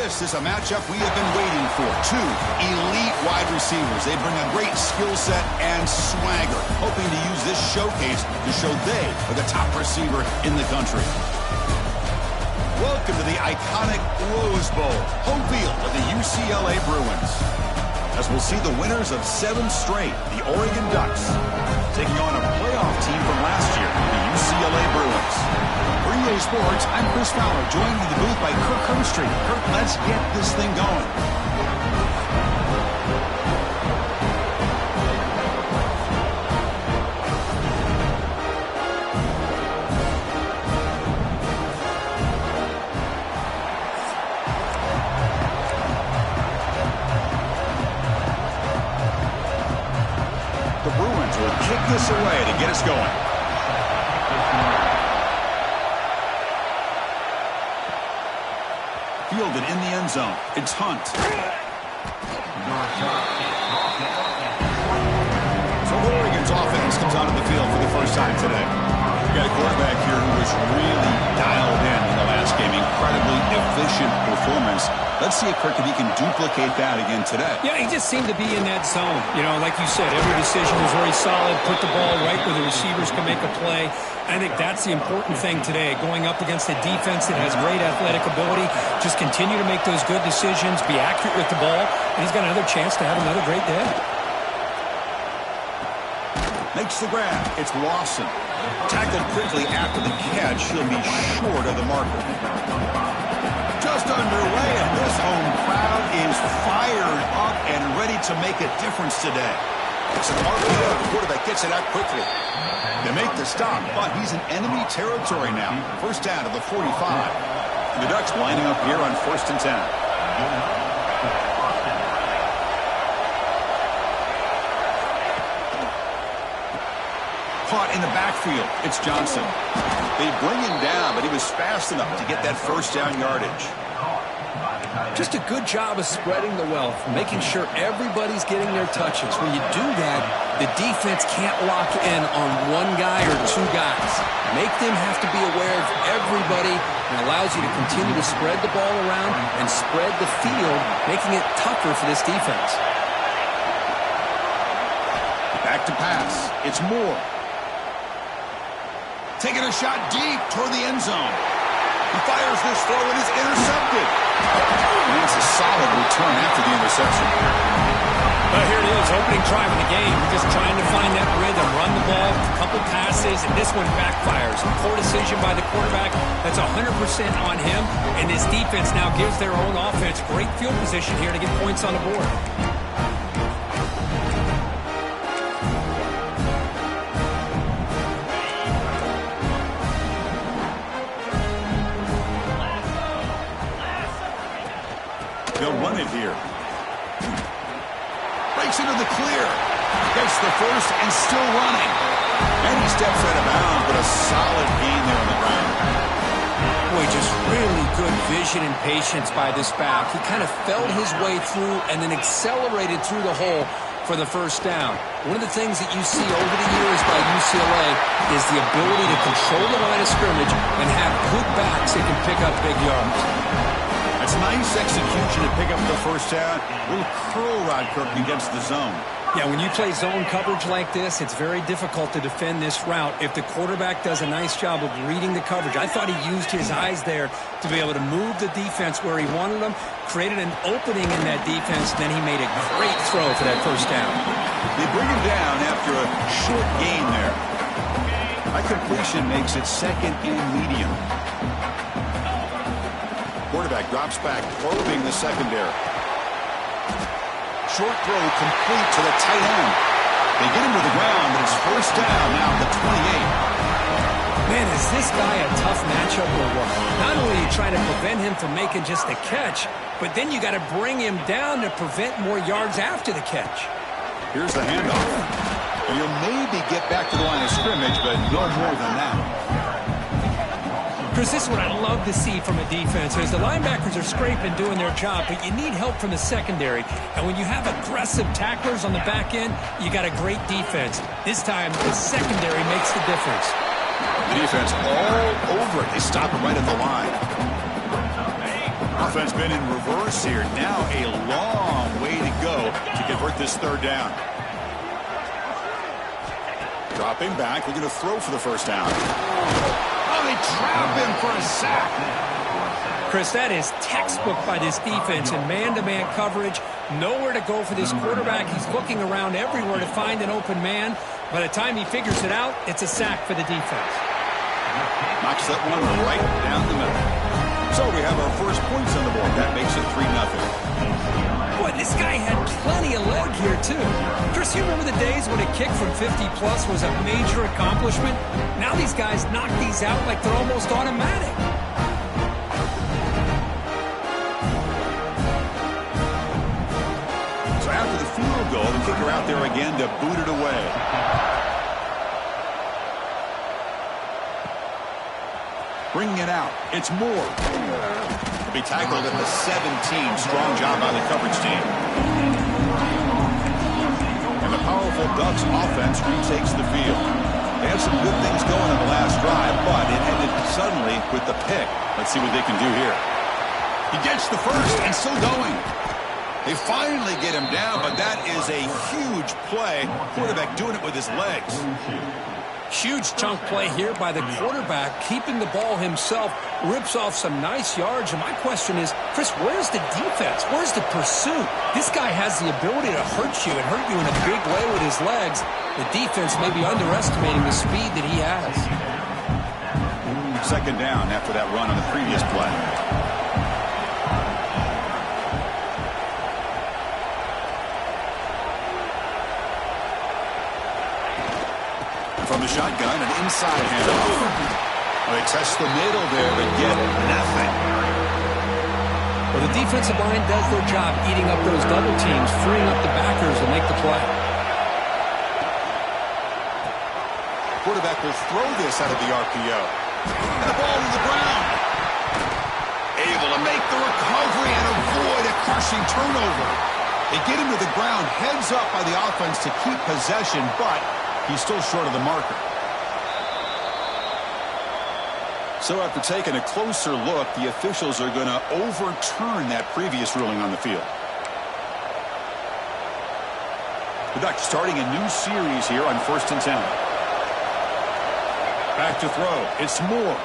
This is a matchup we have been waiting for. Two elite wide receivers. They bring a great skill set and swagger, hoping to use this showcase to show they are the top receiver in the country. Welcome to the iconic Rose Bowl, home field of the UCLA Bruins. As we'll see the winners of 7 straight, the Oregon Ducks, taking on a playoff team from last year, the UCLA Bruins. For EA Sports, I'm Chris Fowler, joined in the booth by Kirk Herbstreit. Kirk, let's get this thing going. The Bruins will kick this away to get us going. Fielded in the end zone. It's Hunt. So Oregon's offense comes onto the field for the first time today. We got a quarterback here who was really dialed in the last game. Incredibly efficient performance. Let's see if he can duplicate that again today. Yeah, he just seemed to be in that zone. You know, like you said, every decision was very solid. Put the ball right where the receivers can make a play. I think that's the important thing today. Going up against a defense that has great athletic ability, just continue to make those good decisions, be accurate with the ball, and he's got another chance to have another great day. Makes the grab. It's Lawson. Tackled quickly after the catch. He'll be short of the marker. Just underway, and this home crowd is fired up and ready to make a difference today. It's an RPO. The quarterback gets it out quickly. They make the stop, but he's in enemy territory now. First down to the 45. The Ducks lining up here on 1st and 10. Caught in the backfield. It's Johnson. They bring him down, but he was fast enough to get that first down yardage. Just a good job of spreading the wealth, making sure everybody's getting their touches. When you do that, the defense can't lock in on one guy or 2 guys. Make them have to be aware of everybody, and allows you to continue to spread the ball around and spread the field, making it tougher for this defense. Back to pass. It's Moore. Taking a shot deep toward the end zone. He fires this throw and is intercepted. And it's a solid return after the interception. Well, here it is, opening drive of the game. Just trying to find that rhythm, run the ball, a couple passes, and this one backfires. A poor decision by the quarterback. That's 100% on him. And this defense now gives their own offense great field position here to get points on the board. They'll run it here. Breaks into the clear. Gets the first and still running. And he steps out of bounds, but a solid gain there on the ground. Boy, just really good vision and patience by this back. He kind of felt his way through and then accelerated through the hole for the first down. One of the things that you see over the years by UCLA is the ability to control the line of scrimmage and have good backs that can pick up big yards. It's nice execution to pick up the first down. A little curl rod, Kirk, against the zone. Yeah, when you play zone coverage like this, it's very difficult to defend this route if the quarterback does a nice job of reading the coverage. I thought he used his eyes there to be able to move the defense where he wanted them, created an opening in that defense, then he made a great throw for that first down. They bring him down after a short gain there. That completion makes it 2nd and medium. Quarterback drops back, probing the secondary. Short throw complete to the tight end. They get him to the ground, but it's first down now at the 28. Man, is this guy a tough matchup or what? Not only are you trying to prevent him from making just a catch, but then you got to bring him down to prevent more yards after the catch. Here's the handoff. And you'll maybe get back to the line of scrimmage, but no more than that. Chris, this is what I love to see from a defense is the linebackers are scraping, doing their job, but you need help from the secondary. And when you have aggressive tacklers on the back end, you got a great defense. This time, the secondary makes the difference. The defense all over it. They stop him right at the line. Offense been in reverse here. Now a long way to go to convert this third down. Dropping back, looking to throw for the first down. Oh, they trap him for a sack. Chris, that is textbook by this defense in man-to-man coverage. Nowhere to go for this quarterback. He's looking around everywhere to find an open man. By the time he figures it out, it's a sack for the defense. Knocks that one right down the middle. So we have our first points on the board. That makes it 3-0. Boy, this guy had plenty of leg here, too. Chris, you remember the days when a kick from 50-plus was a major accomplishment? Now these guys knock these out like they're almost automatic. So after the field goal, the kicker out there again to boot it away. Bringing it out. It's Moore. He'll be tackled at the 17. Strong job by the coverage team. And the powerful Ducks offense retakes the field. They had some good things going in the last drive, but it ended suddenly with the pick. Let's see what they can do here. He gets the first and still going. They finally get him down, but that is a huge play. Quarterback doing it with his legs. Huge chunk play here by the quarterback, keeping the ball himself, rips off some nice yards. And my question is, Chris, where's the defense? Where's the pursuit? This guy has the ability to hurt you and hurt you in a big way with his legs. The defense may be underestimating the speed that he has. Second down after that run on the previous play. From the shotgun, an inside handoff. Well, they test the middle there, but get nothing. Well, the defensive line does their job eating up those double teams, freeing up the backers to make the play. Quarterback will throw this out of the RPO. And the ball to the ground. Able to make the recovery and avoid a crushing turnover. They get him to the ground, heads up by the offense to keep possession, but he's still short of the marker. So after taking a closer look, the officials are going to overturn that previous ruling on the field. The Ducks starting a new series here on 1st and 10. Back to throw. It's Moore.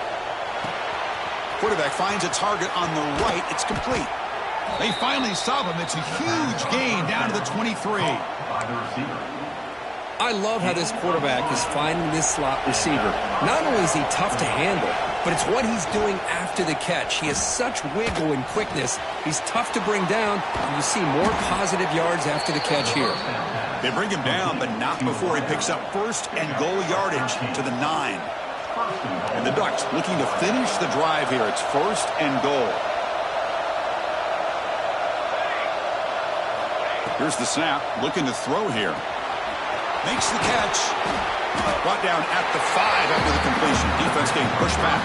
Quarterback finds a target on the right. It's complete. They finally stop him. It's a huge gain down to the 23. I love how this quarterback is finding this slot receiver. Not only is he tough to handle, but it's what he's doing after the catch. He has such wiggle and quickness. He's tough to bring down, and you see more positive yards after the catch here. They bring him down, but not before he picks up first and goal yardage to the 9. And the Ducks looking to finish the drive here. It's 1st and goal. Here's the snap, looking to throw here. Makes the catch. Brought down at the 5 after the completion. Defense getting pushed back.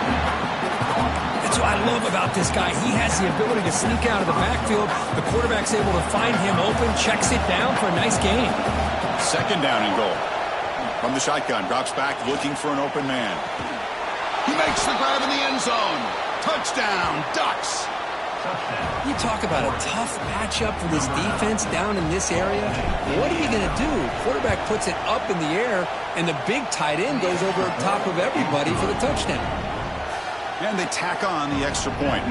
That's what I love about this guy. He has the ability to sneak out of the backfield. The quarterback's able to find him open, checks it down for a nice gain. Second down and goal. From the shotgun, drops back looking for an open man. He makes the grab in the end zone. Touchdown, Ducks. You talk about a tough matchup for this defense down in this area. What are you going to do? Quarterback puts it up in the air, and the big tight end goes over top of everybody for the touchdown. And they tack on the extra point.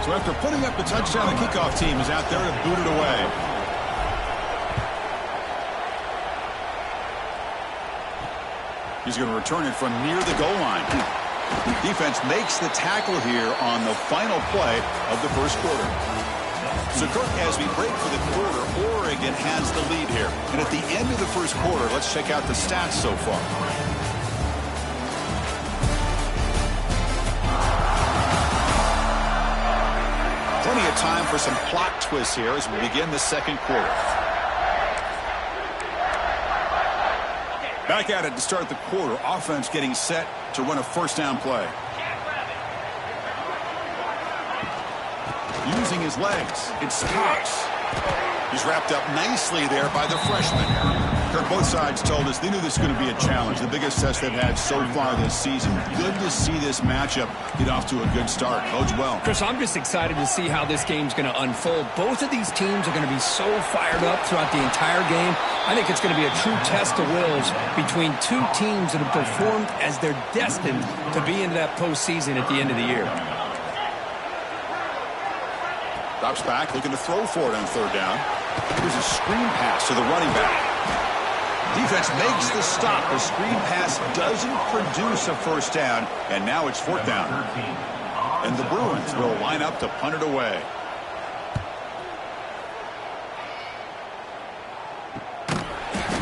So after putting up the touchdown, the kickoff team is out there to boot it away. He's going to return it from near the goal line. Defense makes the tackle here on the final play of the first quarter. So, Kirk, as we break for the quarter, Oregon has the lead here. And at the end of the first quarter, let's check out the stats so far. Plenty of time for some plot twists here as we begin the second quarter. Back at it to start the quarter. Offense getting set to run a first down play. Using his legs. It's Cox. He's wrapped up nicely there by the freshman. Kirk, both sides told us they knew this was going to be a challenge, the biggest test they've had so far this season. Good to see this matchup get off to a good start. Bodes well. Chris, I'm just excited to see how this game's going to unfold. Both of these teams are going to be so fired up throughout the entire game. I think it's going to be a true test of wills between two teams that have performed as they're destined to be into that postseason at the end of the year. Drops back, looking to throw for it on third down. Here's a screen pass to the running back. Defense makes the stop. The screen pass doesn't produce a first down, and now it's fourth down. And the Bruins will line up to punt it away.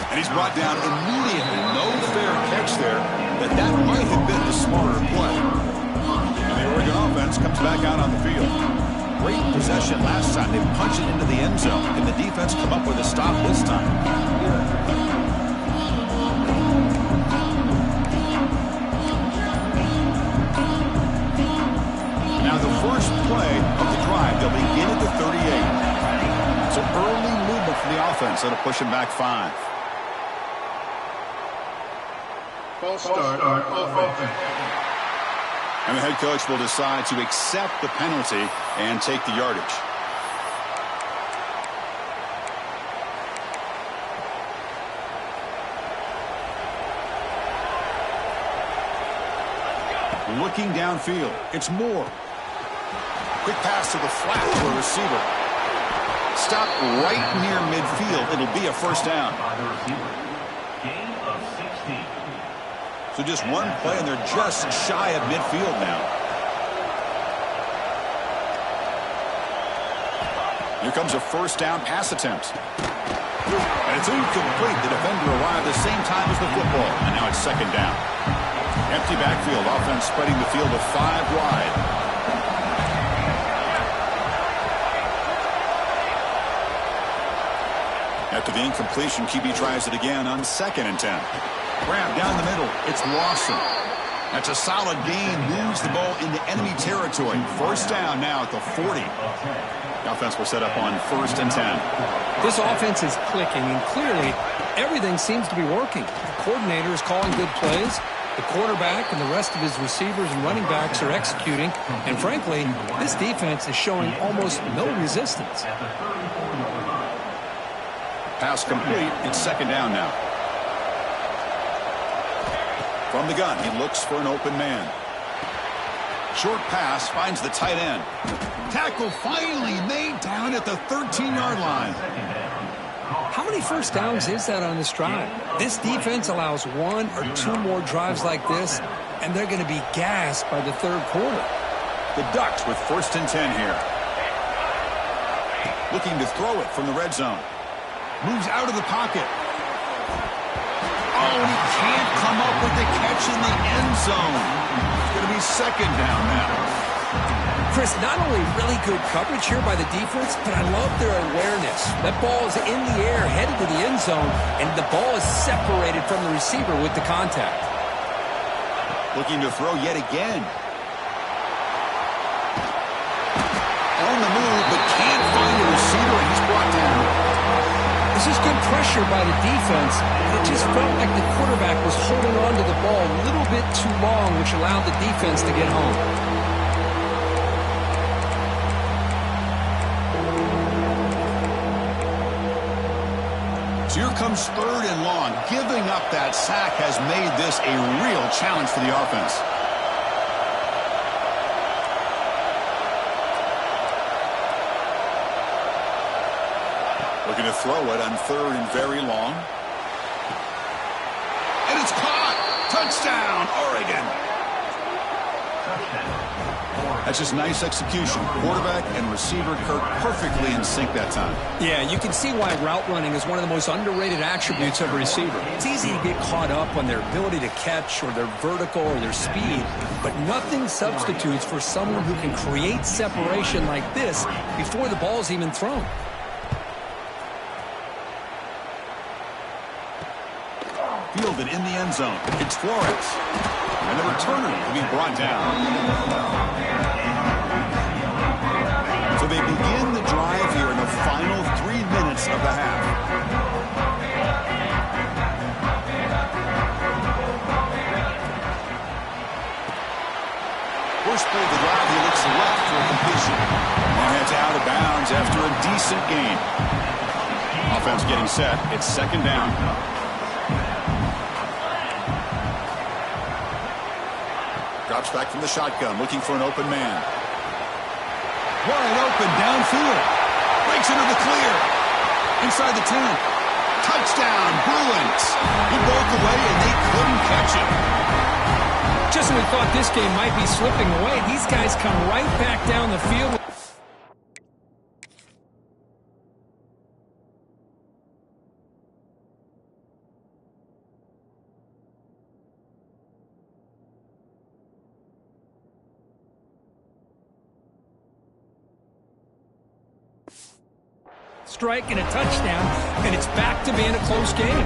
And he's brought down immediately. No fair catch there, but that might have been the smarter play. And the Oregon offense comes back out on the field. Great possession last time. They punched it into the end zone. Can the defense come up with a stop this time? Now the first play of the drive, they'll begin at the 38. So early movement from the offense. That'll push him back 5. False start offense. And the head coach will decide to accept the penalty and take the yardage. Looking downfield, it's Moore. Quick pass to the flat to a receiver. Stop right near midfield. It'll be a first down. Gain of 16. So just one play, and they're just shy of midfield now. Here comes a first down pass attempt. And it's incomplete. The defender arrived the same time as the football. And now it's second down. Empty backfield. Offense spreading the field to 5 wide. After the incompletion, QB tries it again on 2nd and 10. Grab down the middle. It's Lawson. That's a solid gain. Moves the ball into enemy territory. First down now at the 40. The offense will set up on 1st and 10. This offense is clicking, and clearly everything seems to be working. The coordinator is calling good plays. The quarterback and the rest of his receivers and running backs are executing. And frankly, this defense is showing almost no resistance. Pass complete. It's second down now. From the gun, he looks for an open man. Short pass finds the tight end. Tackle finally made down at the 13-yard line. How many first downs is that on this drive? This defense allows 1 or 2 more drives like this, and they're going to be gassed by the third quarter. The Ducks with 1st and 10 here. Looking to throw it from the red zone. Moves out of the pocket. Oh, he can't come up with the catch in the end zone. It's going to be second down now. Chris, not only really good coverage here by the defense, but I love their awareness. That ball is in the air, headed to the end zone, and the ball is separated from the receiver with the contact. Looking to throw yet again. On the move, but can't find the receiver, and he's brought down. This is good pressure by the defense. It just felt like the quarterback was holding on to the ball a little bit too long, which allowed the defense to get home. So here comes 3rd and long. Giving up that sack has made this a real challenge for the offense. Looking to throw it on 3rd and very long. And it's caught. Touchdown, Oregon. That's just nice execution. Quarterback and receiver Kirk perfectly in sync that time. Yeah, you can see why route running is one of the most underrated attributes of a receiver. It's easy to get caught up on their ability to catch or their vertical or their speed, but nothing substitutes for someone who can create separation like this before the ball's even thrown. Fielded in the end zone. It's Flores. And the returner will be brought down. So they begin the drive here in the final 3 minutes of the half. First play of the drive, he looks left for a completion. And heads out of bounds after a decent gain. Offense getting set. It's second down. Drops back from the shotgun, looking for an open man. Wide open downfield. Breaks into the clear. Inside the 10. Touchdown, Bruins. He broke away and they couldn't catch him. Just when we thought this game might be slipping away, these guys come right back down the field. Strike and a touchdown, and it's back to being a close game.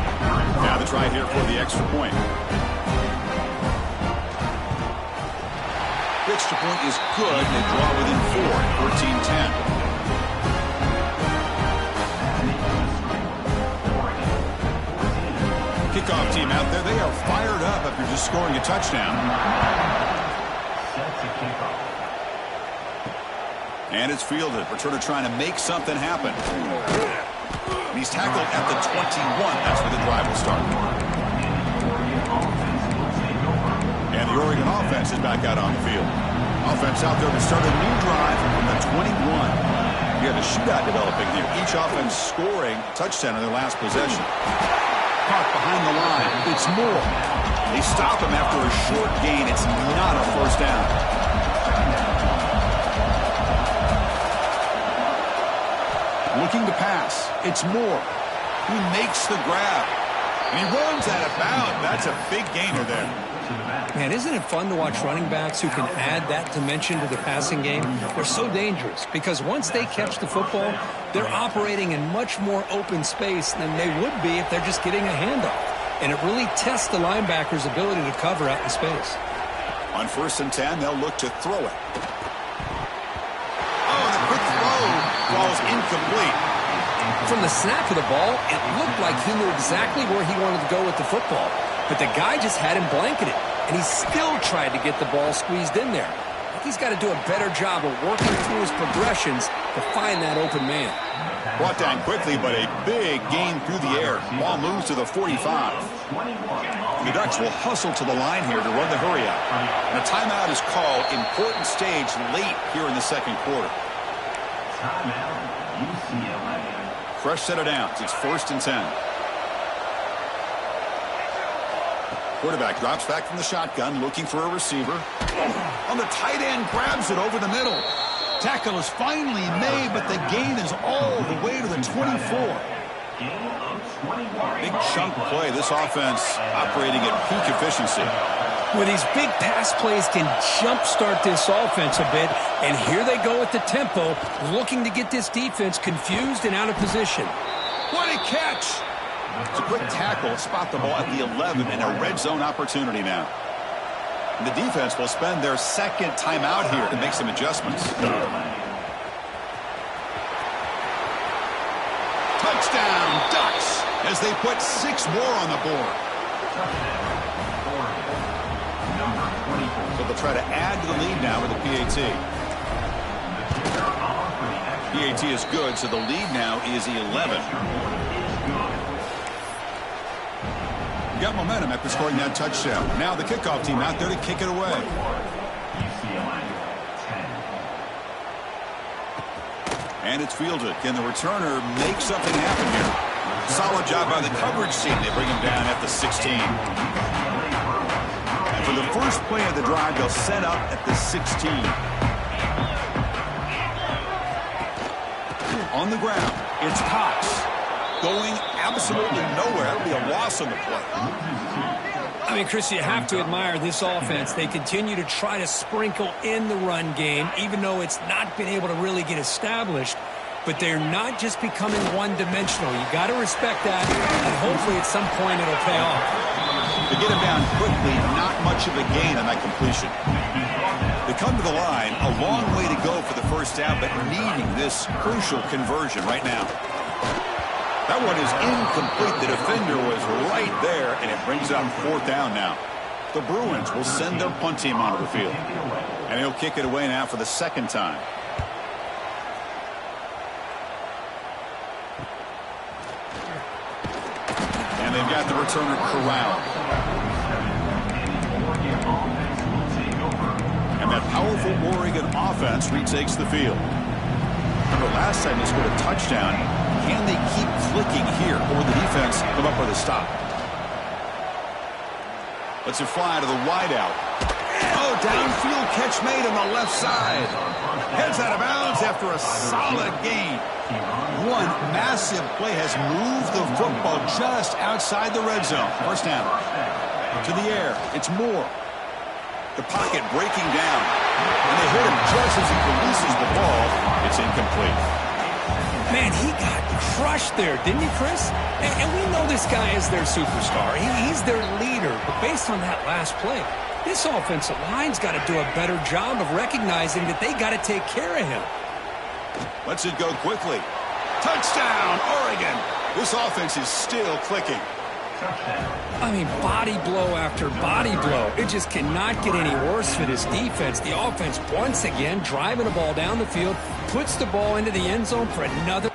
Now the try here for the extra point. The extra point is good. They draw within 4, 14-10. Kickoff team out there. They are fired up after just scoring a touchdown. And it's fielded. Returner trying to make something happen. And he's tackled at the 21. That's where the drive will start. And the Oregon offense is back out on the field. Offense out there to start a new drive from the 21. You have a shootout developing here. Each offense scoring a touchdown in their last possession. Park behind the line. It's Moore. They stop him after a short gain. It's not a first down. Looking to pass. It's Moore. He makes the grab. And he runs out of bounds. That's a big gainer there. Man, isn't it fun to watch running backs who can add that dimension to the passing game? They're so dangerous because once they catch the football, they're operating in much more open space than they would be if they're just getting a handoff. And it really tests the linebacker's ability to cover out in space. On 1st and 10, they'll look to throw it. Oh, the quick throw falls incomplete. From the snap of the ball, it looked like he knew exactly where he wanted to go with the football. But the guy just had him blanketed, and he still tried to get the ball squeezed in there. I think he's got to do a better job of working through his progressions to find that open man. Brought down quickly, but a big gain through the air. Ball moves to the 45. The Ducks will hustle to the line here to run the hurry out. And a timeout is called. Important stage late here in the second quarter. Fresh set of downs. It's 1st and 10. Quarterback drops back from the shotgun, looking for a receiver. On the tight end, grabs it over the middle. Tackle is finally made, but the gain is all the way to the 24. Big chunk play. This offense operating at peak efficiency. Well, these big pass plays can jumpstart this offense a bit, and here they go at the tempo, looking to get this defense confused and out of position. What a catch! It's a quick tackle, spot the ball at the 11, and a red zone opportunity now. And the defense will spend their second timeout here to make some adjustments. Touchdown, Ducks, as they put 6 more on the board. So they'll try to add to the lead now with the PAT. PAT is good, so the lead now is 11. Got momentum after scoring that touchdown. Now the kickoff team out there to kick it away. And it's fielded. Can the returner make something happen here? Solid job by the coverage team. They bring him down at the 16. And for the first play of the drive, they'll set up at the 16. On the ground, it's Cox. Going absolutely nowhere. That'll be a loss on the play. I mean, Chris, you have to admire this offense. They continue to try to sprinkle in the run game, even though it's not been able to really get established. But they're not just becoming one-dimensional. You got to respect that, and hopefully at some point it'll pay off. To get him down quickly, not much of a gain on that completion. They come to the line, a long way to go for the first down, but needing this crucial conversion right now. That one is incomplete. The defender was right there, and it brings up 4th down now. The Bruins will send their punt team onto the field. And he'll kick it away now for the second time. And they've got the returner corralled. And that powerful Oregon offense retakes the field. Remember, last time they scored a touchdown. Can they keep clicking here, or will the defense come up with a stop? Lets it fly to the wideout. Oh, downfield catch made on the left side. Heads out of bounds after a solid gain. One massive play has moved the football just outside the red zone. First down. To the air. It's Moore. The pocket breaking down. And they hit him just as he releases the ball. It's incomplete. Man, he got crushed there, didn't he, Chris? And we know this guy is their superstar. He's their leader. But based on that last play, this offensive line's got to do a better job of recognizing that they got to take care of him. Lets it go quickly. Touchdown, Oregon. This offense is still clicking. I mean, body blow after body blow. It just cannot get any worse for this defense. The offense, once again, driving the ball down the field, puts the ball into the end zone for another.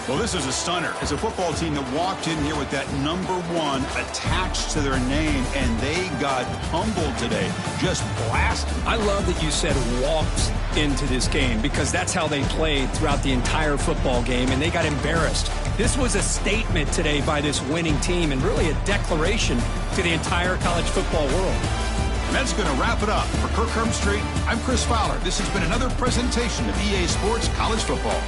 Well, this is a stunner. It's a football team that walked in here with that #1 attached to their name, and they got humbled today. Just blasted. I love that you said walked into this game, because that's how they played throughout the entire football game, and they got embarrassed. This was a statement today by this winning team, and really a declaration to the entire college football world. And that's going to wrap it up. For Kirk Herbstreit, I'm Chris Fowler. This has been another presentation of EA Sports College Football.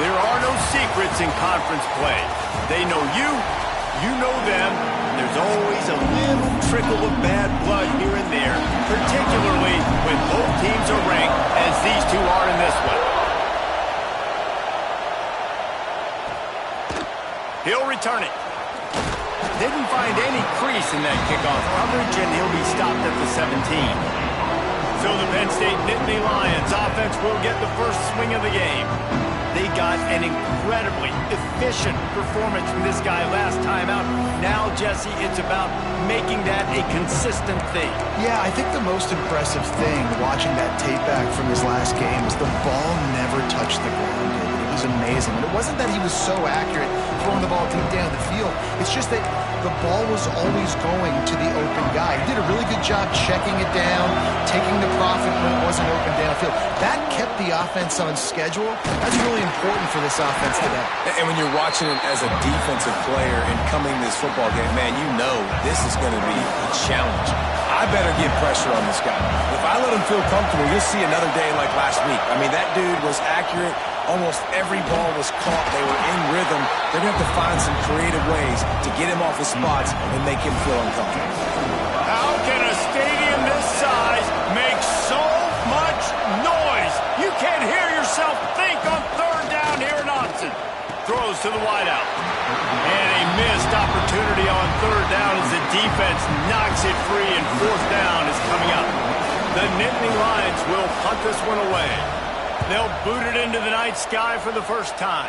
There are no secrets in conference play. They know you, you know them. There's always a little trickle of bad blood here and there, particularly when both teams are ranked as these two are in this one. He'll return it. Didn't find any crease in that kickoff coverage, and he'll be stopped at the 17. So the Penn State Nittany Lions offense will get the first swing of the game. They got an incredibly efficient performance from this guy last time out. Now, Jesse, it's about making that a consistent thing. Yeah, I think the most impressive thing watching that tape back from his last game is the ball never touched the ground, David. It was amazing. And it wasn't that he was so accurate throwing the ball deep down the field. It's just that the ball was always going to the open guy. He did a really good job checking it down, taking the profit when it wasn't open downfield. That kept the offense on schedule. That's really important for this offense today. And when you're watching it as a defensive player and coming to this football game, man, you know this is going to be a challenge. I better get pressure on this guy. If I let him feel comfortable, you'll see another day like last week. I mean, that dude was accurate. Almost every ball was caught. They were in rhythm. They're going to have to find some creative ways to get him off his spots and make him feel uncomfortable. How can a stadium this size make so much noise? You can't hear yourself think on third down here in Austin. Throws to the wideout. And a missed opportunity on third down as the defense knocks it free, and fourth down is coming up. The Nittany Lions will punt this one away. They'll boot it into the night sky for the first time.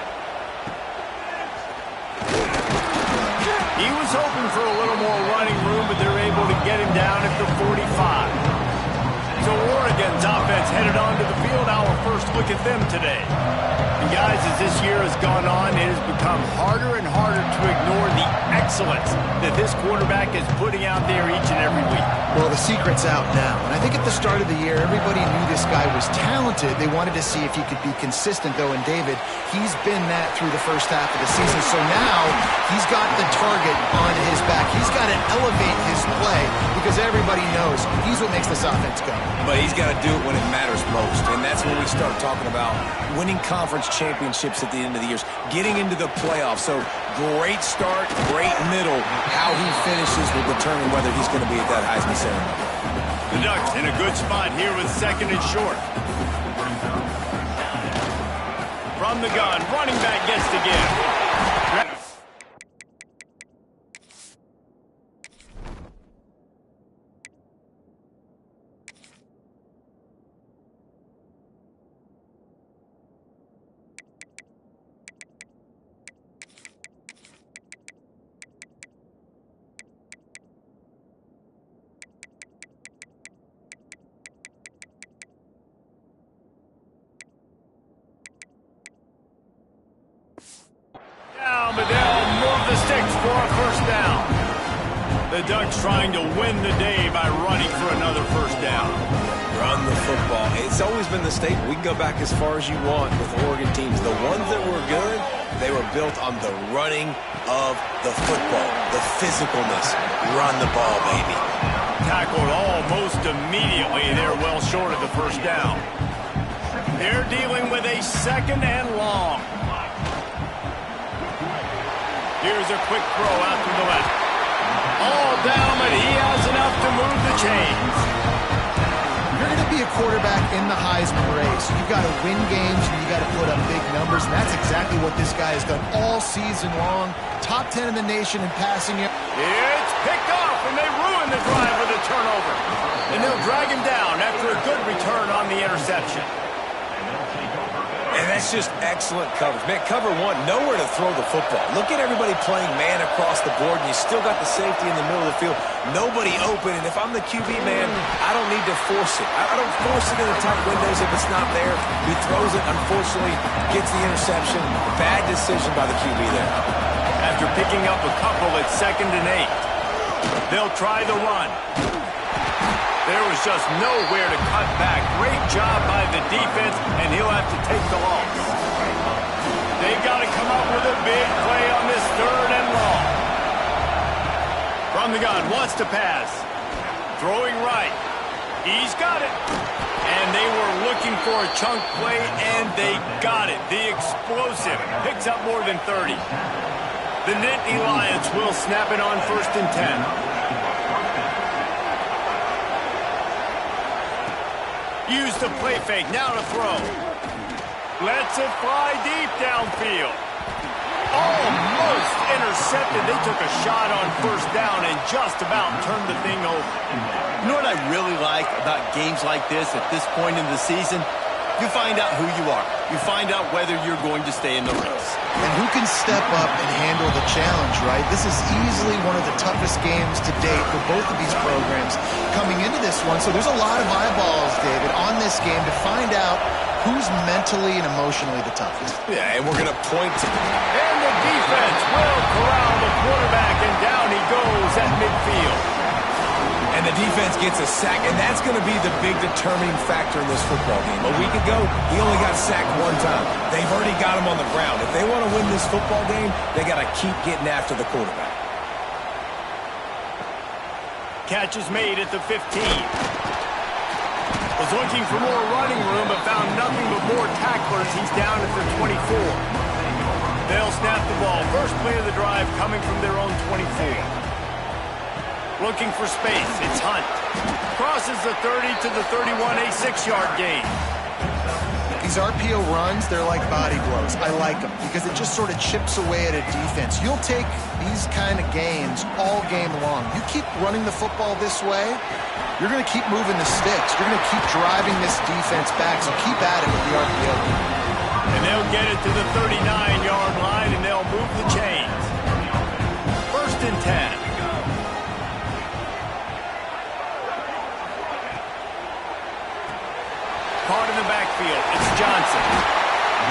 He was hoping for a little more running room, but they're able to get him down at the 45. So Oregon's offense headed onto the field. Our first look at them today. And guys, as this year has gone on, it has become harder and harder to ignore the excellence that this quarterback is putting out there each and every week. Well, the secret's out now. And I think at the start of the year, everybody knew this guy was talented. They wanted to see if he could be consistent, though. And David, he's been that through the first half of the season. So now he's got the target on his back. He's got to elevate his play because everybody knows he's what makes this offense go. But he's got to do it when it matters most. And that's when we start talking about winning conference championships at the end of the year, getting into the playoffs. So great start, great middle. How he finishes will determine whether he's going to be at that Heisman ceremony. The Ducks in a good spot here with second and short. From the gun, running back gets to give. But they'll move the sticks for a first down. The Ducks trying to win the day by running for another first down. Run the football. It's always been the staple. We can go back as far as you want with Oregon teams. The ones that were good, they were built on the running of the football, the physicalness. Run the ball, baby. Tackled almost immediately. They're well short of the first down. They're dealing with a second and long. Here's a quick throw out to the left. All down, but he has enough to move the chains. You're going to be a quarterback in the Heisman race. You've got to win games and you got to put up big numbers, and that's exactly what this guy has done all season long. Top 10 in the nation in passing it. It's picked off, and they ruin the drive with a turnover. And they'll drag him down after a good return on the interception. And that's just excellent coverage. Man, cover one, nowhere to throw the football. Look at everybody playing man across the board, and you still got the safety in the middle of the field. Nobody open, and if I'm the QB, man, I don't need to force it. I don't force it in the tight windows if it's not there. He throws it, unfortunately, gets the interception. Bad decision by the QB there. After picking up a couple at 2nd and 8, they'll try the run. There was just nowhere to cut back. Great job by the defense, and he'll have to take the loss. They've got to come up with a big play on this 3rd and long. From the gun, wants to pass. Throwing right. He's got it. And they were looking for a chunk play, and they got it. The explosive picks up more than 30. The Nittany Lions will snap it on 1st and 10. Use the play fake, now to throw. Lets it fly deep downfield. Almost intercepted. They took a shot on 1st down and just about turned the thing over. You know what I really like about games like this at this point in the season? You find out who you are. You find out whether you're going to stay in the race. And who can step up and handle the challenge, right? This is easily one of the toughest games to date for both of these programs coming into this one. So there's a lot of eyeballs, David, on this game to find out who's mentally and emotionally the toughest. Yeah, and we're going to point to... And the defense will corral the quarterback, and down he goes at midfield. And the defense gets a sack, and that's going to be the big determining factor in this football game. A week ago, he only got sacked one time. They've already got him on the ground. If they want to win this football game, they got to keep getting after the quarterback. Catch is made at the 15. Was looking for more running room, but found nothing but more tacklers. He's down at the 24. They'll snap the ball. First play of the drive coming from their own 24. Looking for space. It's Hunt. Crosses the 30 to the 31, a 6-yard gain. These RPO runs, they're like body blows. I like them because it just sort of chips away at a defense. You'll take these kind of gains all game long. You keep running the football this way, you're going to keep moving the sticks. You're going to keep driving this defense back, so keep at it with the RPO. And they'll get it to the 39-yard line, and they'll move the chains. 1st and 10. Caught in the backfield. It's Johnson.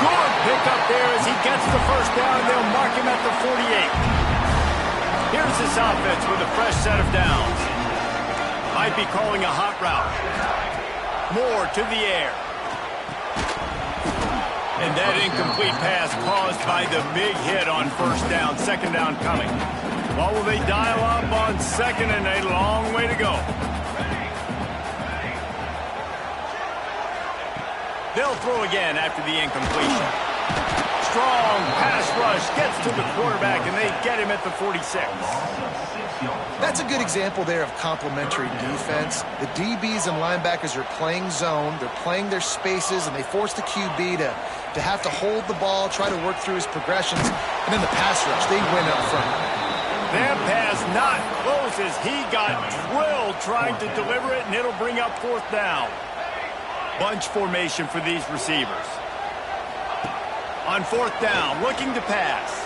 Good pickup there as he gets the 1st down, and they'll mark him at the 48. Here's this offense with a fresh set of downs. Might be calling a hot route. Moore to the air. And that incomplete pass caused by the big hit on 1st down. 2nd down coming. What will they dial up on 2nd and a long way to go? They'll throw again after the incompletion. Strong pass rush gets to the quarterback, and they get him at the 46. That's a good example there of complementary defense. The DBs and linebackers are playing zone, they're playing their spaces, and they force the QB to have to hold the ball, try to work through his progressions, and then the pass rush, they win up front. That pass not close as he got drilled trying to deliver it, and it'll bring up 4th down. Bunch formation for these receivers. On 4th down, looking to pass.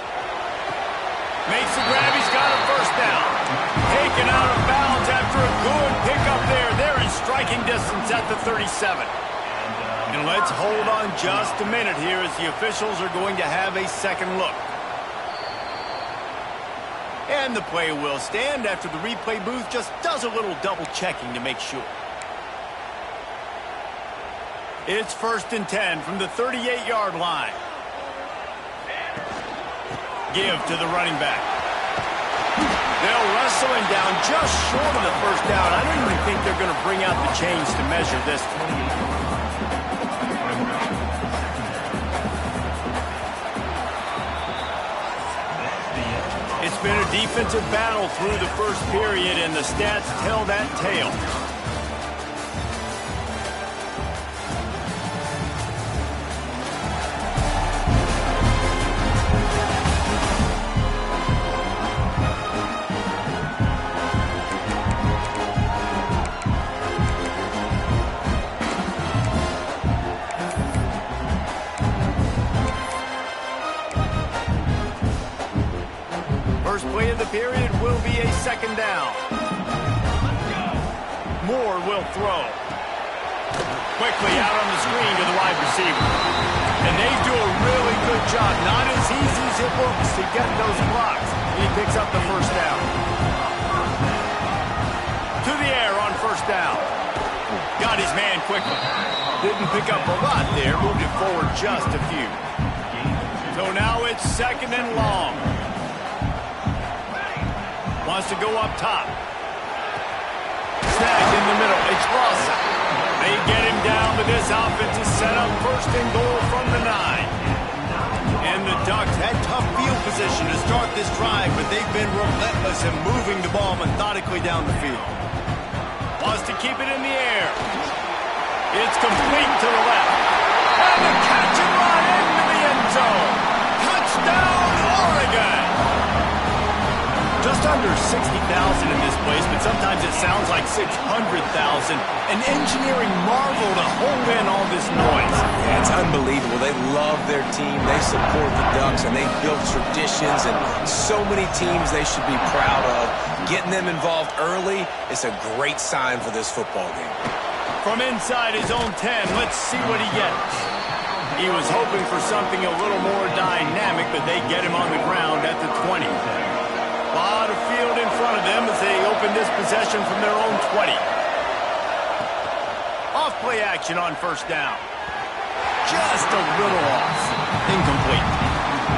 Makes the grab, he's got a 1st down. Taken out of bounds after a good pickup there. They're in striking distance at the 37. And let's hold on just a minute here as the officials are going to have a second look. And the play will stand after the replay booth just does a little double checking to make sure. It's 1st and 10 from the 38-yard line. Give to the running back. They'll wrestle him down just short of the 1st down. I don't even think they're going to bring out the chains to measure this one. It's been a defensive battle through the 1st period, and the stats tell that tale. Play of the period will be a 2nd down. Moore will throw. Quickly out on the screen to the wide receiver. And they do a really good job. Not as easy as it looks to get those blocks. He picks up the 1st down. To the air on 1st down. Got his man quickly. Didn't pick up a lot there. Moved it forward just a few. So now it's 2nd and long. Wants to go up top. Snagged in the middle. It's Lawson. They get him down, but this offense is set up first and goal from the 9. And the Ducks had tough field position to start this drive, but they've been relentless in moving the ball methodically down the field. Wants to keep it in the air. It's complete to the left. And the catch and run into the end zone. Touchdown, Oregon! Just under 60,000 in this place, but sometimes it sounds like 600,000. An engineering marvel to hold in all this noise. Yeah, it's unbelievable. They love their team. They support the Ducks, and they've built traditions and so many teams they should be proud of. Getting them involved early is a great sign for this football game. From inside his own 10, let's see what he gets. He was hoping for something a little more dynamic, but they get him on the ground at the 20. A lot of field in front of them as they open this possession from their own 20. Off play action on first down. Just a little off. Incomplete.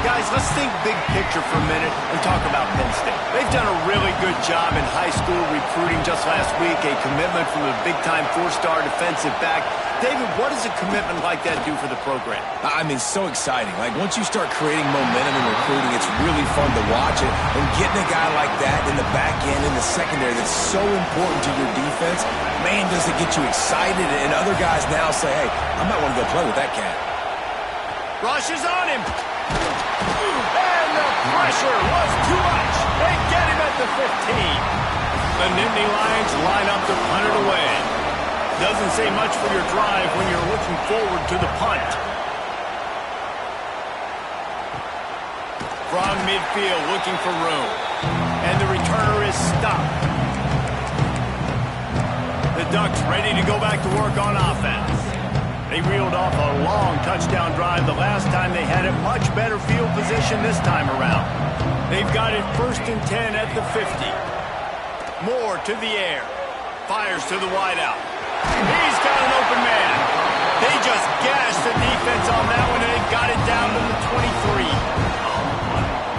Guys, let's think big picture for a minute and talk about Penn State. They've done a really good job in high school recruiting just last week, a commitment from a big-time 4-star defensive back. David, what does a commitment like that do for the program? I mean, so exciting. Like, once you start creating momentum in recruiting, it's really fun to watch it. And getting a guy like that in the back end, in the secondary, that's so important to your defense, man, does it get you excited. And other guys now say, hey, I might want to go play with that cat. Rush is on him. And the pressure was too much. They get him at the 15. The Nittany Lions line up to punt it away. Doesn't say much for your drive when you're looking forward to the punt. From midfield, looking for room. And the returner is stopped. The Ducks ready to go back to work on offense. They reeled off a long touchdown drive the last time they had a much better field position this time around. They've got it first and 10 at the 50. Moore to the air. Fires to the wideout. He's got an open man. They just gashed the defense on that one, and they got it down to the 23.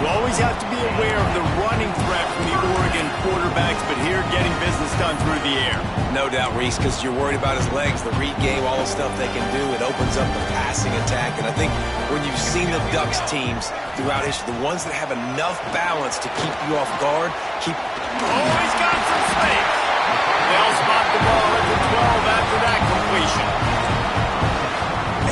You always have to be aware of the running threat from the Oregon quarterbacks, but here getting business done through the air. No doubt, Reese, because you're worried about his legs, the read game, all the stuff they can do. It opens up the passing attack. And I think when you've seen the Ducks teams throughout history, the ones that have enough balance to keep you off guard, keep... Oh, he's got some space. They'll spot the ball at the 12 after that completion.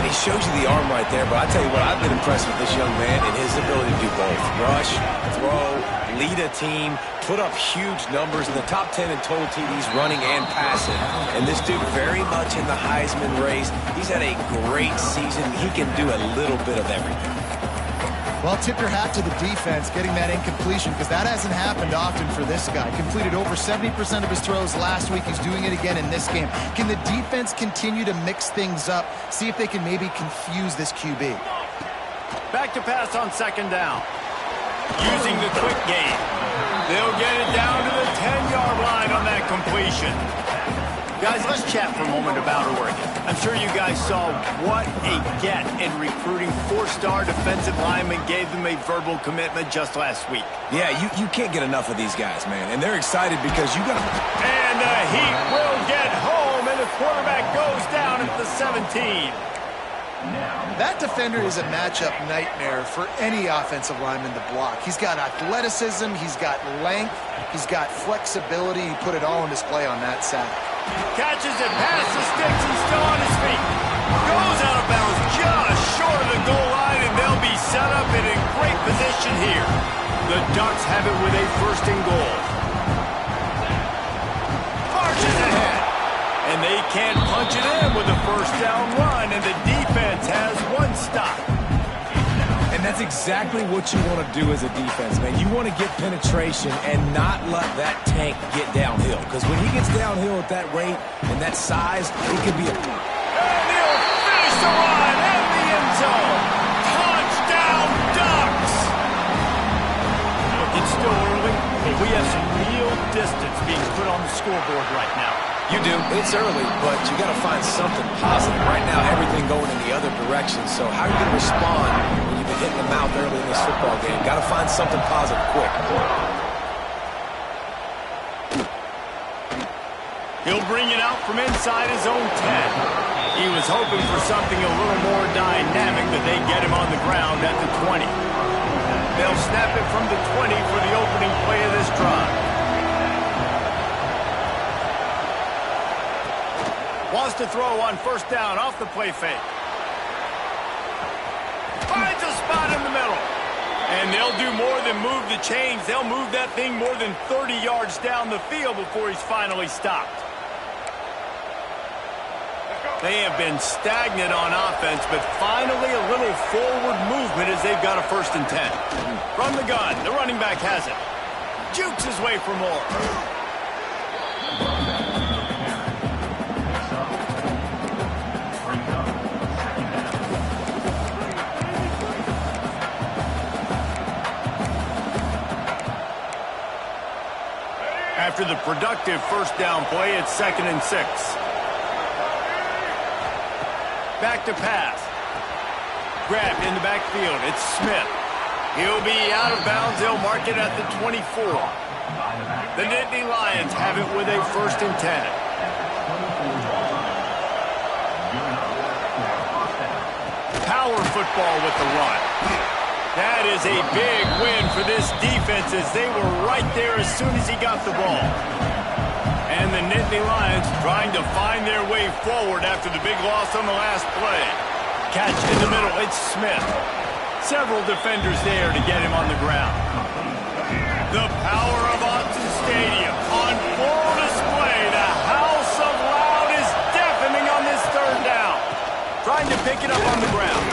And he shows you the arm right there, but I tell you what, I've been impressed with this young man and his ability to do both. Rush, throw, lead a team, put up huge numbers in the top 10 in total TDs running and passing. And this dude very much in the Heisman race. He's had a great season. He can do a little bit of everything. Well, tip your hat to the defense getting that incompletion, because that hasn't happened often for this guy. Completed over 70% of his throws last week. He's doing it again in this game. Can the defense continue to mix things up? See if they can maybe confuse this QB. Back to pass on second down. Using the quick game. They'll get it down to the 10-yard line on that completion. Guys, let's chat for a moment about Oregon. I'm sure you guys saw what a get in recruiting 4-star defensive linemen gave them a verbal commitment just last week. Yeah, you can't get enough of these guys, man. And they're excited because you got to... And the Heat will get home, and the quarterback goes down at the 17. That defender is a matchup nightmare for any offensive lineman to block. He's got athleticism, he's got length, he's got flexibility. He put it all on display on that sack. Catches it past the sticks and still on his feet. Goes out of bounds just short of the goal line, and they'll be set up in a great position here. The Ducks have it with a first and goal. Marches ahead. And they can't punch it in with a first down run, and the defense has one stop. And that's exactly what you want to do as a defense, man. You want to get penetration and not let that tank get downhill. Because when he gets downhill at that rate and that size, it could be a... And he'll finish the run in the end zone. Touchdown, Ducks! It's still early, but we have some real distance being put on the scoreboard right now. You do. It's early, but you got to find something positive. Right now, everything going in the other direction. So how are you going to respond when you've been hitting the mouth early in this football game? Got to find something positive quick. He'll bring it out from inside his own 10. He was hoping for something a little more dynamic, but they get him on the ground at the 20. They'll snap it from the 20 for the opening play of this drive. Wants to throw on first down off the play fake. Finds a spot in the middle. And they'll do more than move the chains. They'll move that thing more than 30 yards down the field before he's finally stopped. They have been stagnant on offense, but finally a little forward movement as they've got a 1st and 10. From the gun, the running back has it. Jukes his way for more. After the productive first down play, it's 2nd and 6. Back to pass. Grabbed in the backfield. It's Smith. He'll be out of bounds. They'll mark it at the 24. The Nittany Lions have it with a 1st and 10. Power football with the run. That is a big win for this defense as they were right there as soon as he got the ball. And the Nittany Lions trying to find their way forward after the big loss on the last play. Catch in the middle, it's Smith. Several defenders there to get him on the ground. The power of Autzen Stadium on full display. The house of loud is deafening on this 3rd down. Trying to pick it up on the ground.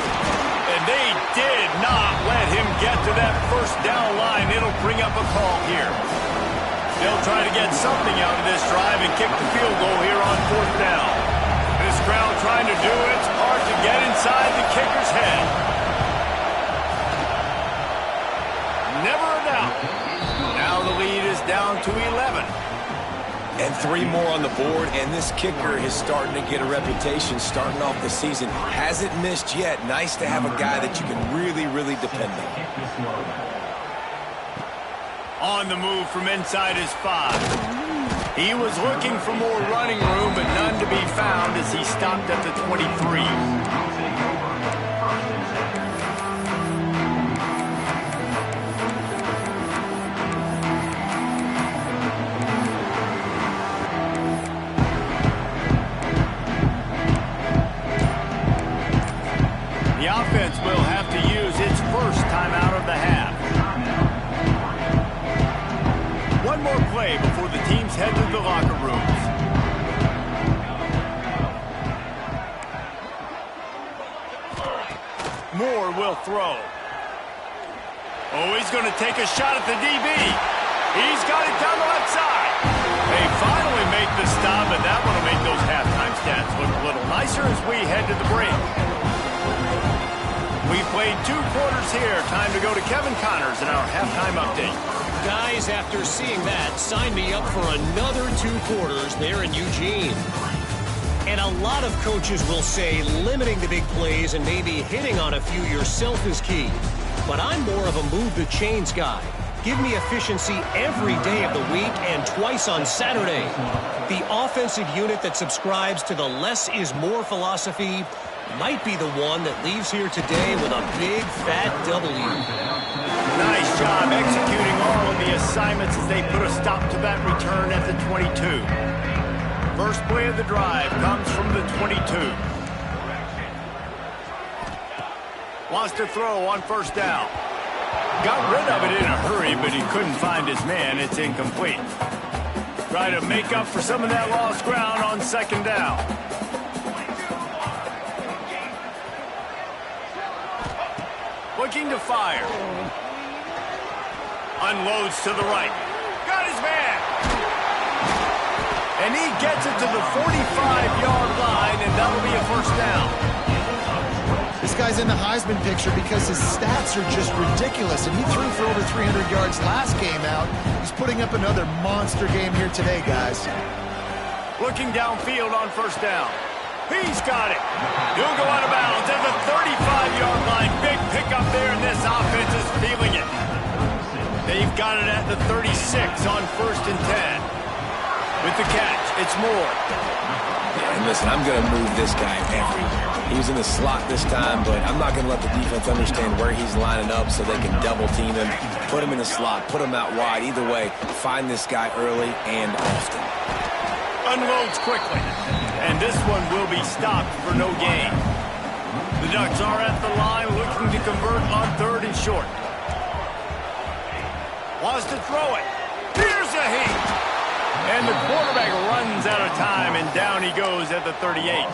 And they did not let him get to that 1st down line. It'll bring up a call here. They'll try to get something out of this drive and kick the field goal here on 4th down. This crowd trying to do its part to get inside the kicker's head. Never a doubt. Now the lead is down to 11. And 3 more on the board, and this kicker is starting to get a reputation starting off the season. Hasn't missed yet. Nice to have a guy that you can really, really depend on. On the move from inside his 5. He was looking for more running room, but none to be found as he stopped at the 23. Offense will have to use its 1st time out of the half. One more play before the teams head to the locker rooms. Moore will throw. Oh, he's going to take a shot at the DB. He's got it down the left side. They finally make the stop, and that one will make those halftime stats look a little nicer as we head to the break. We played 2 quarters here. Time to go to Kevin Connors in our halftime update. Guys, after seeing that, sign me up for another 2 quarters there in Eugene. And a lot of coaches will say limiting the big plays and maybe hitting on a few yourself is key. But I'm more of a move the chains guy. Give me efficiency every day of the week and twice on Saturday. The offensive unit that subscribes to the less is more philosophy might be the one that leaves here today with a big, fat W. Nice job executing all of the assignments as they put a stop to that return at the 22. First play of the drive comes from the 22. Wants to throw on 1st down. Got rid of it in a hurry, but he couldn't find his man. It's incomplete. Try to make up for some of that lost ground on 2nd down. Looking to fire. Unloads to the right. Got his man. And he gets it to the 45-yard line, and that'll be a 1st down. This guy's in the Heisman picture because his stats are just ridiculous, and he threw for over 300 yards last game out. He's putting up another monster game here today, guys. Looking downfield on 1st down. He's got it. He'll go out of bounds at the 35-yard line. Big pickup there, and this offense is feeling it. They've got it at the 36 on 1st and 10. With the catch, it's Moore. And listen, I'm going to move this guy everywhere. He was in the slot this time, but I'm not going to let the defense understand where he's lining up so they can double team him, put him in the slot, put him out wide. Either way, find this guy early and often. Unloads quickly. And this one will be stopped for no gain. The Ducks are at the line looking to convert on 3rd and short. Wants to throw it. Here's a heat. And the quarterback runs out of time, and down he goes at the 38.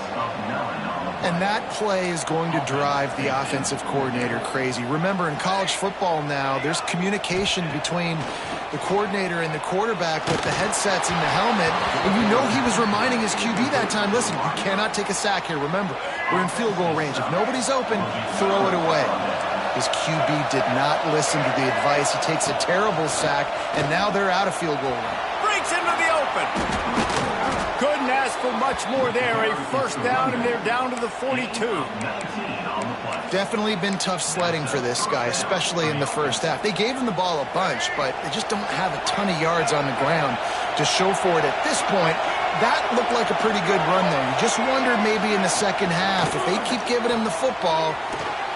And that play is going to drive the offensive coordinator crazy. Remember, in college football now, there's communication between the coordinator and the quarterback with the headsets and the helmet. And you know he was reminding his QB that time, listen, you cannot take a sack here. Remember, we're in field goal range. If nobody's open, throw it away. His QB did not listen to the advice. He takes a terrible sack, and now they're out of field goal range. Breaks into the open. Couldn't ask for much more there. A first down, and they're down to the 42. Definitely been tough sledding for this guy, especially in the first half. They gave him the ball a bunch, but they just don't have a ton of yards on the ground to show for it at this point. That looked like a pretty good run, though. You just wondered maybe in the second half, if they keep giving him the football,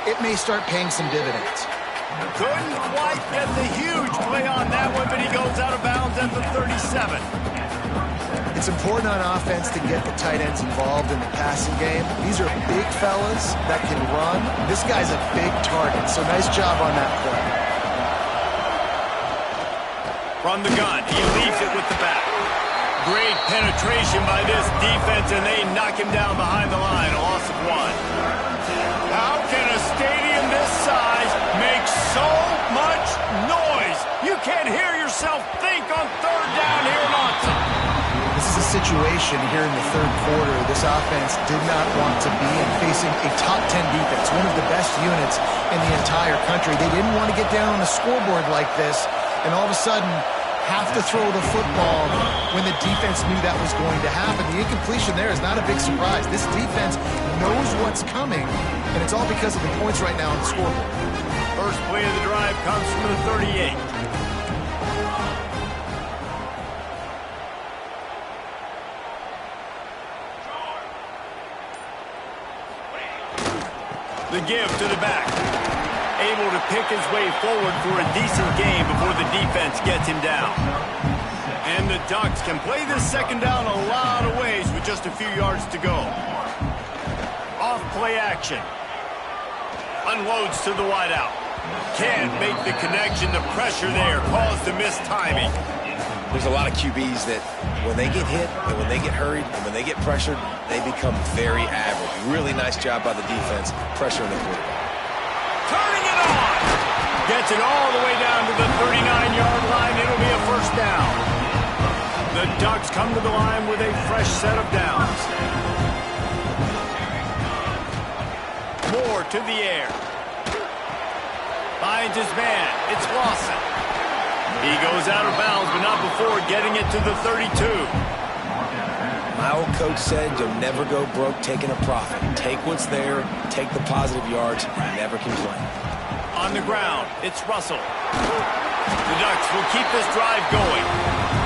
it may start paying some dividends. Couldn't quite get the huge play on that one, but he goes out of bounds at the 37. It's important on offense to get the tight ends involved in the passing game. These are big fellas that can run. This guy's a big target, so nice job on that play. From the gun, he leaves it with the back. Great penetration by this defense, and they knock him down behind the line, a loss of 1. How can a stadium this size make so much noise? You can't hear yourself think on 3rd down here in Austin. This is a situation here in the 3rd quarter this offense did not want to be in, facing a top 10 defense, one of the best units in the entire country. They didn't want to get down on the scoreboard like this, and all of a sudden have to throw the football when the defense knew that was going to happen. The incompletion there is not a big surprise. This defense knows what's coming, and it's all because of the points right now on the scoreboard. First play of the drive comes from the 38. The give to the back. Able to pick his way forward for a decent game before the defense gets him down. And the Ducks can play this second down a lot of ways with just a few yards to go. Off play action. Unloads to the wideout. Can't make the connection. The pressure there caused the missed timing. There's a lot of QBs that when they get hit and when they get hurried and when they get pressured, they become very average. Really nice job by the defense, pressuring the quarterback. Turning it on. Gets it all the way down to the 39-yard line. It'll be a first down. The Ducks come to the line with a fresh set of downs. Moore to the air. Finds his man. It's Lawson. He goes out of bounds, but not before getting it to the 32. My old coach said you'll never go broke taking a profit. Take what's there, take the positive yards, and never complain. On the ground, it's Russell. The Ducks will keep this drive going.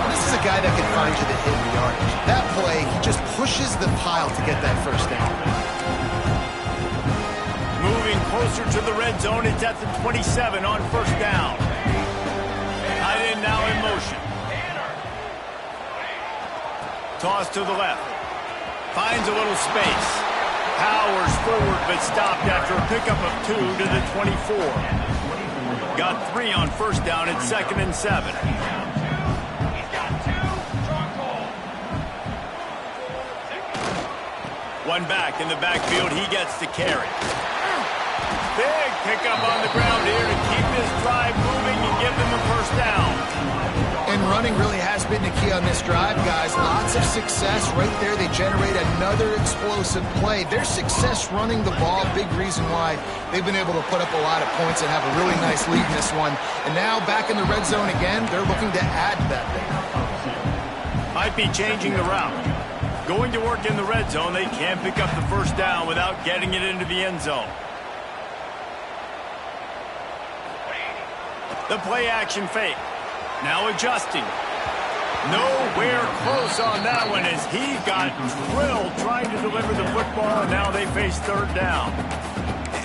This is a guy that can find you the hidden yardage. That play, he just pushes the pile to get that first down. Moving closer to the red zone, it's at the 27 on first down. Tight end now in motion. Toss to the left. Finds a little space. Powers forward, but stopped after a pickup of 2 to the 24. Got 3 on first down at 2nd and 7. One back in the backfield. He gets to carry. Big pickup on the ground here to keep this drive moving and give them a first down. And running really has been the key on this drive, guys. Lots of success right there. They generate another explosive play. Their success running the ball, big reason why they've been able to put up a lot of points and have a really nice lead in this one. And now back in the red zone again, they're looking to add that thing. Might be changing the route. Going to work in the red zone, they can't pick up the first down without getting it into the end zone. The play action fake. Now adjusting. Nowhere close on that one as he got drilled trying to deliver the football, and now they face third down.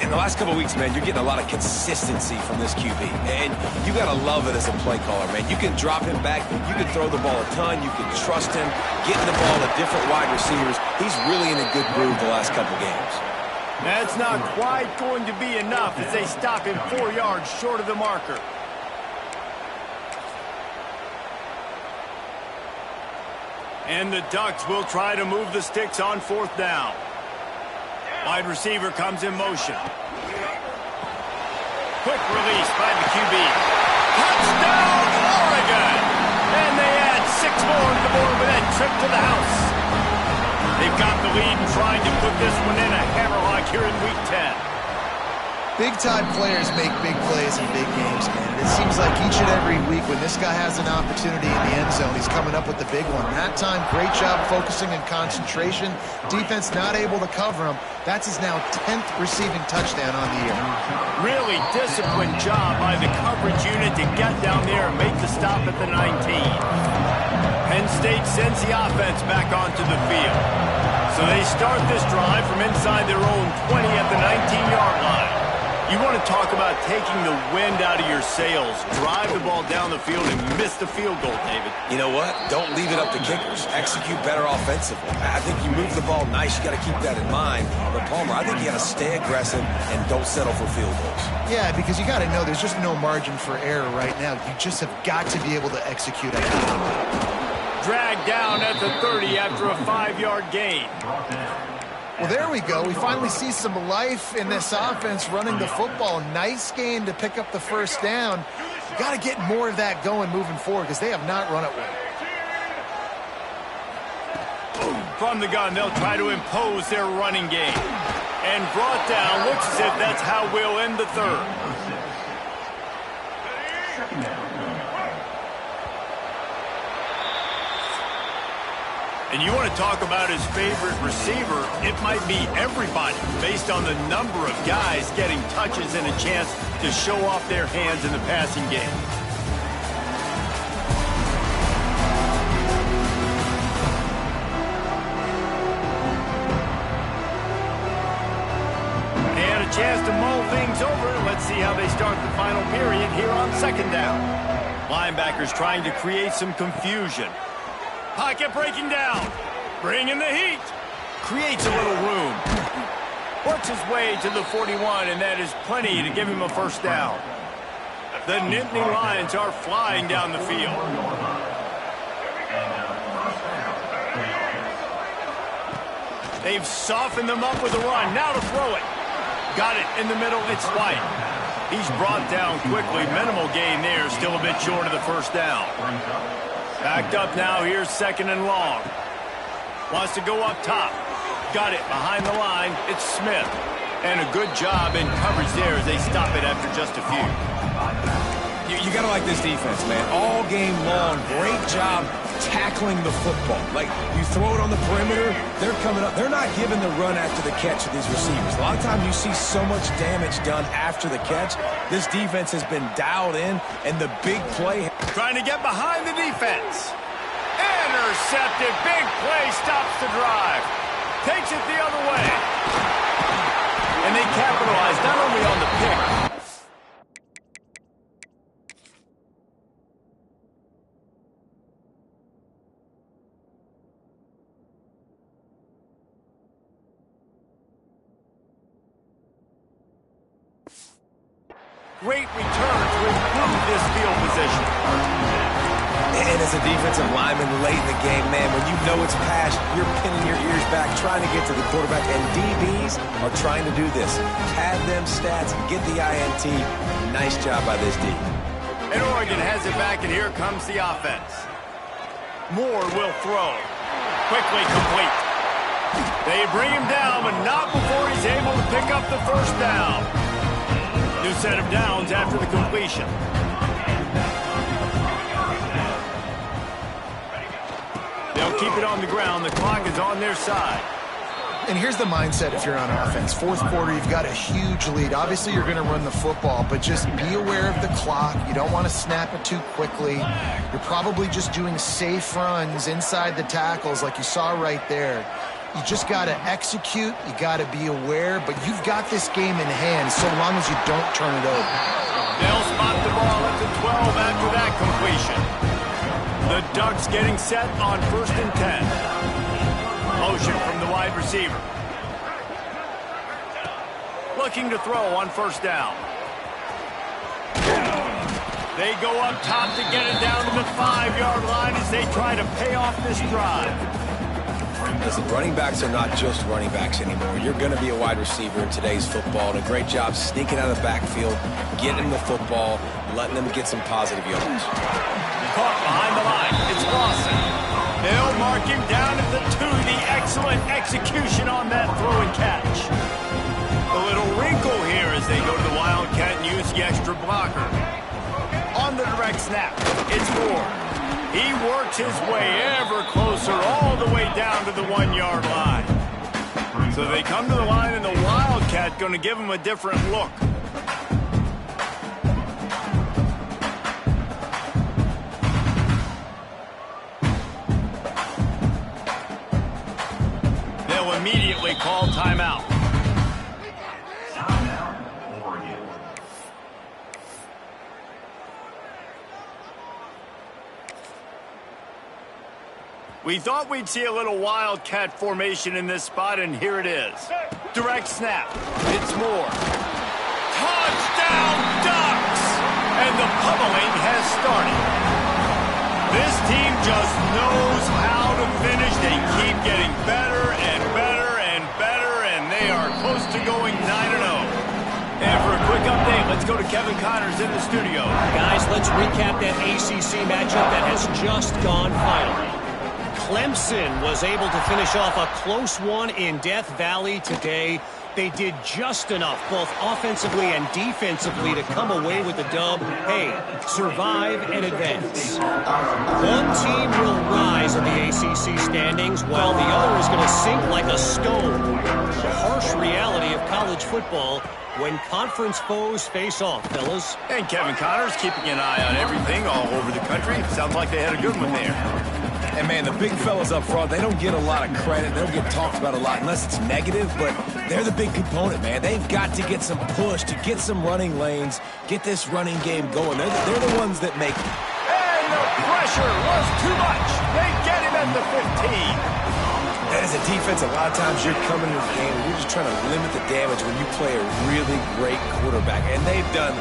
In the last couple of weeks, man, you're getting a lot of consistency from this QB. And you got to love it as a play caller, man. You can drop him back. You can throw the ball a ton. You can trust him, getting the ball to different wide receivers. He's really in a good groove the last couple games. That's not quite going to be enough as they stop him 4 yards short of the marker. And the Ducks will try to move the sticks on fourth down. Wide receiver comes in motion. Quick release by the QB. Touchdown, Oregon! And they add 6 more to the board with that trip to the house. They've got the lead and trying to put this one in a hammerlock here in Week 10. Big-time players make big plays in big games, man. And it seems like each and every week when this guy has an opportunity in the end zone, he's coming up with the big one. That time, great job focusing and concentration. Defense not able to cover him. That's his now 10th receiving touchdown on the year. Really disciplined job by the coverage unit to get down there and make the stop at the 19. Penn State sends the offense back onto the field. So they start this drive from inside their own 20 at the 19-yard line. You want to talk about taking the wind out of your sails. Drive the ball down the field and miss the field goal, David. You know what? Don't leave it up to kickers. Execute better offensively. I think you move the ball nice. You got to keep that in mind. But, Palmer, I think you got to stay aggressive and don't settle for field goals. Yeah, because you got to know there's just no margin for error right now. You just have got to be able to execute at that. Dragged down at the 30 after a 5-yard gain. Well, there we go. We finally see some life in this offense running the football. Nice game to pick up the first down. You got to get more of that going moving forward because they have not run it well. From the gun, they'll try to impose their running game. And brought down. Looks as if that's how we'll end the third. And you want to talk about his favorite receiver, it might be everybody based on the number of guys getting touches and a chance to show off their hands in the passing game. And a chance to mull things over. Let's see how they start the final period here on second down. Linebackers trying to create some confusion. Pocket breaking down. Bringing the heat. Creates a little room. Works his way to the 41, and that is plenty to give him a first down. The Nittany Lions are flying down the field. They've softened them up with a run. Now to throw it. Got it in the middle. It's White. He's brought down quickly. Minimal gain there. Still a bit short of the first down. Backed up now. Here's second and long. Wants to go up top. Got it behind the line. It's Smith. And a good job in coverage there as they stop it after just a few. You got to like this defense, man. All game long, great job tackling the football. Like, you throw it on the perimeter, they're coming up. They're not giving the run after the catch to these receivers. A lot of times you see so much damage done after the catch. This defense has been dialed in, and the big play. Trying to get behind the defense. Intercepted. Big play stops the drive. Takes it the other way. And they capitalize not only on the pick. Great return to improve this field position. And as a defensive lineman late in the game, man, when you know it's pass, you're pinning your ears back, trying to get to the quarterback. And DBs are trying to do this. Pad them stats, get the INT. Nice job by this D. And Oregon has it back, and here comes the offense. Moore will throw. Quickly complete. They bring him down, but not before he's able to pick up the first down. New set of downs after the completion. They'll keep it on the ground. The clock is on their side. And here's the mindset if you're on offense. Fourth quarter, you've got a huge lead. Obviously, you're going to run the football, but just be aware of the clock. You don't want to snap it too quickly. You're probably just doing safe runs inside the tackles like you saw right there. You just got to execute. You got to be aware, but you've got this game in hand so long as you don't turn it over. They'll spot the ball at the 12 after that completion. The Ducks getting set on 1st and 10. Motion from the wide receiver. Looking to throw on 1st down. They go up top to get it down to the 5-yard line as they try to pay off this drive. Listen, running backs are not just running backs anymore. You're going to be a wide receiver in today's football. And a great job sneaking out of the backfield, getting them the football, letting them get some positive yards. Caught behind the line. It's Lawson. They'll mark him down at the 2. The excellent execution on that throw and catch. A little wrinkle here as they go to the Wildcat and use the extra blocker. On the direct snap, it's Moore. He works his way ever closer all the way down to the 1-yard line. So they come to the line and the Wildcat going to give him a different look. They'll immediately call timeout. We thought we'd see a little Wildcat formation in this spot, and here it is. Direct snap. It's Moore. Touchdown, Ducks! And the pummeling has started. This team just knows how to finish. They keep getting better and better and better, and they are close to going 9-0. And for a quick update, let's go to Kevin Connors in the studio. Guys, let's recap that ACC matchup that has just gone final. Clemson was able to finish off a close one in Death Valley today. They did just enough, both offensively and defensively, to come away with the dub. Hey, survive and advance. One team will rise in the ACC standings, while the other is going to sink like a stone. The harsh reality of college football when conference foes face off, fellas. And Kevin Connors keeping an eye on everything all over the country. Sounds like they had a good one there. And, man, the big fellas up front, they don't get a lot of credit. They don't get talked about a lot unless it's negative, but they're the big component, man. They've got to get some push, to get some running lanes, get this running game going. They're the ones that make it. And the pressure was too much. They get him at the 15. And as a defense, a lot of times you're coming into the game and you're just trying to limit the damage when you play a really great quarterback. And they've done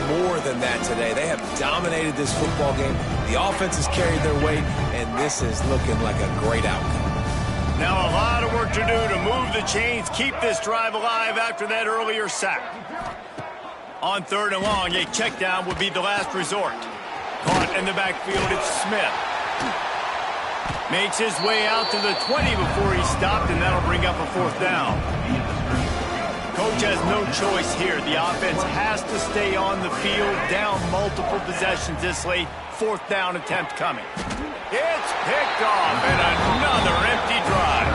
more than that today. They have dominated this football game. The offense has carried their weight, and this is looking like a great outcome. Now a lot of work to do to move the chains, keep this drive alive after that earlier sack. On 3rd and long, a check down would be the last resort. Caught in the backfield, it's Smith. Makes his way out to the 20 before he stopped, and that'll bring up a 4th down. Coach has no choice here. The offense has to stay on the field, down multiple possessions this late. 4th down attempt coming. It's picked off, and another empty drive.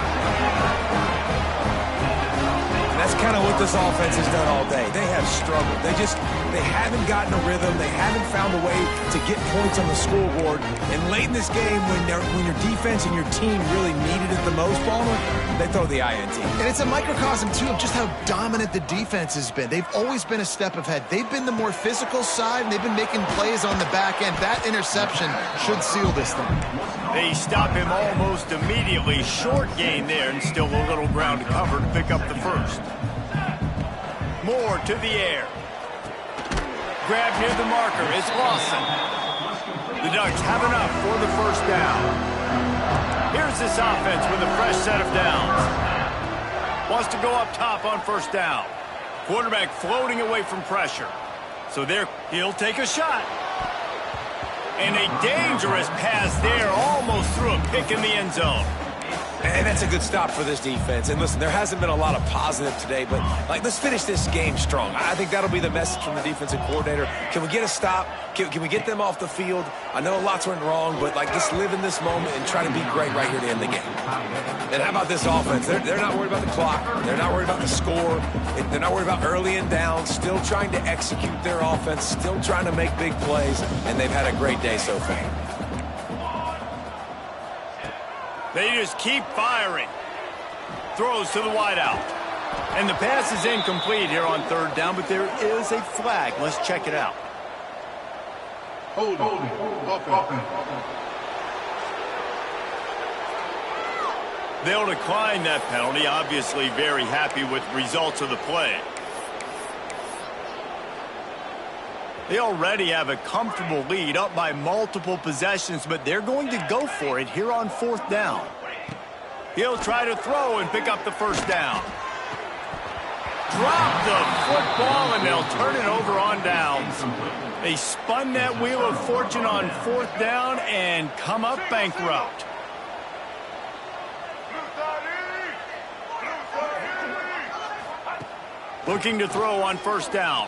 That's kind of what this offense has done all day. They have struggled. They haven't gotten a rhythm. They haven't found a way to get points on the scoreboard. And late in this game, when your defense and your team really needed it the most, Ballmer, they throw the INT. And it's a microcosm, too, of just how dominant the defense has been. They've always been a step ahead. They've been the more physical side, and they've been making plays on the back end. That interception should seal this thing. They stop him almost immediately. Short gain there, and still a little ground to cover to pick up the first. Moore to the air. Grab near the marker. It's Lawson. The Ducks have enough for the 1st down. Here's this offense with a fresh set of downs. Wants to go up top on 1st down. Quarterback floating away from pressure. So there, he'll take a shot. And a dangerous pass there, almost threw a pick in the end zone. And that's a good stop for this defense. And listen, there hasn't been a lot of positive today, but let's finish this game strong. I think that'll be the message from the defensive coordinator. Can we get a stop? Can we get them off the field? I know lots went wrong, but just live in this moment and try to be great right here to end the game. And how about this offense? They're not worried about the clock. They're not worried about the score. They're not worried about early and down. Still trying to execute their offense. Still trying to make big plays. And they've had a great day so far. They just keep firing. Throws to the wideout. And the pass is incomplete here on third down, but there is a flag. Let's check it out. Holding. Offense. They'll decline that penalty. Obviously very happy with the results of the play. They already have a comfortable lead, up by multiple possessions, but they're going to go for it here on fourth down. He'll try to throw and pick up the first down. Drop the football, and they'll turn it over on downs. They spun that wheel of fortune on fourth down and come up bankrupt. Looking to throw on first down.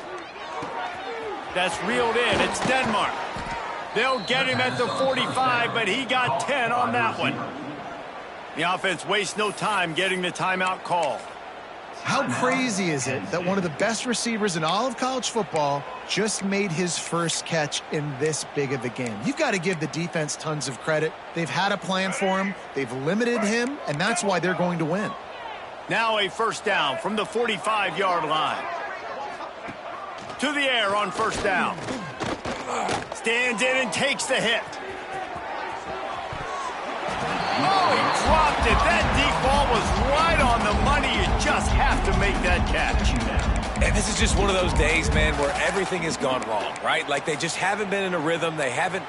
That's reeled in. It's Denmark. They'll get him at the 45, but he got 10 on that one. The offense wastes no time getting the timeout call. How crazy is it that one of the best receivers in all of college football just made his first catch in this big of a game? You've got to give the defense tons of credit. They've had a plan for him. They've limited him, and that's why they're going to win. Now a first down from the 45-yard line. To the air on first down. Stands in and takes the hit. Oh, he dropped it. That deep ball was right on the money. You just have to make that catch. And this is just one of those days, man, where everything has gone wrong, right? Like they just haven't been in a rhythm. They haven't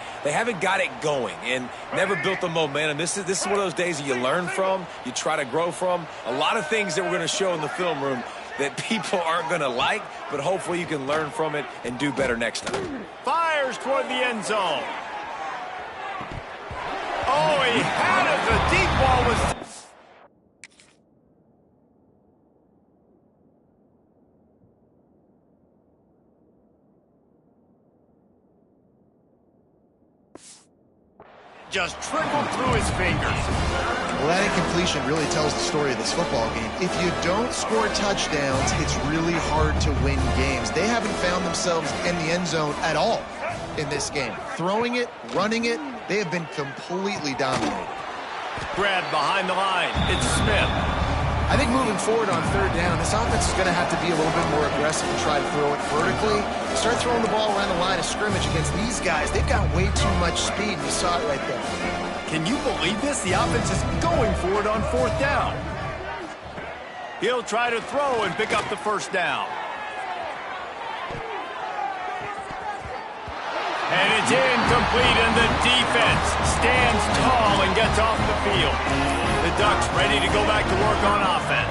got it going and never built the momentum. This is one of those days that you learn from, you try to grow from. A lot of things that we're going to show in the film room that people aren't going to like, but hopefully you can learn from it and do better next time. Fires toward the end zone. Oh, he had it. The deep ball was... just trickled through his fingers. Well, that incompletion really tells the story of this football game. If you don't score touchdowns, it's really hard to win games. They haven't found themselves in the end zone at all in this game. Throwing it, running it, they have been completely dominated. Grabbed behind the line. It's Smith. I think moving forward on third down, this offense is going to have to be a little bit more aggressive and try to throw it vertically. Start throwing the ball around the line of scrimmage against these guys. They've got way too much speed, and you saw it right there. Can you believe this? The offense is going for it on fourth down. He'll try to throw and pick up the first down. And it's incomplete, and the defense stands tall and gets off the field. The Ducks ready to go back to work on offense.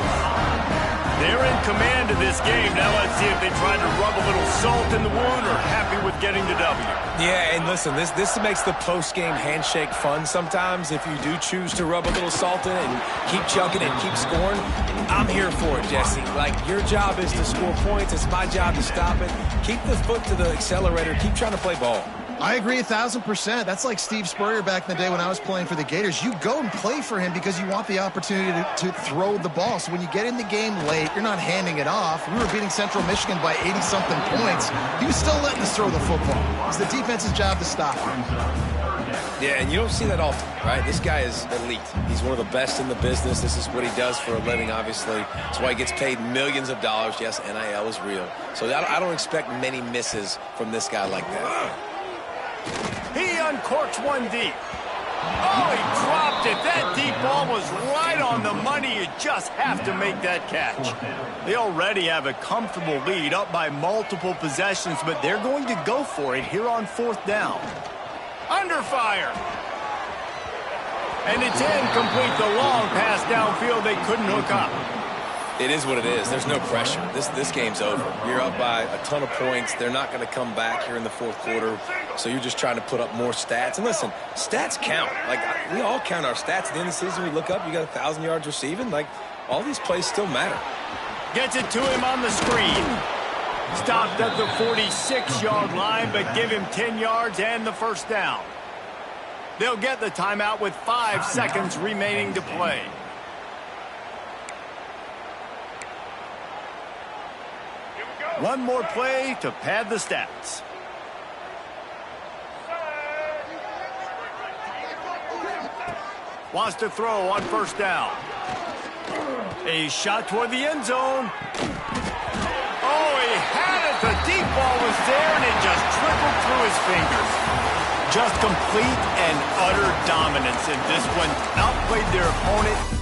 They're in command of this game. Now let's see if they try to rub a little salt in the wound or happy with getting the W. Yeah, and listen, this makes the post-game handshake fun sometimes if you do choose to rub a little salt in it and keep chucking and keep scoring. I'm here for it, Jesse. Like, your job is to score points. It's my job to stop it. Keep the foot to the accelerator. Keep trying to play ball. I agree 1,000%. That's like Steve Spurrier back in the day when I was playing for the Gators. You go and play for him because you want the opportunity to throw the ball. So when you get in the game late, you're not handing it off. We were beating Central Michigan by 80-something points. He was still letting us throw the football. It's the defense's job to stop him. Yeah, and you don't see that often, right? This guy is elite. He's one of the best in the business. This is what he does for a living, obviously. That's why he gets paid millions of dollars. Yes, NIL is real. So I don't expect many misses from this guy like that. He uncorks one deep. Oh, he dropped it. That deep ball was right on the money. You just have to make that catch. They already have a comfortable lead, up by multiple possessions, but they're going to go for it here on fourth down. Under fire. And it's incomplete. The long pass downfield, they couldn't hook up. It is what it is. There's no pressure. This game's over. You're up by a ton of points. They're not going to come back here in the fourth quarter, so you're just trying to put up more stats. And listen, stats count. Like, we all count our stats. At the end of the season, we look up, you got 1,000 yards receiving. Like, all these plays still matter. Gets it to him on the screen. Stopped at the 46-yard line, but give him 10 yards and the first down. They'll get the timeout with 5 seconds remaining to play. One more play to pad the stats. Wants to throw on first down. A shot toward the end zone. Oh, he had it. The deep ball was there, and it just trickled through his fingers. Just complete and utter dominance in this one. Outplayed their opponent.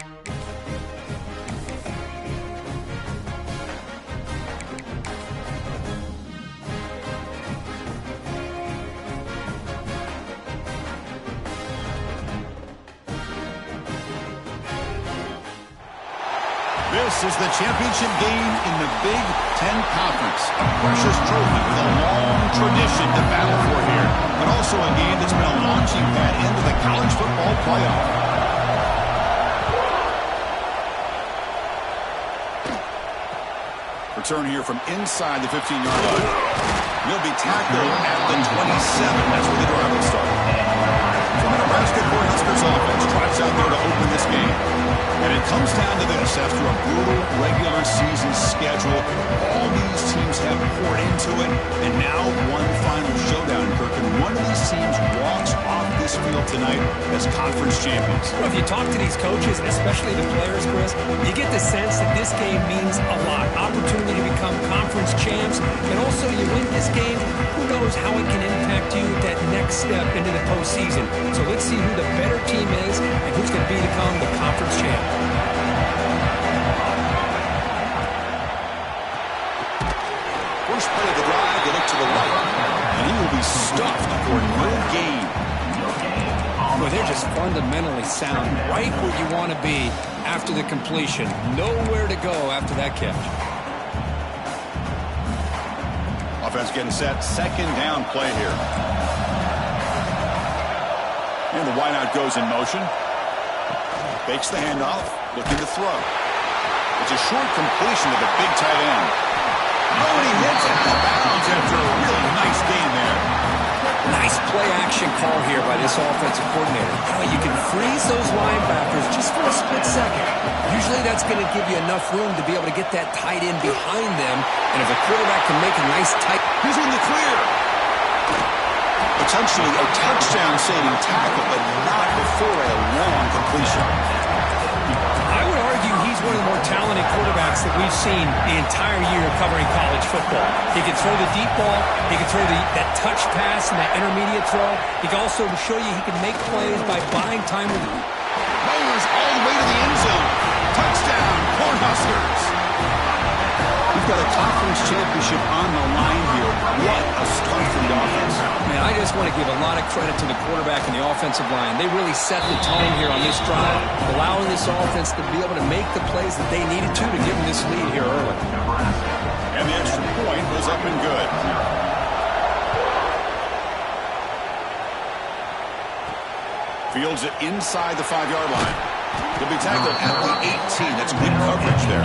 This is the championship game in the Big Ten Conference. A precious trophy with a long tradition to battle for here, but also a game that's been a launching pad into the college football playoff. Return here from inside the 15-yard line. He'll be tackled at the 27. That's where the drive will start. From the Nebraska Cornhuskers offense, trots out there to open this game. And it comes down to this. After a brutal regular season schedule, all these teams have poured into it, and now one final showdown, Kirk. And one of these teams walks off this field tonight as conference champions. Well, if you talk to these coaches, especially the players, Chris, you get the sense that this game means a lot. Opportunity to become conference champs, and also you win this game, who knows how it can impact you at that next step into the postseason. So let's see who the better team is and who's going to become the conference champ. First play of the drive, they look to the right, and he will be stuffed for no gain. Well, they're just fundamentally sound, right where you want to be after the completion. Nowhere to go after that catch. Offense getting set, second down play here. And the wideout goes in motion. Fakes the handoff, looking to throw. It's a short completion to the big tight end. Oh, and he hits out of bounds after a really nice gain there. Nice play-action call here by this offensive coordinator. You can freeze those linebackers just for a split second. Usually that's going to give you enough room to be able to get that tight end behind them. And if a quarterback can make a nice tight... He's in the clear. Potentially a touchdown-saving tackle, but not before a long completion. I would argue he's one of the more talented quarterbacks that we've seen the entire year covering college football. He can throw the deep ball. He can throw that touch pass and that intermediate throw. He can also show you he can make plays by buying time with it. Rolls all the way to the end zone. Touchdown, Cornhuskers. We've got a conference championship on the line here. What a start for the offense. Man, I just want to give a lot of credit to the quarterback and the offensive line. They really set the tone here on this drive, allowing this offense to be able to make the plays that they needed to give them this lead here early. And the extra point was up and good. Fields it inside the 5-yard line. He'll be tackled at the 18. That's good coverage there.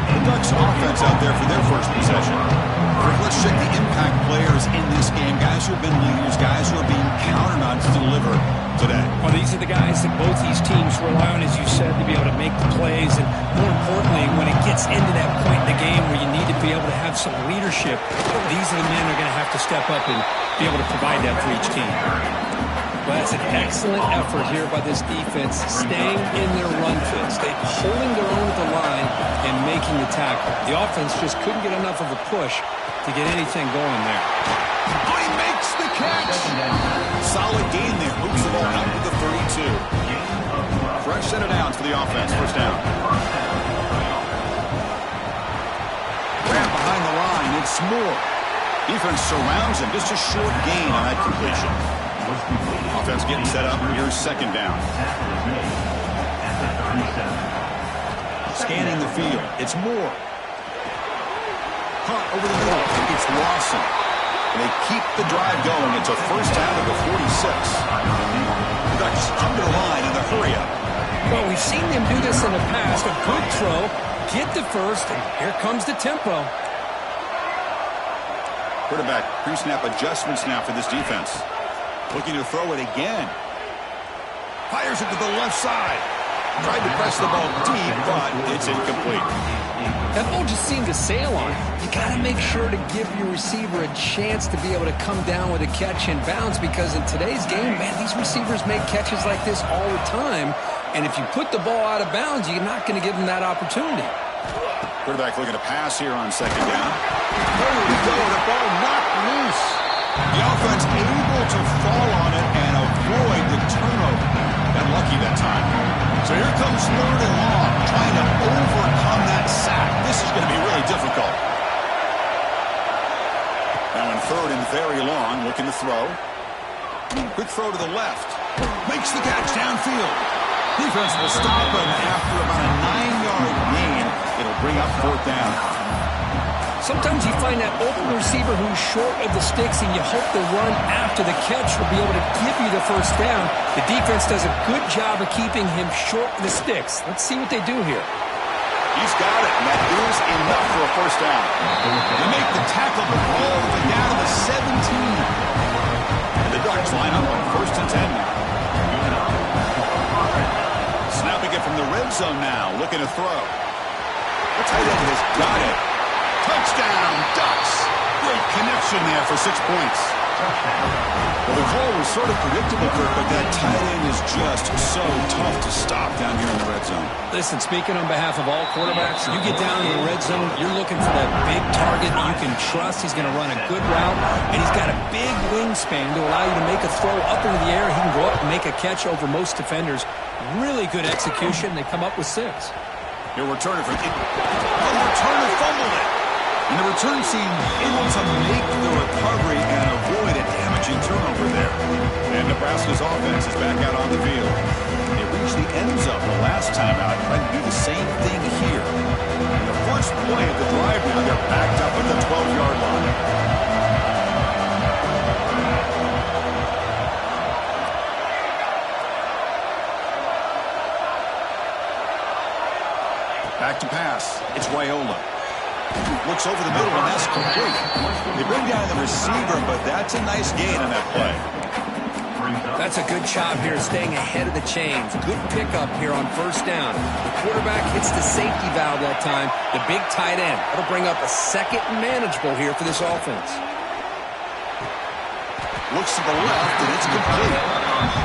The Ducks offense out there for their first possession. Let's check the impact players in this game. Guys who have been leaders, guys who are being counted on to deliver today. Well, these are the guys that both these teams rely on, as you said, to be able to make the plays. And more importantly, when it gets into that point in the game where you need to be able to have some leadership, these are the men who are going to have to step up and be able to provide that for each team. Well, that's an excellent effort here by this defense, staying in their run fits. They're holding their own at the line and making the tackle. The offense just couldn't get enough of a push to get anything going there. Oh, he makes the catch. Solid gain there. Moves the ball out to the 32. Fresh set of downs for the offense. First down. Grab behind the line. It's Moore. Defense surrounds him. Just a short gain on that completion. Offense getting set up. Here's second down. Scanning the field. It's Moore. Hunt over the middle. It's Lawson. And they keep the drive going. It's a first down at the 46. The Ducks under the line in the hurry up. Well, we've seen them do this in the past. A good throw. Get the first. And here comes the tempo. Quarterback pre-snap adjustments now for this defense. Looking to throw it again. Fires it to the left side. Tried to press the ball deep, but it's incomplete. That ball just seemed to sail on it. You got to make sure to give your receiver a chance to be able to come down with a catch and bounce, because in today's game, man, these receivers make catches like this all the time. And if you put the ball out of bounds, you're not going to give them that opportunity. Quarterback looking to pass here on second down. There we go. The ball knocked loose. The offense able to fall on it and avoid the turnover. Got lucky that time. So here comes 3rd and long, trying to overcome that sack. This is going to be really difficult. Now in 3rd and very long, looking to throw. Quick throw to the left. Makes the catch downfield. Defense will stop him after about a 9-yard gain. It'll bring up 4th down. Sometimes you find that open receiver who's short of the sticks, and you hope the run after the catch will be able to give you the 1st down. The defense does a good job of keeping him short of the sticks. Let's see what they do here. He's got it, and that is enough for a 1st down. They make the tackle, but all the way down to the 17. And the Ducks line up on 1st and 10 now. Snapping it from the red zone now, looking to throw. The tight end has got it. Touchdown, Ducks. Great connection there for 6 points. Well, the call was sort of predictable, Kirk, but that tight end is just so tough to stop down here in the red zone. Listen, speaking on behalf of all quarterbacks, you get down in the red zone, you're looking for that big target that you can trust. He's going to run a good route, and he's got a big wingspan to allow you to make a throw up into the air. He can go up and make a catch over most defenders. Really good execution. They come up with 6. He'll return it from... The returner fumbled it. And the return team able to make the recovery and avoid a damaging turnover there. And Nebraska's offense is back out on the field. They reached the end zone the last time out, trying to do the same thing here. And the first play of the drive now, they're backed up at the 12-yard line. Back to pass. It's Raiola. Looks over the middle, and that's complete. They bring down the receiver, but that's a nice gain on that play. That's a good job here, staying ahead of the chains. Good pickup here on 1st down. The quarterback hits the safety valve that time, the big tight end. That'll bring up a 2nd and manageable here for this offense. Looks to the left, and it's complete.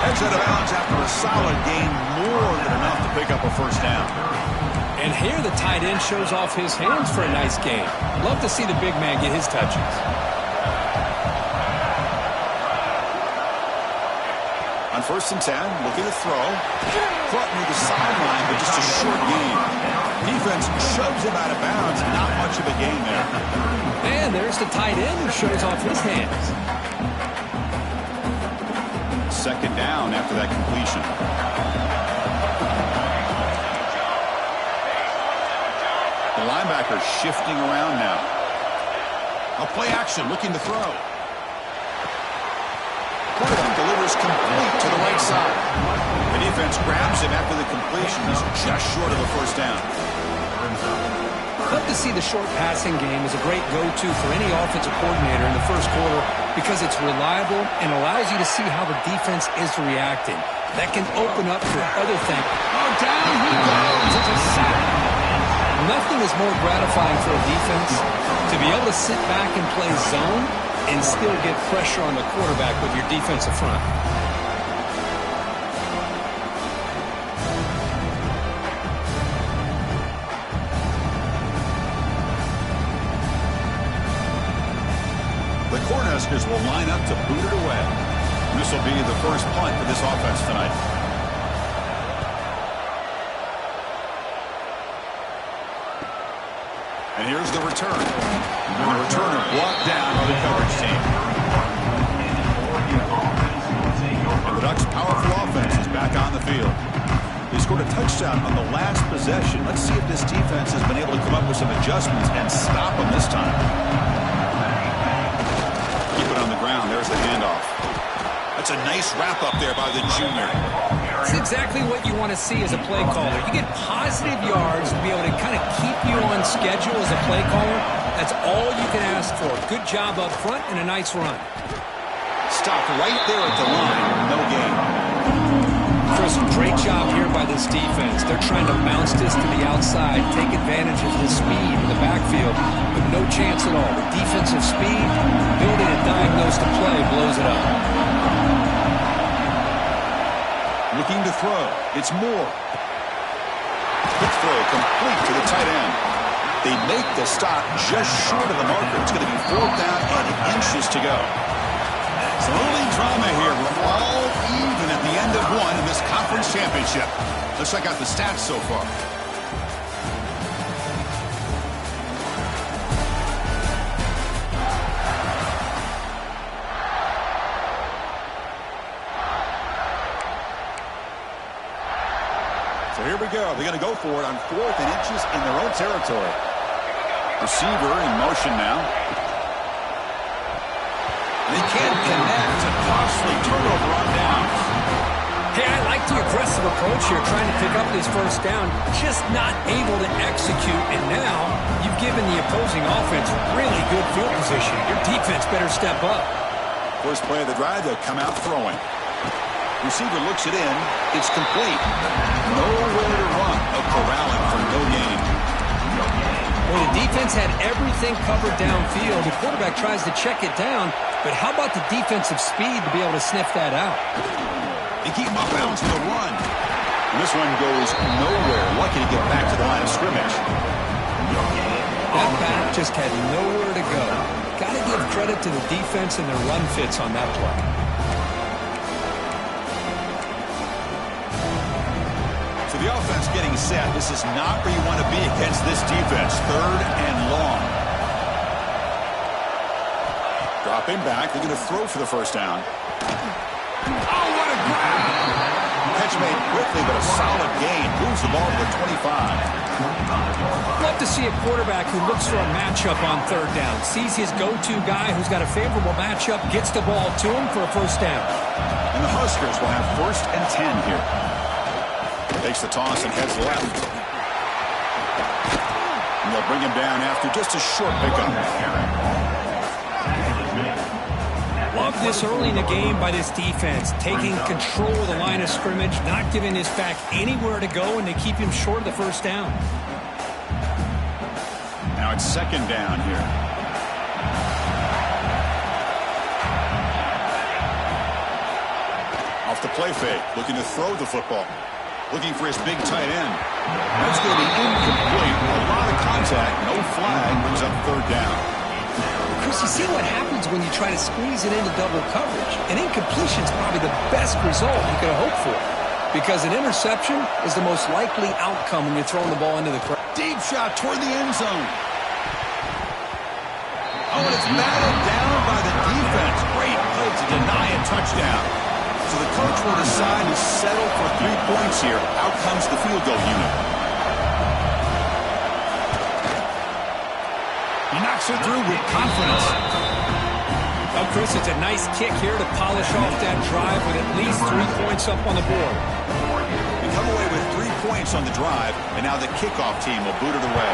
Heads out of bounds after a solid gain, more than enough to pick up a 1st down. And here the tight end shows off his hands for a nice gain. Love to see the big man get his touches. On 1st and 10, looking to throw. Caught near the sideline, but just a short gain. Defense shoves him out of bounds. Not much of a gain there. And there's the tight end who shows off his hands. 2nd down after that completion. The linebacker shifting around now. A play action, looking to throw. Quarterback delivers complete to the right side. The defense grabs him after the completion. He's just short of a 1st down. Love to see the short passing game as a great go-to for any offensive coordinator in the 1st quarter because it's reliable and allows you to see how the defense is reacting. That can open up for other things. Oh, down he goes. It's a sack. Nothing is more gratifying for a defense to be able to sit back and play zone and still get pressure on the quarterback with your defensive front. The Cornhuskers will line up to boot it away. This will be the 1st punt for this offense tonight. And here's the return. And the returner brought down by the coverage team. And the Ducks' powerful offense is back on the field. They scored a touchdown on the last possession. Let's see if this defense has been able to come up with some adjustments and stop them this time. Keep it on the ground. There's the handoff. That's a nice wrap-up there by the junior. That's exactly what you want to see as a play caller. You get positive yards to be able to kind of keep you on schedule as a play caller. That's all you can ask for. Good job up front and a nice run. Stopped right there at the line. No gain. Chris, great job here by this defense. They're trying to bounce this to the outside, take advantage of his speed in the backfield, but no chance at all. The defensive speed, building and diagnose the play, blows it up. Looking to throw. It's Moore. Quick throw complete to the tight end. They make the stop just short of the marker. It's going to be 4th down and inches to go. Some early drama here. We're all even at the end of one in this conference championship. Let's check out the stats so far. So here we go. They're going to go for it on 4th and inches in their own territory. Receiver in motion now. They can't connect. A costly turnover on downs. Hey, I like the aggressive approach here, trying to pick up this first down, just not able to execute. And now you've given the opposing offense really good field position. Your defense better step up. First play of the drive, they'll come out throwing. Receiver looks it in. It's complete. Nowhere to run. A corralling for no gain. Well, the defense had everything covered downfield. The quarterback tries to check it down, but how about the defensive speed to be able to sniff that out? They keep him off bounds to the run. And this one goes nowhere. Lucky to get back to the line of scrimmage. That back just had nowhere to go. Got to give credit to the defense and their run fits on that play. So the offense getting set. This is not where you want to be against this defense. 3rd and long. Dropping back. They're going to throw for the first down. Oh, what a grab! Catch made quickly, but a solid gain. Moves the ball to the 25. Love to see a quarterback who looks for a matchup on 3rd down. Sees his go-to guy who's got a favorable matchup, gets the ball to him for a first down. And the Huskers will have 1st and 10 here. Takes the toss and heads left. And they'll bring him down after just a short pickup. Love this early in the game by this defense, taking control of the line of scrimmage, not giving this back anywhere to go, and they keep him short of the first down. Now it's 2nd down here. Off the play fake, looking to throw the football. Looking for his big tight end. That's going to be incomplete. A lot of contact, no flag, brings up 3rd down. Chris, you see what happens when you try to squeeze it into double coverage. An incompletion is probably the best result you could hope for, because an interception is the most likely outcome when you're throwing the ball into the crowd. Deep shot toward the end zone. Oh, and it's batted down by the defense. Great play to deny a touchdown. So the coach will decide to settle for 3 points here. Out comes the field goal unit. He knocks it through with confidence. Well, Chris, it's a nice kick here to polish off that drive with at least 3 points up on the board. They come away with 3 points on the drive, and now the kickoff team will boot it away.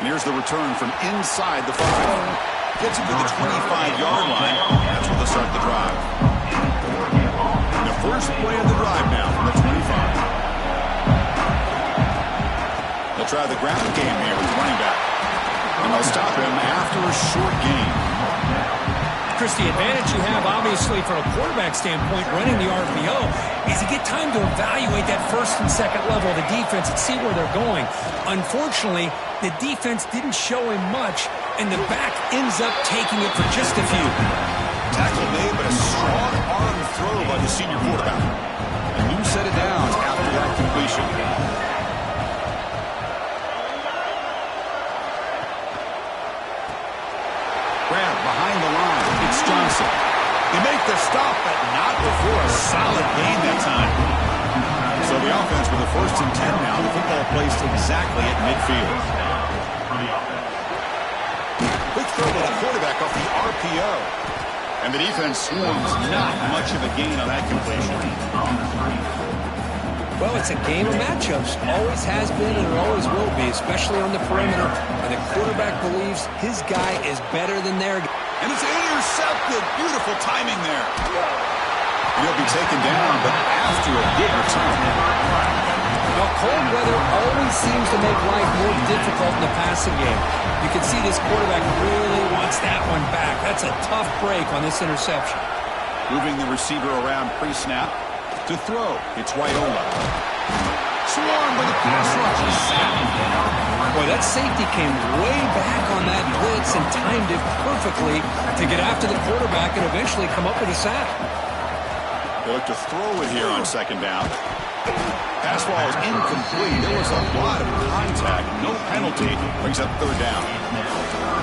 And here's the return from inside the 5. Gets it to the 25-yard line. That's where they'll start the drive. The first play of the drive now from the 25. They'll try the ground game here with the running back. And they'll stop him after a short gain. Chris, the advantage you have, obviously, from a quarterback standpoint, running the RPO, is you get time to evaluate that 1st and 2nd level of the defense and see where they're going. Unfortunately, the defense didn't show him much, and the back ends up taking it for just a few. Tackle made, but a strong arm throw by the senior quarterback. A new set of downs after that completion. Grab behind the line. It's Johnson. They make the stop, but not before a solid gain that time. So the offense with a 1st and 10 now. The football placed exactly at midfield. Quick throw by the quarterback off the RPO. And the defense swarms not much of a gain on that completion. Well, it's a game of matchups. Always has been and it always will be, especially on the perimeter. And the quarterback believes his guy is better than their guy. And it's intercepted. Beautiful timing there. And he'll be taken down, but after a good return. Well, cold weather always seems to make life more difficult in the passing game. You can see this quarterback really wants that one back. That's a tough break on this interception. Moving the receiver around pre-snap. To throw, it's Raiola. Swarmed by the pass rush. He's sacked. Boy, that safety came way back on that blitz and timed it perfectly to get after the quarterback and eventually come up with a sack. They look to throw it here on second down. Pass ball is incomplete. There was a lot of contact. No penalty. Brings up third down.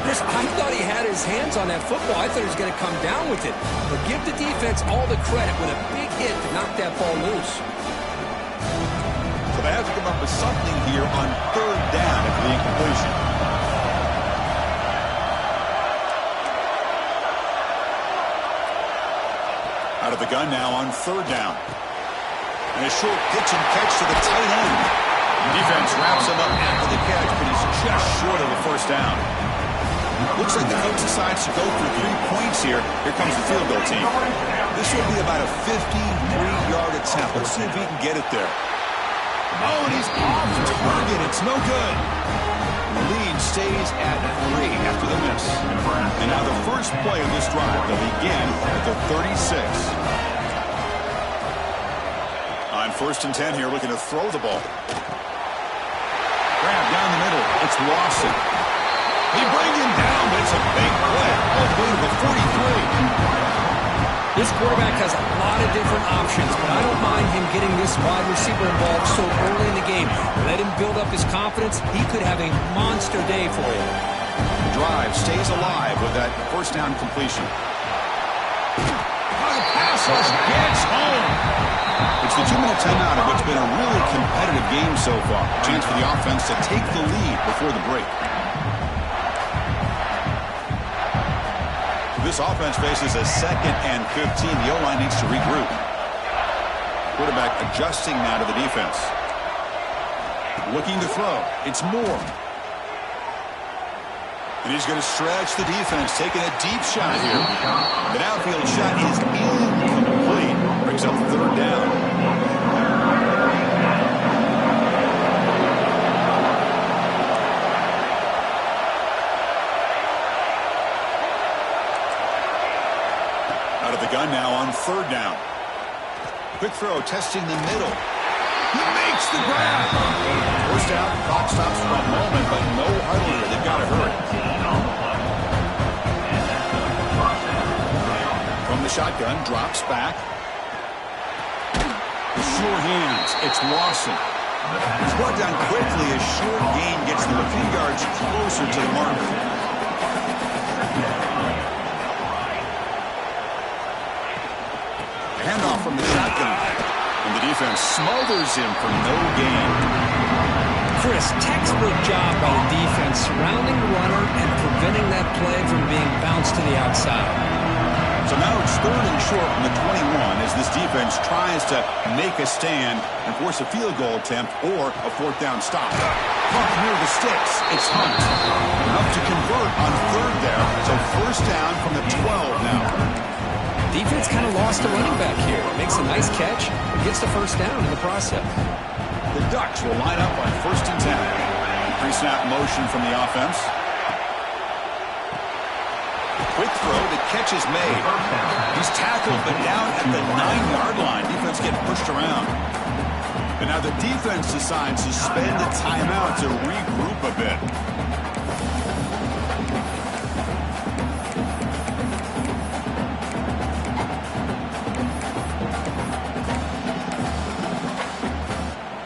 Chris, I thought he had his hands on that football. I thought he was going to come down with it. But give the defense all the credit with a big hit to knock that ball loose. So they have to come up with something here on third down after the incompletion. Out of the gun now on third down. And a short pitch and catch to the tight end. The defense wraps him up after the catch, but he's just short of the first down. Looks like the coach decides to go for 3 points here. Here comes the field goal team. This will be about a 53-yard attempt. Let's see if he can get it there. Oh, and he's off target. It's no good. The lead stays at 3 after the miss. And now the first play of this drive. They'll begin at the 36. On 1st and 10 here, looking to throw the ball. Grab down the middle. It's Lawson. They bring him down, but it's a big play. All the way to the 43. This quarterback has a lot of different options, but I don't mind him getting this wide receiver involved so early in the game. Let him build up his confidence. He could have a monster day for you. The drive stays alive with that first down completion. Oh, the pass rush gets home. It's the 2-minute timeout of what's been a really competitive game so far. Chance for the offense to take the lead before the break. This offense faces a 2nd and 15. The O-line needs to regroup. Quarterback adjusting now to the defense. Looking to throw. It's Moore. And he's going to stretch the defense, taking a deep shot here. The downfield shot is incomplete. Brings up third down. Out of the gun now on third down. Quick throw, testing the middle. He makes the grab. First down, clock stops for a moment, but no huddle here. They've got to hurry. From the shotgun, drops back. Sure hands. It's Lawson. He's brought down quickly as short gain gets them a few yards closer to the marker. Handoff from the shotgun. And the defense smothers him for no gain. Chris, textbook job by the defense surrounding the runner and preventing that play from being bounced to the outside. So now it's 3rd and short from the 21 as this defense tries to make a stand and force a field goal attempt or a 4th down stop. Puck near the sticks. It's Hunt. Enough to convert on 3rd there. So first down from the 12 now. Defense kind of lost a running back here. Makes a nice catch, gets the first down in the process. The Ducks will line up on 1st and 10. Pre-snap motion from the offense. Quick throw, the catch is made. He's tackled, but down at the 9-yard line. Defense getting pushed around. And now the defense decides to spend a timeout to regroup a bit.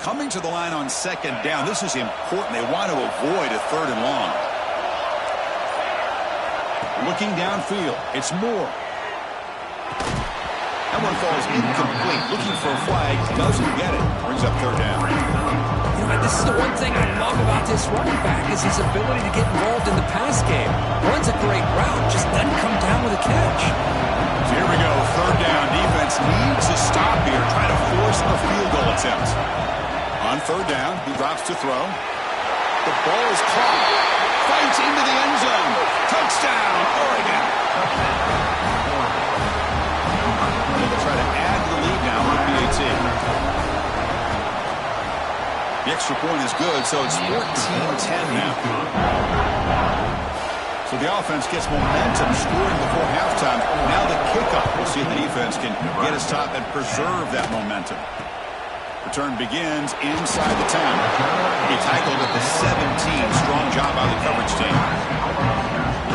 Coming to the line on 2nd down. This is important. They want to avoid a 3rd and long. Looking downfield. It's Moore. That one falls incomplete. Looking for a flag. Doesn't get it. Brings up 3rd down. You know, this is the one thing I love about this running back is his ability to get involved in the pass game. Runs a great route. Just doesn't come down with a catch. So here we go. 3rd down. Defense needs to stop here. Try to force a field goal attempt. On 3rd down, he drops to throw. The ball is caught. Fights into the end zone. Touchdown, Oregon. They'll try to add to the lead now with PAT. The extra point is good, so it's 14-10 now. So the offense gets momentum, scoring before halftime. Now the kickoff. We'll see if the defense can get a stop and preserve that momentum. Return begins inside the 10. He tackled at the 17. Strong job by the coverage team.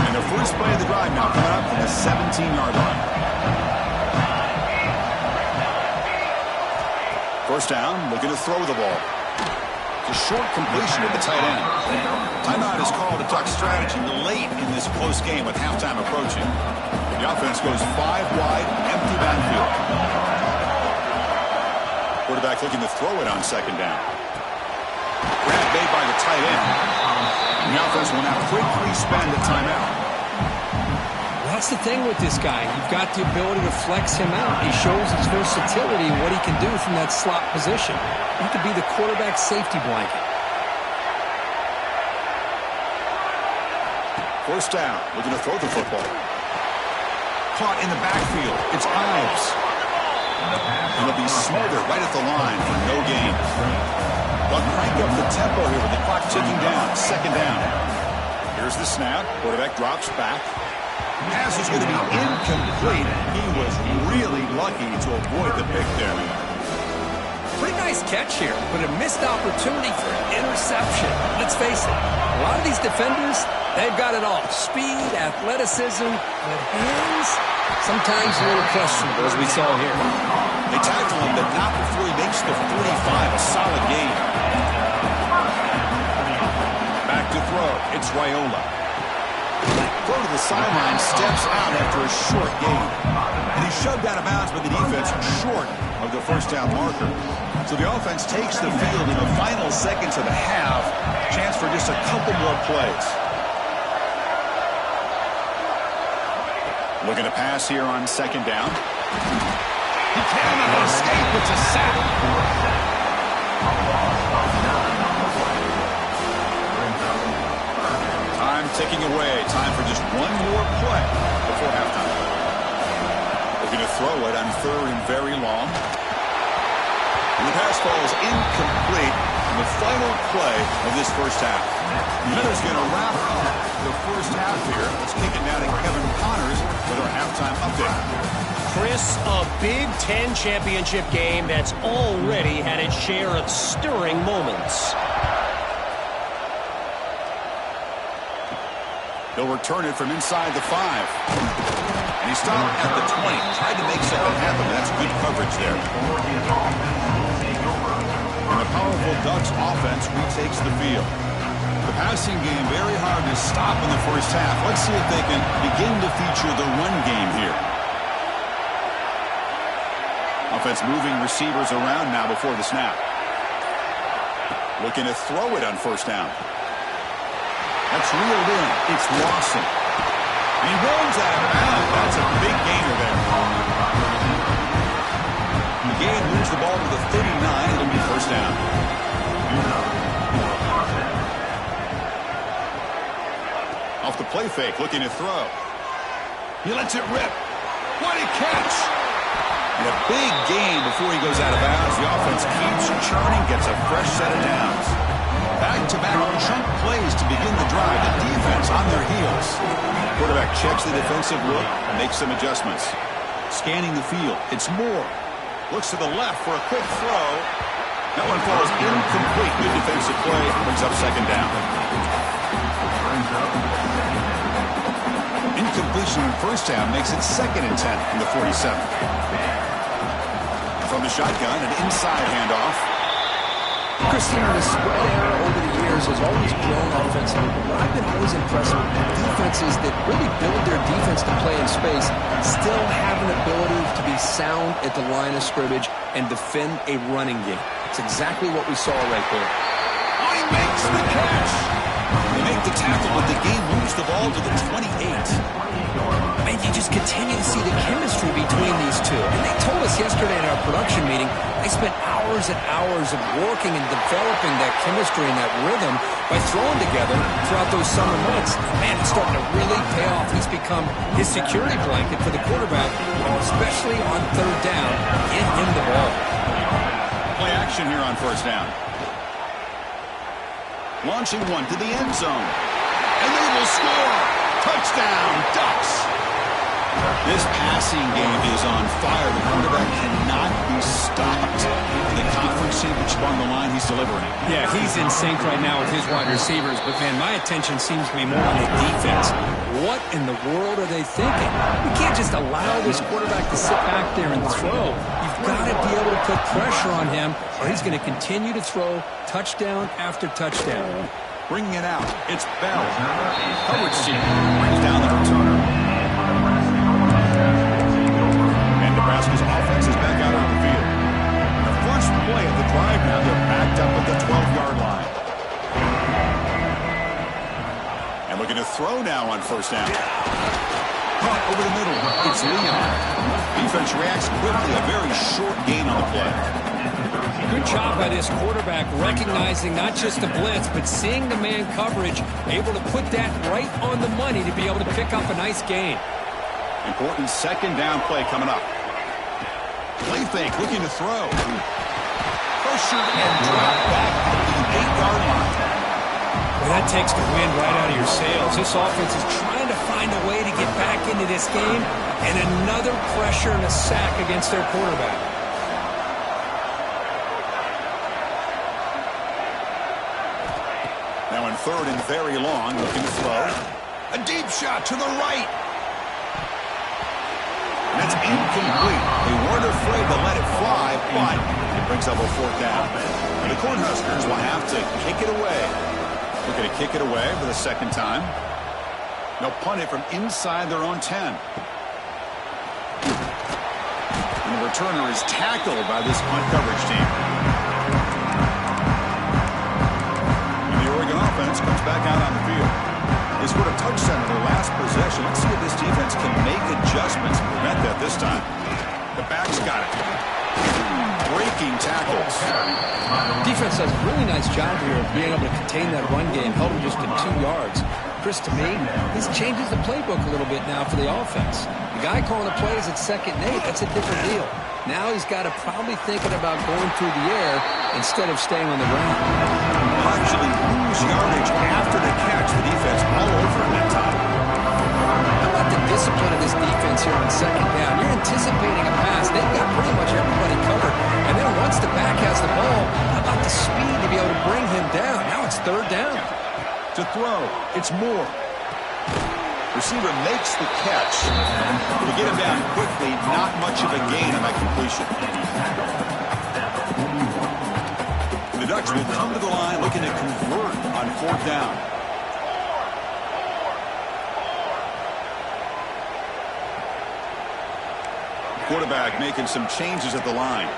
And the first play of the drive now coming up from the 17-yard line. First down, looking to throw the ball. It's a short completion at the tight end. Timeout is called to talk strategy late in this close game with halftime approaching. The offense goes 5 wide, empty backfield. Quarterback looking to throw it on second down. Grab made by the tight end. And the offense will now quickly spend a timeout. That's the thing with this guy. You've got the ability to flex him out. He shows his versatility and what he can do from that slot position. He could be the quarterback safety blanket. First down, looking to throw the football. Caught in the backfield. It's Ives. And he'll be smothered right at the line for no gain. They'll crank up the tempo here with the clock ticking down. Second down. Here's the snap. Quarterback drops back. Pass is going to be incomplete. He was really lucky to avoid the pick there. Pretty nice catch here, but a missed opportunity for an interception. Let's face it, a lot of these defenders, they've got it all. Speed, athleticism, but hands, sometimes a little questionable, as we saw here. They tackle him, but not before he makes the 45, a solid gain. Back to throw. It's Raiola. Throw to the sideline, steps out after a short gain. And he's shoved out of bounds by the defense short of the first down marker. So the offense takes the field in the final seconds of the half. Chance for just a couple more plays. Looking to pass here on second down. He cannot escape. It's a sack. Time ticking away. Time for just one more play before halftime. Looking to throw it on third and very long. And the pass falls incomplete in the final play of this first half. Miller's going to wrap up the first half here. Let's kick it down to Kevin Connors with our halftime update. Chris, a Big Ten championship game that's already had its share of stirring moments. He'll return it from inside the 5. And he stopped at the 20. Tried to make something happen, but that's good coverage there. And the powerful Ducks offense retakes the field. The passing game very hard to stop in the first half. Let's see if they can begin to feature the run game here. Offense moving receivers around now before the snap. Looking to throw it on first down. That's reeled in. It's Lawson. And he rolls out of bounds. That's a big gainer there. McGinn moves the ball to the 39. It'll be first down. Off the play fake, looking to throw. He lets it rip. What a catch! And a big gain before he goes out of bounds. The offense keeps churning, gets a fresh set of downs. Back-to-back chunk plays to begin the drive. The defense on their heels. Quarterback checks the defensive look and makes some adjustments. Scanning the field. It's Moore. Looks to the left for a quick throw. That one falls incomplete. Good defensive play. Brings up second down. Incompletion in first down makes it 2nd and 10 from the 47. From the shotgun, an inside handoff. Christian, the spread era over the years has always grown offensively, but I've been always impressed with defenses that really build their defense to play in space, still have an ability to be sound at the line of scrimmage and defend a running game. It's exactly what we saw right there. Oh, he makes the catch. They make the tackle, but the game moves the ball to the 28. And you just continue to see the chemistry between these two. And they told us yesterday in our production meeting, they spent hours and hours of working and developing that chemistry and that rhythm by throwing together throughout those summer months. Man, it's starting to really pay off. He's become his security blanket for the quarterback, especially on third down. Get him the ball. Play action here on first down. Launching one to the end zone. And they will score. Touchdown, Ducks. This passing game is on fire. The quarterback cannot be stopped. And the conference receivers on the line. He's delivering. Yeah, he's in sync right now with his wide receivers, but, man, my attention seems to be more on the defense. What in the world are they thinking? We can't just allow this quarterback to sit back there and throw. You've got to be able to put pressure on him, or he's going to continue to throw touchdown after touchdown. Bringing it out. It's Bell. Coverage team brings down the returner. And Nebraska's offense is back out on the field. The first play of the drive now, they're backed up at the 12-yard line. And looking to throw now on first down. Caught over the middle. It's Leon. Defense reacts quickly. A very short gain on the play. Good job by this quarterback recognizing not just the blitz, but seeing the man coverage, able to put that right on the money to be able to pick up a nice gain. Important second down play coming up. Play fake, looking to throw. Pressured and dropped back at the 8-yard line. Well, that takes the wind right out of your sails. This offense is trying to find a way to get back into this game, and another pressure and a sack against their quarterback. Now in third and very long, looking to throw. A deep shot to the right. And that's incomplete. They weren't afraid to let it fly, but it brings up a fourth down. And the Cornhuskers will have to kick it away. Looking to kick it away for the second time. They'll punt it from inside their own 10. And the returner is tackled by this punt coverage team. Offense comes back out on the field. They scored a touchdown in their last possession. Let's see if this defense can make adjustments and prevent that this time. The back's got it. Breaking tackles. Defense does a really nice job here of being able to contain that run game, held him just to 2 yards. Chris, to me, this changes the playbook a little bit now for the offense. The guy calling the plays at 2nd and 8, that's a different deal. Now he's got to probably thinking about going through the air instead of staying on the ground. Actually lose yardage after the catch. The defense all over him that time. How about the discipline of this defense here on 2nd down? You're anticipating a pass. They've got pretty much everybody covered. And then once the back has the ball, how about the speed to be able to bring him down? Now it's 3rd down. To throw, it's Moore. Receiver makes the catch. To get him down quickly, not much of a gain on that completion. The Ducks will come to the line looking to convert on 4th down. Quarterback making some changes at the line.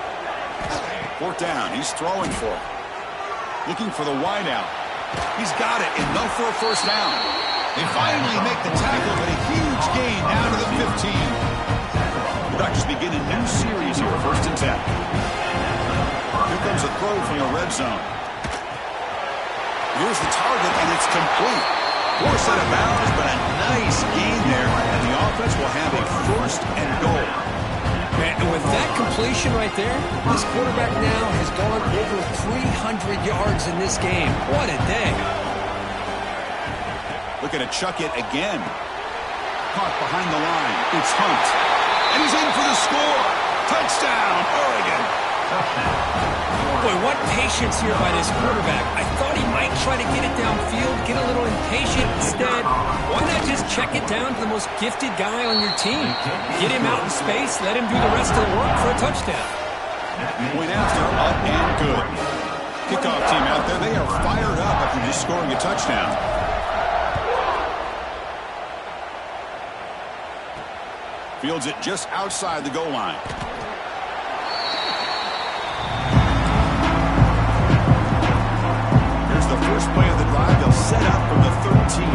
4th down, he's throwing for it. Looking for the wide out. He's got it, enough for a first down. They finally make the tackle, but a huge gain down to the 15. The Ducks begin a new series here, 1st and 10. Here comes a throw from the red zone. Here's the target, and it's complete. Force out of bounds, but a nice gain there, and the offense will have a 1st and goal. And with that completion right there, this quarterback now has gone over 300 yards in this game. What a day. Looking to chuck it again. Caught behind the line. It's Hunt. And he's in for the score. Touchdown, Oregon. Boy, what patience here by this quarterback. I thought he might try to get it downfield, get a little impatient. Instead, why not just check it down to the most gifted guy on your team? Get him out in space, let him do the rest of the work for a touchdown. Point after, up and good. Kickoff team out there, they are fired up after just scoring a touchdown. Fields it just outside the goal line. Here's the first play of the drive. They'll set up from the 13.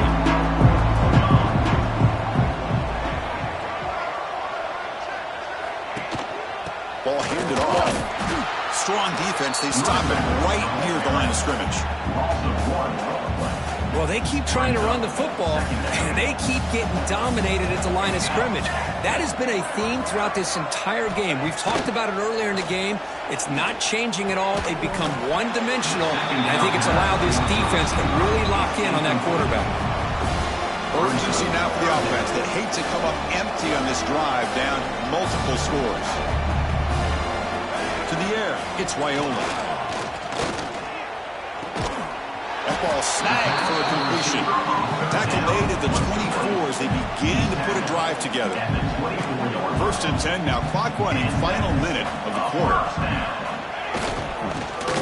Ball handed off. Strong defense. They stop it right near the line of scrimmage. Well, they keep trying to run the football, and they keep getting dominated at the line of scrimmage. That has been a theme throughout this entire game. We've talked about it earlier in the game. It's not changing at all. They've become one-dimensional, and I think it's allowed this defense to really lock in on that quarterback. Urgency now for the offense. They hate to come up empty on this drive, down multiple scores. To the air, it's Wyola. That ball snagged for a completion. Tackle made at the 24 as they begin to put a drive together. 1st and 10 now. Clock running. Final minute of the quarter.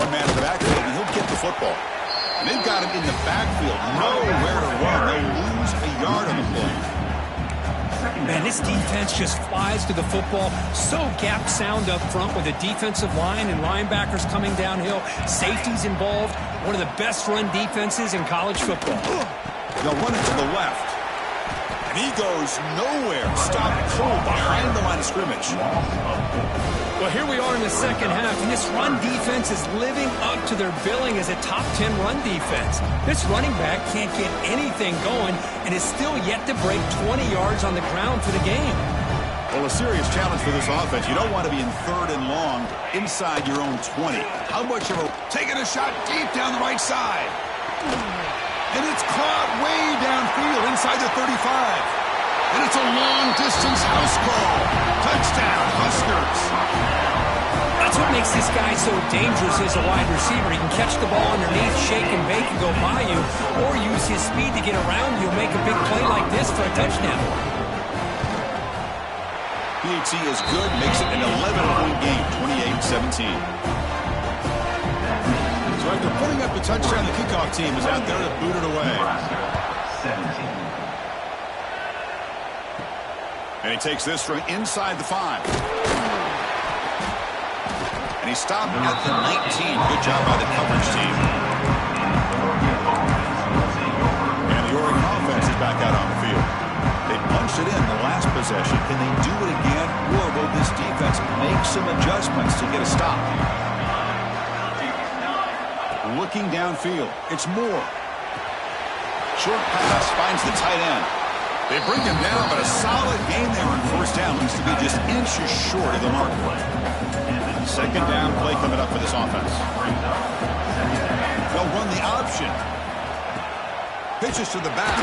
One man in the backfield, and he'll get the football. And they've got him in the backfield. Nowhere to run. They'll lose a yard on the play. Man, this defense just flies to the football. So gap sound up front with the defensive line and linebackers coming downhill. Safeties involved. One of the best run defenses in college football. They'll run it to the left. And he goes nowhere. Stopped cold behind the line of scrimmage. Well, here we are in the second half, and this run defense is living up to their billing as a top 10 run defense. This running back can't get anything going and is still yet to break 20 yards on the ground for the game. Well, a serious challenge for this offense. You don't want to be in 3rd and long inside your own 20. How much of a... Taking a shot deep down the right side. And it's caught way downfield inside the 35. And it's a long-distance house call. Touchdown, Huskers. That's what makes this guy so dangerous as a wide receiver. He can catch the ball underneath, shake and bake and go by you, or use his speed to get around you and make a big play like this for a touchdown. PAT is good, makes it an 11-point game, 28-17. So after putting up the touchdown, the kickoff team is out there to boot it away. 17. And he takes this from inside the 5. And he stopped at the 19. Good job by the coverage team. And the Oregon offense is back out on the field. They punched it in the last possession. Can they do it again? Or will this defense make some adjustments to get a stop? Looking downfield. It's Moore. Short pass finds the tight end. They bring him down, but a solid game there on 1st down. Looks to be just inches short of the mark. 2nd down play coming up for this offense. They'll run the option. Pitches to the back.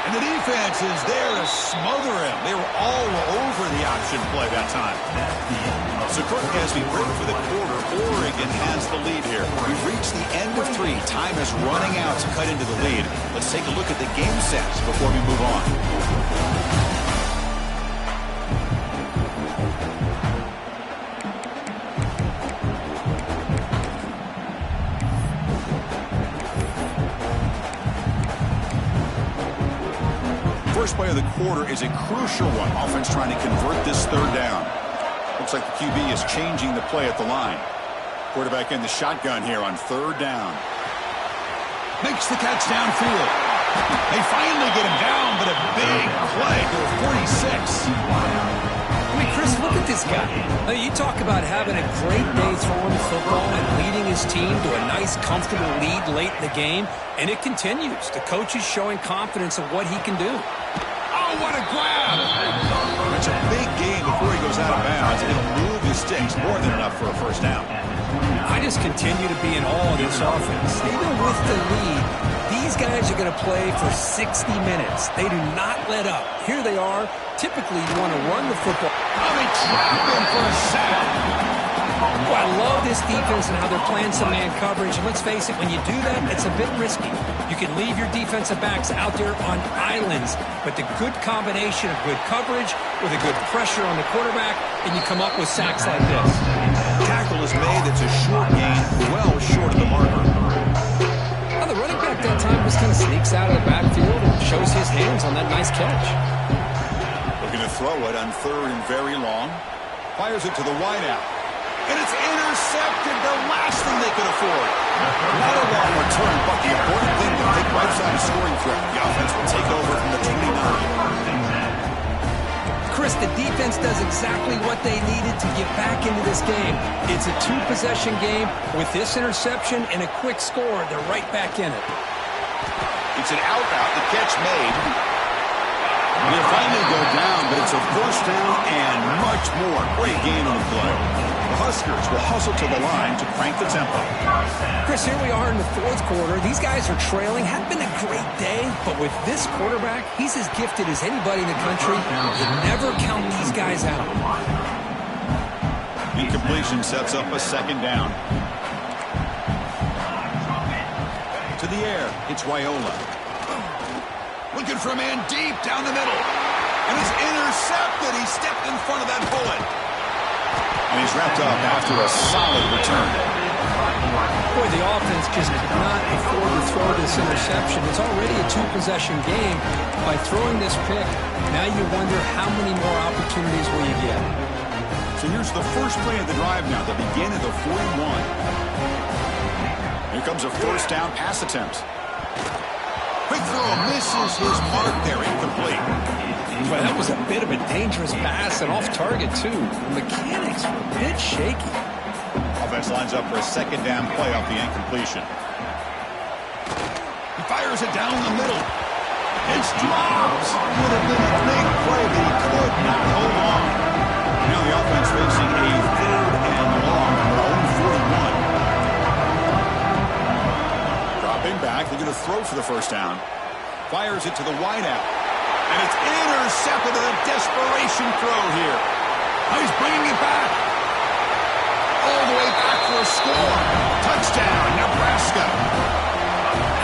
And the defense is there to smother him. They were all over the option play that time. So Kirk, as we break for the quarter, Oregon has the lead here. We've reached the end of 3. Time is running out to cut into the lead. Let's take a look at the game sets before we move on. First play of the quarter is a crucial one. Offense trying to convert this 3rd down. Looks like the QB is changing the play at the line. Quarterback in the shotgun here on 3rd down. Makes the catch downfield. They finally get him down, but a big play to a 46. I mean, Chris, look at this guy. Now, you talk about having a great day throwing the football and leading his team to a nice, comfortable lead late in the game, and it continues. The coach is showing confidence of what he can do. Oh, what a grab! It's a big game before he goes out of bounds, and he'll move his sticks more than enough for a 1st down. I just continue to be in awe of this offense. Even with the lead, these guys are going to play for 60 minutes. They do not let up. Here they are. Typically, you want to run the football. Oh, they trap him for a sack. Oh, I love this defense and how they're playing some man coverage. And let's face it, when you do that, it's a bit risky. You can leave your defensive backs out there on islands, but the good combination of good coverage with a good pressure on the quarterback, and you come up with sacks like this. Tackle is made. It's a short gain, well short of the marker. Well, the running back that time just kind of sneaks out of the backfield and shows his hands on that nice catch. Looking to throw it on 3rd and very long. Fires it to the wideout. And it's intercepted, the last thing they could afford. Not a long return, but the important thing to take right side of scoring threat. The offense will take over from the 29. Chris, the defense does exactly what they needed to get back into this game. It's a 2-possession game. With this interception and a quick score, they're right back in it. It's an out route, the catch made. They'll finally go down, but it's a 1st down and much more. Great game on the play. The Huskers will hustle to the line to crank the tempo. Chris, here we are in the 4th quarter. These guys are trailing. Hadn't been a great day, but with this quarterback, he's as gifted as anybody in the country. You never count these guys out. Incompletion sets up a 2nd down. To the air, it's Raiola. Looking for a man deep down the middle. And it's intercepted. He stepped in front of that bullet. And he's wrapped up after a solid return. Boy, the offense just could not afford to throw this interception. It's already a two-possession game. By throwing this pick, now you wonder how many more opportunities will you get. So here's the first play of the drive now, the beginning of the 41. Here comes a first down pass attempt. Quick throw, misses his mark there, incomplete. Well, that was a bit of a dangerous pass and off target, too. The mechanics were a bit shaky. Offense lines up for a second down play off the incompletion. He fires it down the middle. It's dropped. Would have been a big play, but he could not hold on. Now the offense facing a third and long from their own 41. Dropping back, they're going to throw for the first down. Fires it to the wideout. And it's intercepted in a desperation throw here. Now he's bringing it back. All the way back for a score. Touchdown, Nebraska.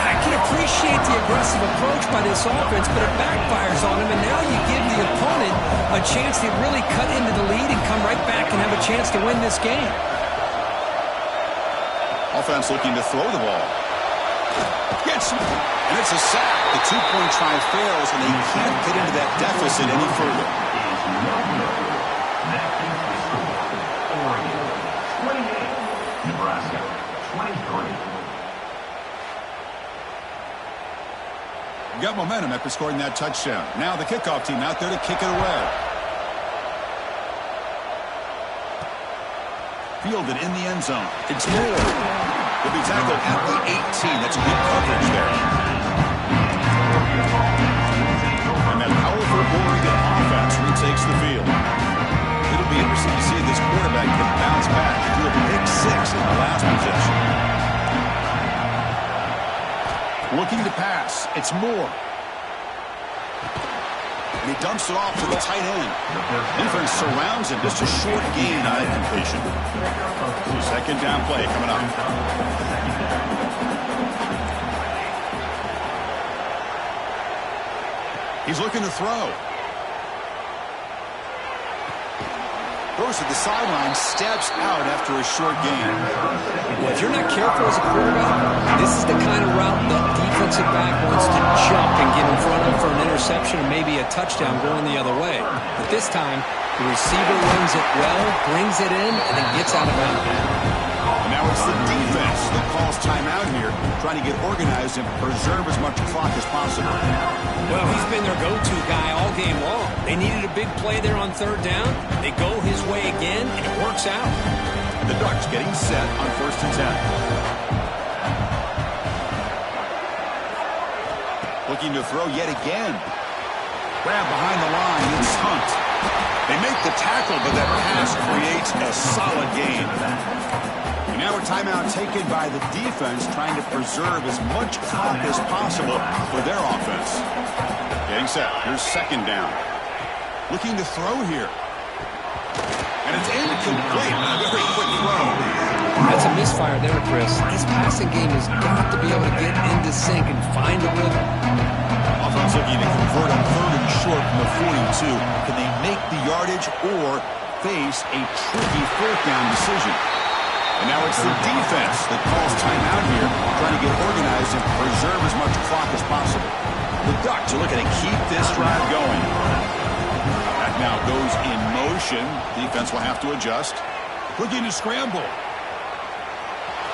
I can appreciate the aggressive approach by this offense, but it backfires on him, and now you give the opponent a chance to really cut into the lead and come right back and have a chance to win this game. Offense looking to throw the ball. Gets him. And it's a sack. The two-point try fails, and they can't get into that deficit any further. Nebraska, 23. Got momentum after scoring that touchdown. Now the kickoff team out there to kick it away. Fielded in the end zone. It's Moore. He'll be tackled at the 18. That's good coverage there. And that powerful Oregon offense retakes the field. It'll be interesting to see if this quarterback can bounce back. He threw a pick six in the last possession. Looking to pass. It's Moore. And he dumps it off to the tight end. Defense surrounds him. Just a short gain on that completion. Second down play coming up. He's looking to throw. Goes to the sideline, steps out after a short gain. Well, if you're not careful as a quarterback, this is the kind of route that defensive back wants to jump and get in front of for an interception and maybe a touchdown going the other way. But this time, the receiver runs it well, brings it in, and then gets out of bounds. And now it's the defense that calls timeout here, trying to get organized and preserve as much clock as possible. Well, he's been their go-to guy all game long. They needed a big play there on third down. They go his way again, and it works out. The Ducks getting set on 1st and 10. Looking to throw yet again. Grab behind the line. It's Hunt. They make the tackle, but that pass creates a solid gain. And now a timeout taken by the defense, trying to preserve as much clock as possible for their offense. Getting set. Here's second down. Looking to throw here. And it's incomplete. A very quick throw. That's a misfire there, Chris. This passing game has got to be able to get into sync and find a rhythm. Offense looking to convert on 3rd and short from the 42. Can they make the yardage or face a tricky 4th down decision? And now it's the defense that calls timeout here, trying to get organized and preserve as much clock as possible. The Ducks are looking to keep this drive going. That now goes in motion. Defense will have to adjust. Looking to scramble.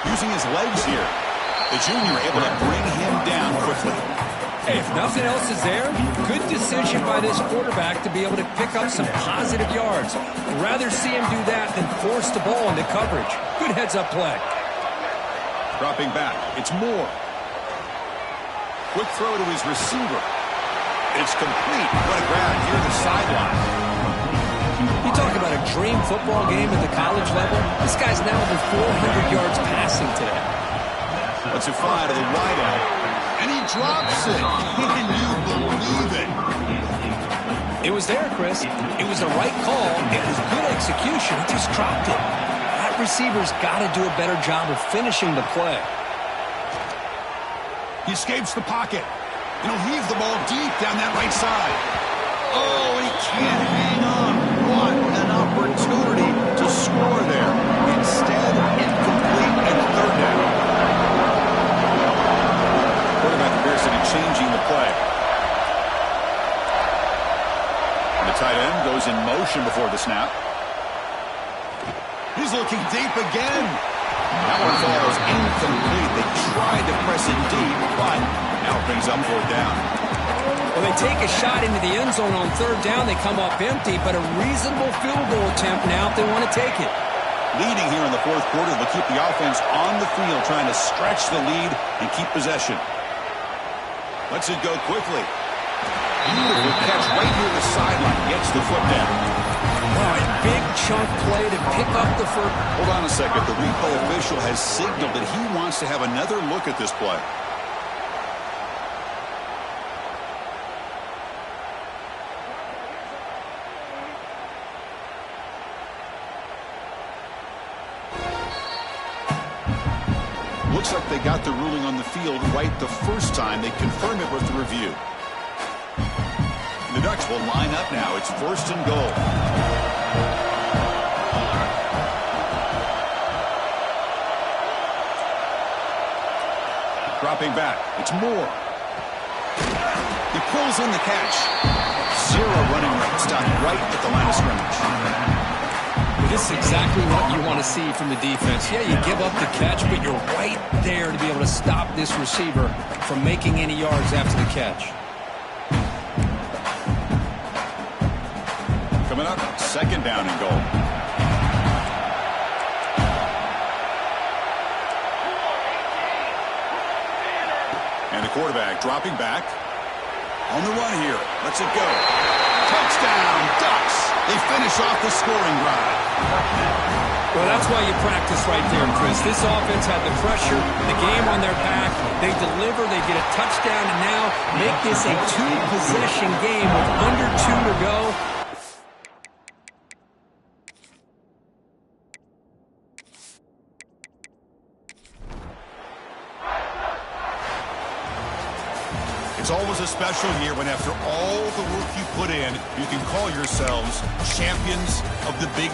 Using his legs here. The junior able to bring him down quickly. Hey, if nothing else is there, good decision by this quarterback to be able to pick up some positive yards. I'd rather see him do that than force the ball into coverage. Good heads-up play. Dropping back. It's Moore. Quick throw to his receiver. It's complete. What a grab near the sideline. You talk about a dream football game at the college level. This guy's now over 400 yards passing today. Let's it fly to the wideout. And he drops it. Can you believe it? It was there, Chris. It was the right call. It was good execution. He just dropped it. That receiver's got to do a better job of finishing the play. He escapes the pocket. And he'll heave the ball deep down that right side. Oh, he can't hang on. What an opportunity to score there. Instead, incomplete and third down. Quarterback appears to be changing the play. The tight end goes in motion before the snap. He's looking deep again. That one falls incomplete. They tried to press it deep, but now it brings up fourth down. Well, they take a shot into the end zone on third down. They come up empty, but a reasonable field goal attempt now if they want to take it. Leading here in the fourth quarter, they'll keep the offense on the field, trying to stretch the lead and keep possession. Lets it go quickly. Beautiful catch right near the sideline. Gets the foot down. Oh, a big chunk play to pick up the first. Hold on a second. The replay official has signaled that he wants to have another look at this play. Looks like they got the ruling on the field right the first time. They confirm it with the review. The Ducks will line up now. It's first and goal. Dropping back. It's Moore. He pulls in the catch. Zero running room. Stopped right at the line of scrimmage. This is exactly what you want to see from the defense. Yeah, you give up the catch, but you're right there to be able to stop this receiver from making any yards after the catch. Coming up, second down and goal. And the quarterback dropping back. On the run here. Lets it go. Touchdown, Ducks. They finish off the scoring drive. Well, that's why you practice right there, Chris. This offense had the pressure, the game on their back. They deliver, they get a touchdown, and now make this a two-possession game with under 2 to go. It's always a special year when after all the work you put in, you can call yourselves champions of the big.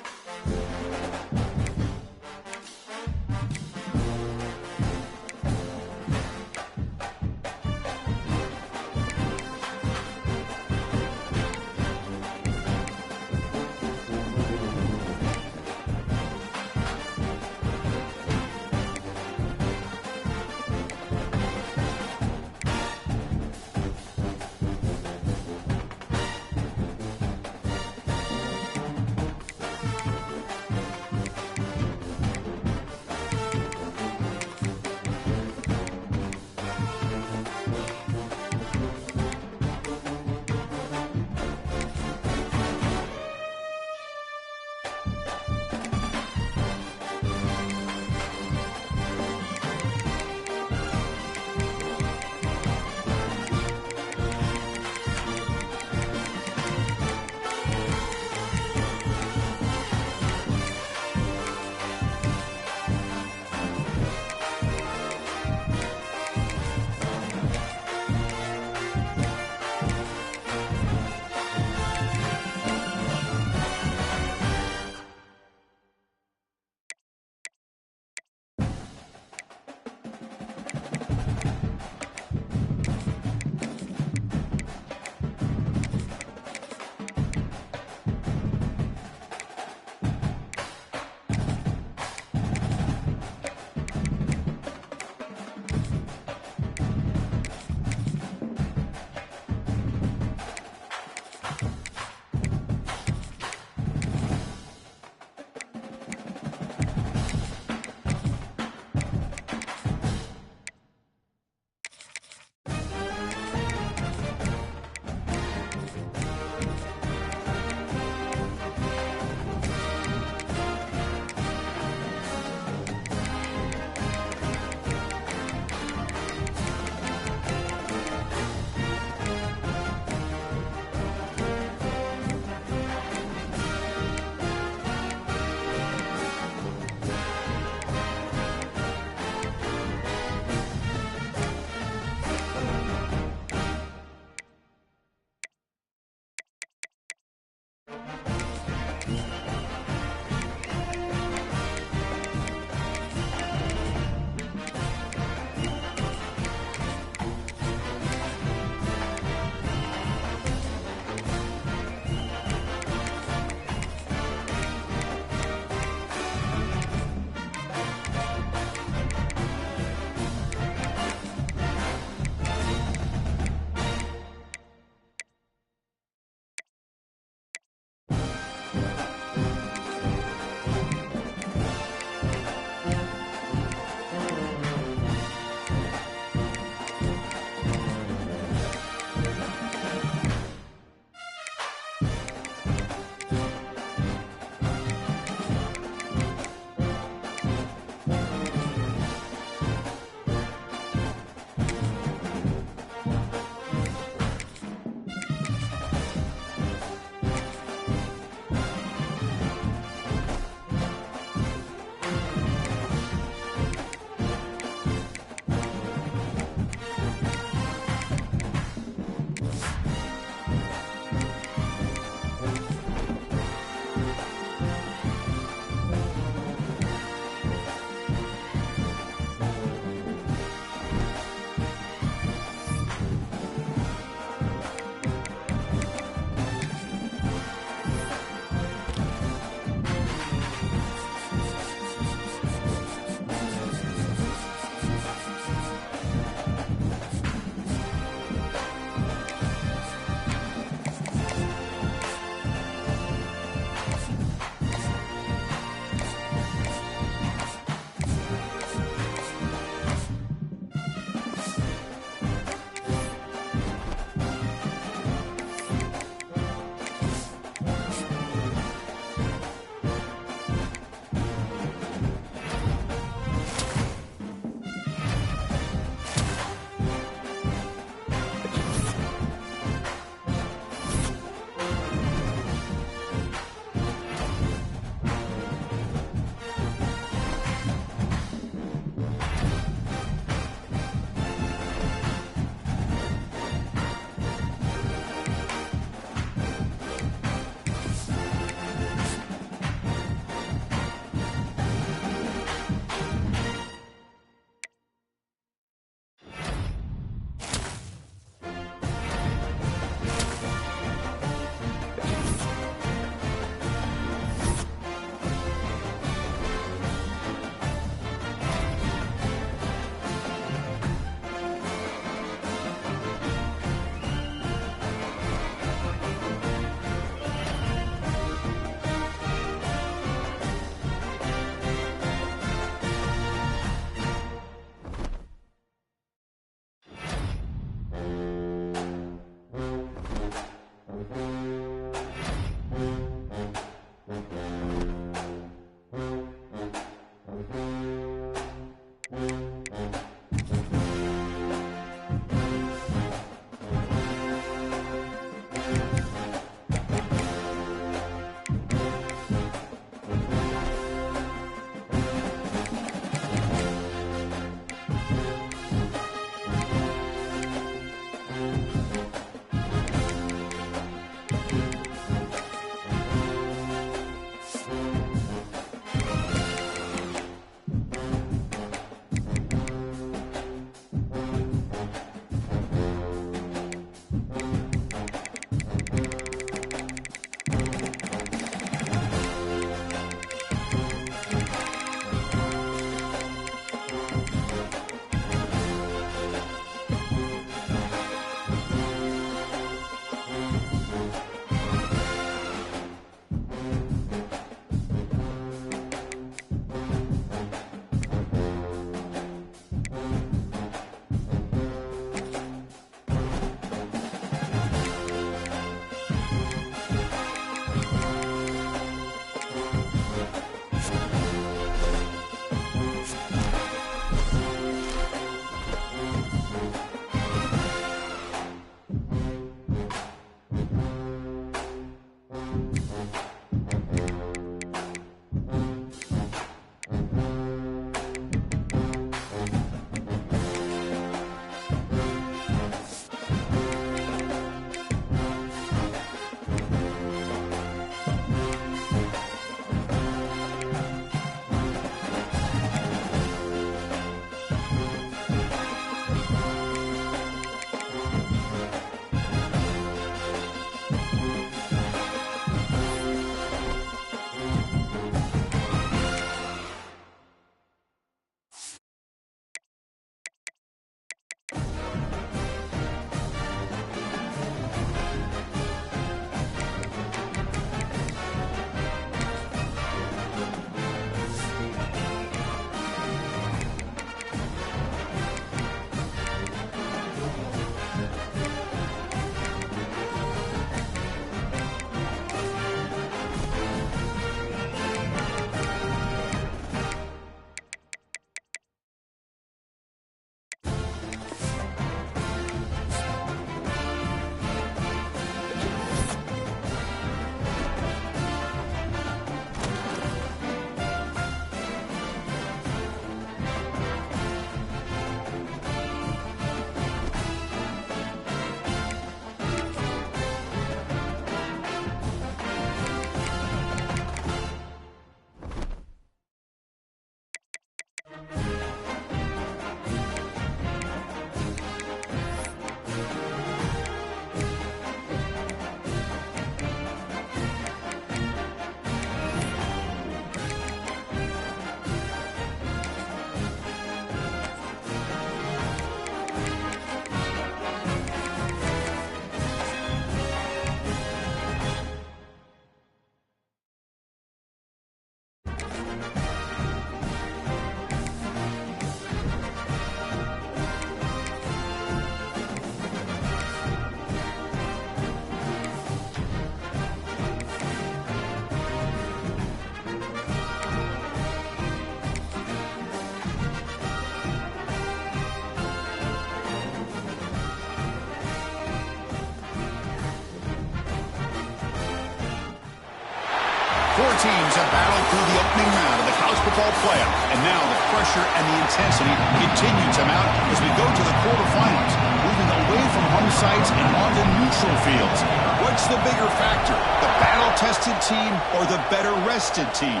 teams have battled through the opening round of the college football playoff, and now the pressure and the intensity continue to mount as we go to the quarterfinals, moving away from home sites and onto neutral fields. What's the bigger factor, the battle-tested team or the better-rested team?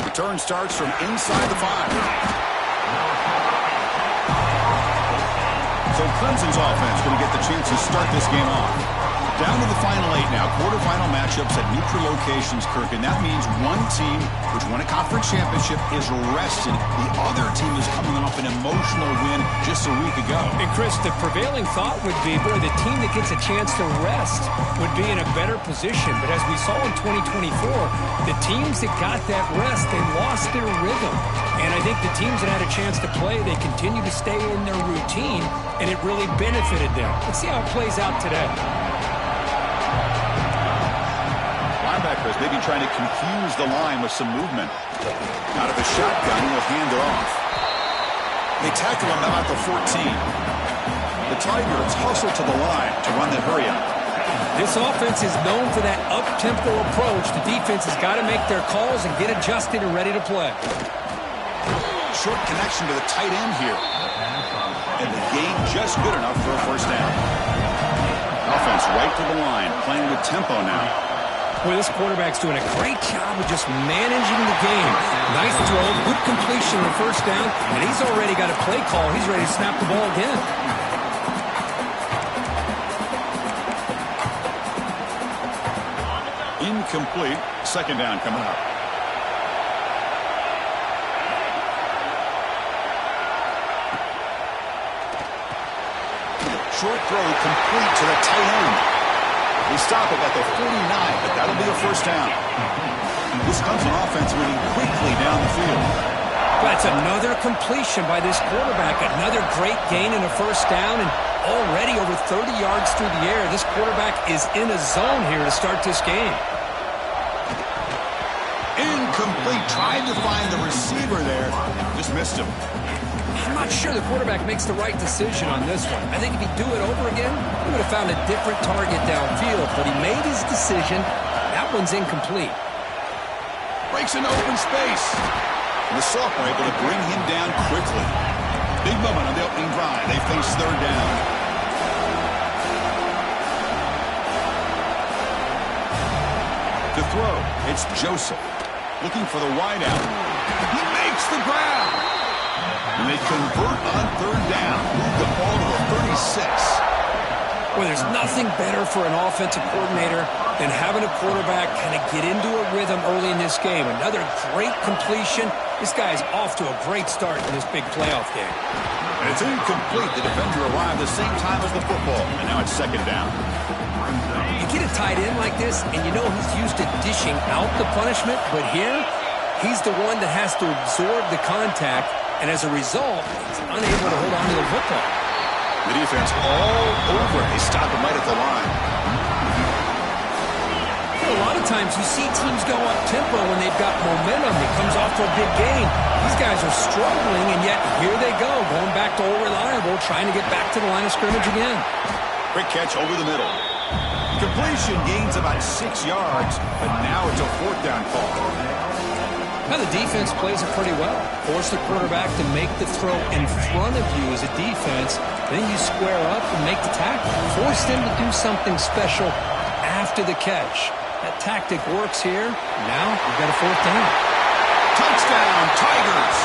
Return starts from inside the 5. So Clemson's offense going to get the chance to start this game off. Down to the final 8 now. Quarterfinal matchups at neutral locations, Kirk. And that means one team, which won a conference championship, is rested. The other team is coming off an emotional win just a week ago. And, Chris, the prevailing thought would be, boy, the team that gets a chance to rest would be in a better position. But as we saw in 2024, the teams that got that rest, they lost their rhythm. And I think the teams that had a chance to play, they continue to stay in their routine, and it really benefited them. Let's see how it plays out today. Linebackers maybe trying to confuse the line with some movement. Out of a shotgun, he'll hand it off. They tackle him now at the 14. The Tigers hustle to the line to run the hurry up. This offense is known for that up-tempo approach. The defense has got to make their calls and get adjusted and ready to play. Short connection to the tight end here. And the gain just good enough for a first down. Offense right to the line, playing with tempo now. Boy, this quarterback's doing a great job of just managing the game. Nice throw, good completion on the first down, and he's already got a play call. He's ready to snap the ball again. Incomplete. Second down coming up. Short throw complete to the tight end. We stop it at the 49, but that'll be a first down. This Clemson offense moving quickly down the field. That's another completion by this quarterback. Another great gain in a first down, and already over 30 yards through the air. This quarterback is in a zone here to start this game. Incomplete. Tried to find the receiver there. Just missed him. I'm not sure the quarterback makes the right decision on this one. I think if he'd do it over again, he would have found a different target downfield, but he made his decision. That one's incomplete. Breaks into open space. And the sophomore able to bring him down quickly. Big moment on the opening drive. They face third down. To throw, it's Joseph. Looking for the wideout. He makes the grab. And they convert on third down. Move the ball to the 36. Well, there's nothing better for an offensive coordinator than having a quarterback kind of get into a rhythm early in this game. Another great completion. This guy's off to a great start in this big playoff game. And it's incomplete. The defender arrived the same time as the football. And now it's second down. You get a tight end like this, and you know he's used to dishing out the punishment, but here, he's the one that has to absorb the contact, and as a result, he's unable to hold on to the football. The defense all over. They stop him right at the line. A lot of times you see teams go up-tempo when they've got momentum. It comes off to a big gain. These guys are struggling, and yet here they go, going back to old reliable, trying to get back to the line of scrimmage again. Quick catch over the middle. Completion gains about 6 yards, but now it's a fourth down call. Now the defense plays it pretty well. Force the quarterback to make the throw in front of you as a defense. Then you square up and make the tackle. Force them to do something special after the catch. That tactic works here. Now we've got a fourth down. Touchdown, Tigers,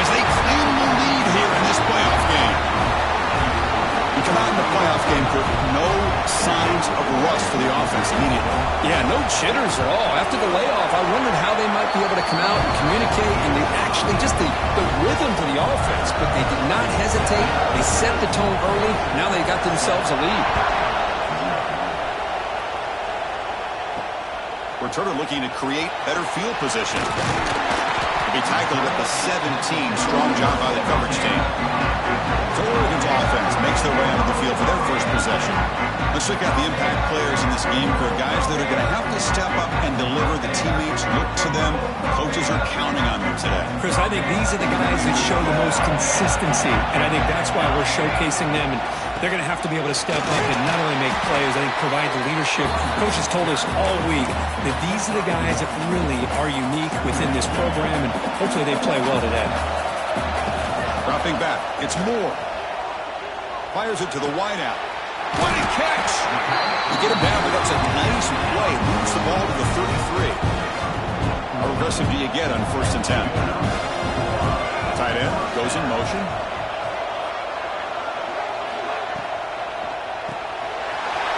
as they claim the lead here in this playoff game. We come out in the playoff game for no signs of rust for the offense immediately. Yeah, no jitters at all. After the layoff, I wondered how they might be able to come out and communicate and actually just the rhythm to the offense. But they did not hesitate. They set the tone early. Now they got themselves a lead. Returner looking to create better field position. To be tackled at the 17. Strong job by the coverage team. So Oregon's offense makes their way out of the field for their first possession. Let's check out the impact players in this game for guys that are going to have to step up and deliver. The teammates look to them. Coaches are counting on them today. Chris, I think these are the guys that show the most consistency, and I think that's why we're showcasing them. And they're going to have to be able to step up and not only make plays, I think provide the leadership. Coach has told us all week that these are the guys that really are unique within this program, and hopefully they play well today. Dropping back, it's Moore. Fires it to the wideout. What a catch! You get him down, but that's a nice play. Moves the ball to the 33. How aggressive do you get on 1st and 10? Tight end goes in motion.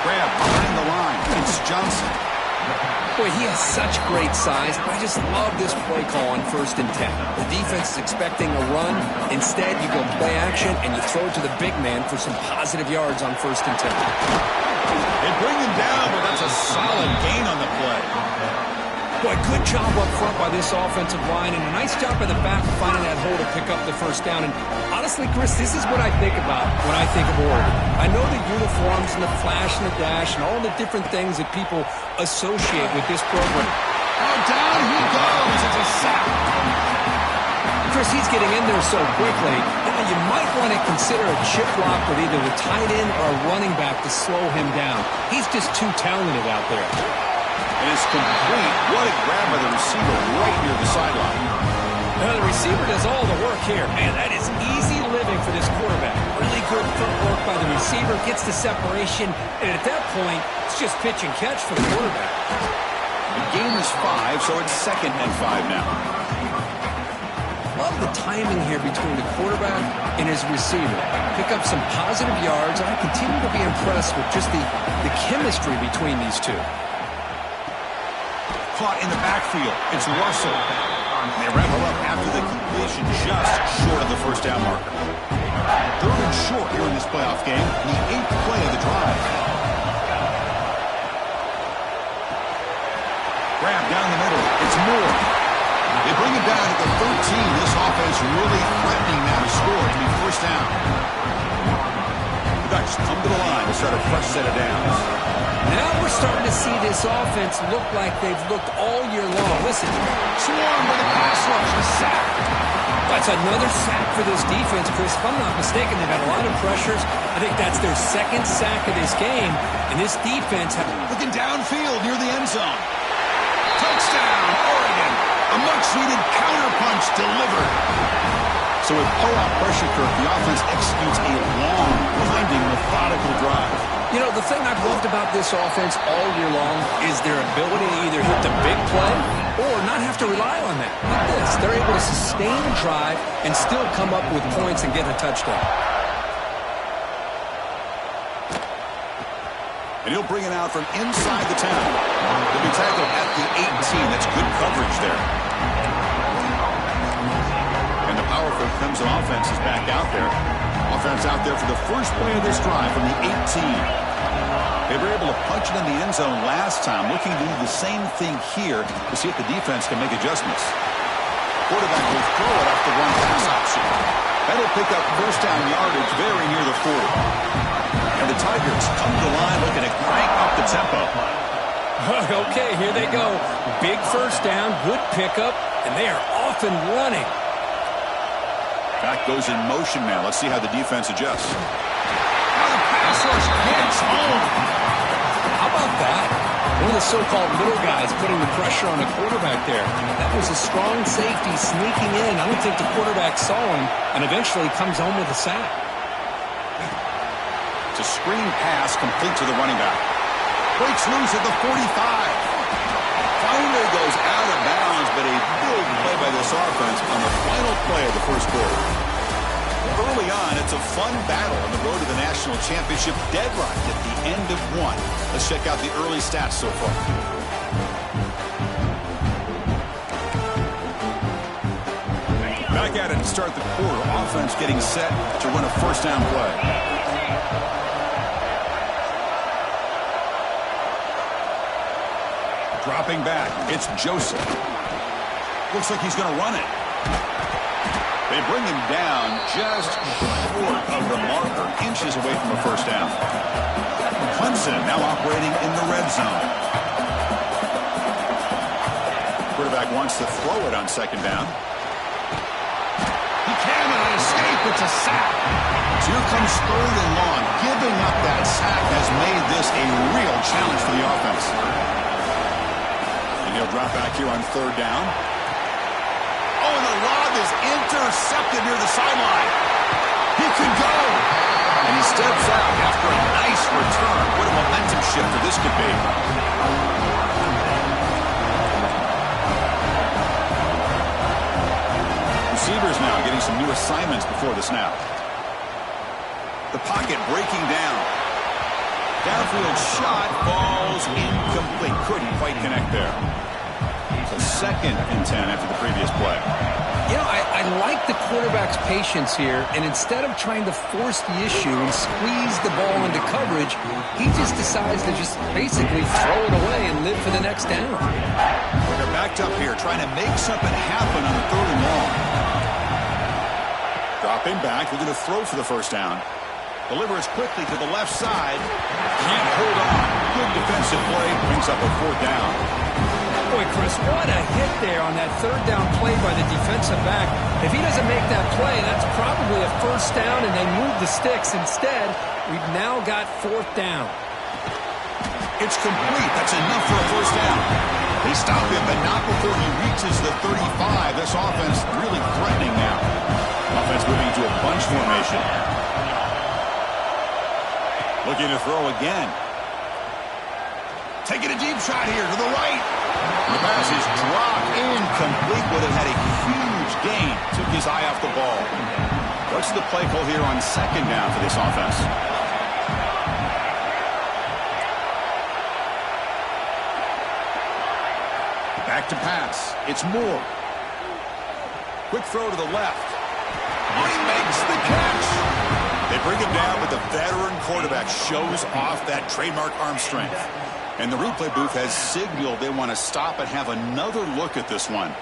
Grab behind the line. It's Johnson. Boy, he has such great size. I just love this play call on 1st and 10. The defense is expecting a run. Instead, you go play action, and you throw it to the big man for some positive yards on 1st and 10. They bring him down, but that's a solid gain on the play. Boy, good job up front by this offensive line, and a nice job by the back finding that hole to pick up the 1st down. And honestly, Chris, this is what I think about when I think of Oregon. I know the uniforms and the flash and the dash and all the different things that people associate with this program. Oh, down he goes. It's a sack. Chris, he's getting in there so quickly. You might want to consider a chip block with either the tight end or a running back to slow him down. He's just too talented out there. It is complete. What a grab by the receiver right near the sideline. The receiver does all the work here. Man, that is easy living for this quarterback. Really good footwork by the receiver. Gets the separation. And at that point, it's just pitch and catch for the quarterback. The game is 5, so it's 2nd and 5 now. Love the timing here between the quarterback and his receiver. Pick up some positive yards. I continue to be impressed with just the chemistry between these two. Caught in the backfield. It's Russell. They wrap him up after the completion, just short of the 1st down marker. 3rd and short here in this playoff game, the 8th play of the drive. Grab down the middle. It's Moore. They bring him down at the 13. This offense really threatening now to score to be 1st down. The Ducks come to the line to start a fresh set of downs. Now we're starting to see this offense look like they've looked all year long. Listen, swarm with a pass rush, a sack. That's another sack for this defense, Chris. If I'm not mistaken, they've had a lot of pressures. I think that's their 2nd sack of this game. And this defense... Looking downfield near the end zone. Touchdown, Oregon. A much-needed counterpunch delivered. So with pull-out pressure curve, the offense executes a long, grinding, methodical drive. You know, the thing I've loved about this offense all year long is their ability to either hit the big play or not have to rely on that. Like this, they're able to sustain a drive and still come up with points and get a touchdown. And he'll bring it out from inside the 10. He'll be tackled at the 18. That's good coverage there. And the powerful Clemson offense is back out there. Offense out there for the first play of this drive from the 18. They were able to punch it in the end zone last time, looking to do the same thing here to see if the defense can make adjustments. Quarterback will throw it off the one pass option. That'll pick up 1st down yardage very near the 40. And the Tigers come to the line looking to crank up the tempo. Okay, here they go. Big 1st down, good pickup, and they are off and running. Back goes in motion now. Let's see how the defense adjusts. Now the pass rush gets home. How about that? One of the so-called middle guys putting the pressure on the quarterback there. That was a strong safety sneaking in. I don't think the quarterback saw him and eventually comes home with a sack. It's a screen pass complete to the running back. Breaks loose at the 45. Finally goes out of bounds, but a big play by this offense on the final play of the 1st quarter. Early on, it's a fun battle on the road to the national championship, deadlocked at the end of 1. Let's check out the early stats so far. Back at it to start the quarter. Offense getting set to run a 1st down play. Dropping back, it's Joseph. Looks like he's going to run it. They bring him down just short of the marker, inches away from a 1st down. Clemson now operating in the red zone. Quarterback wants to throw it on 2nd down. He can on an escape. It's a sack. So here comes 3rd and long. Give Giving up that sack has made this a real challenge for the offense. And he'll drop back here on third down. Oh, and the lob is intercepted near the sideline. He could go. And he steps out after a nice return. What a momentum shifter this could be. Receivers now getting some new assignments before the snap. The pocket breaking down. Downfield shot falls incomplete. Couldn't quite connect there. So 2nd and 10 after the previous play. You know, I like the quarterback's patience here, and instead of trying to force the issue and squeeze the ball into coverage, he just decides to just basically throw it away and live for the next down. They're backed up here, trying to make something happen on the 3rd and long. Dropping back, they're going to throw for the first down. Delivers quickly to the left side. Can't hold on. Good defensive play. Brings up a 4th down. Boy, Chris, what a hit there on that 3rd down play by the defensive back. If he doesn't make that play, that's probably a 1st down, and they move the sticks. Instead, we've now got 4th down. It's complete. That's enough for a 1st down. They stop him, but not before he reaches the 35. This offense really threatening now. Offense moving to a bunch formation. Looking to throw again. Taking a deep shot here to the right. The pass is dropped incomplete. Would have had a huge gain. Took his eye off the ball. What's the play call here on 2nd down for this offense? Back to pass. It's Moore. Quick throw to the left. Oh, he makes the catch. They bring him down, but the veteran quarterback shows off that trademark arm strength. And the replay booth has signaled they want to stop and have another look at this one.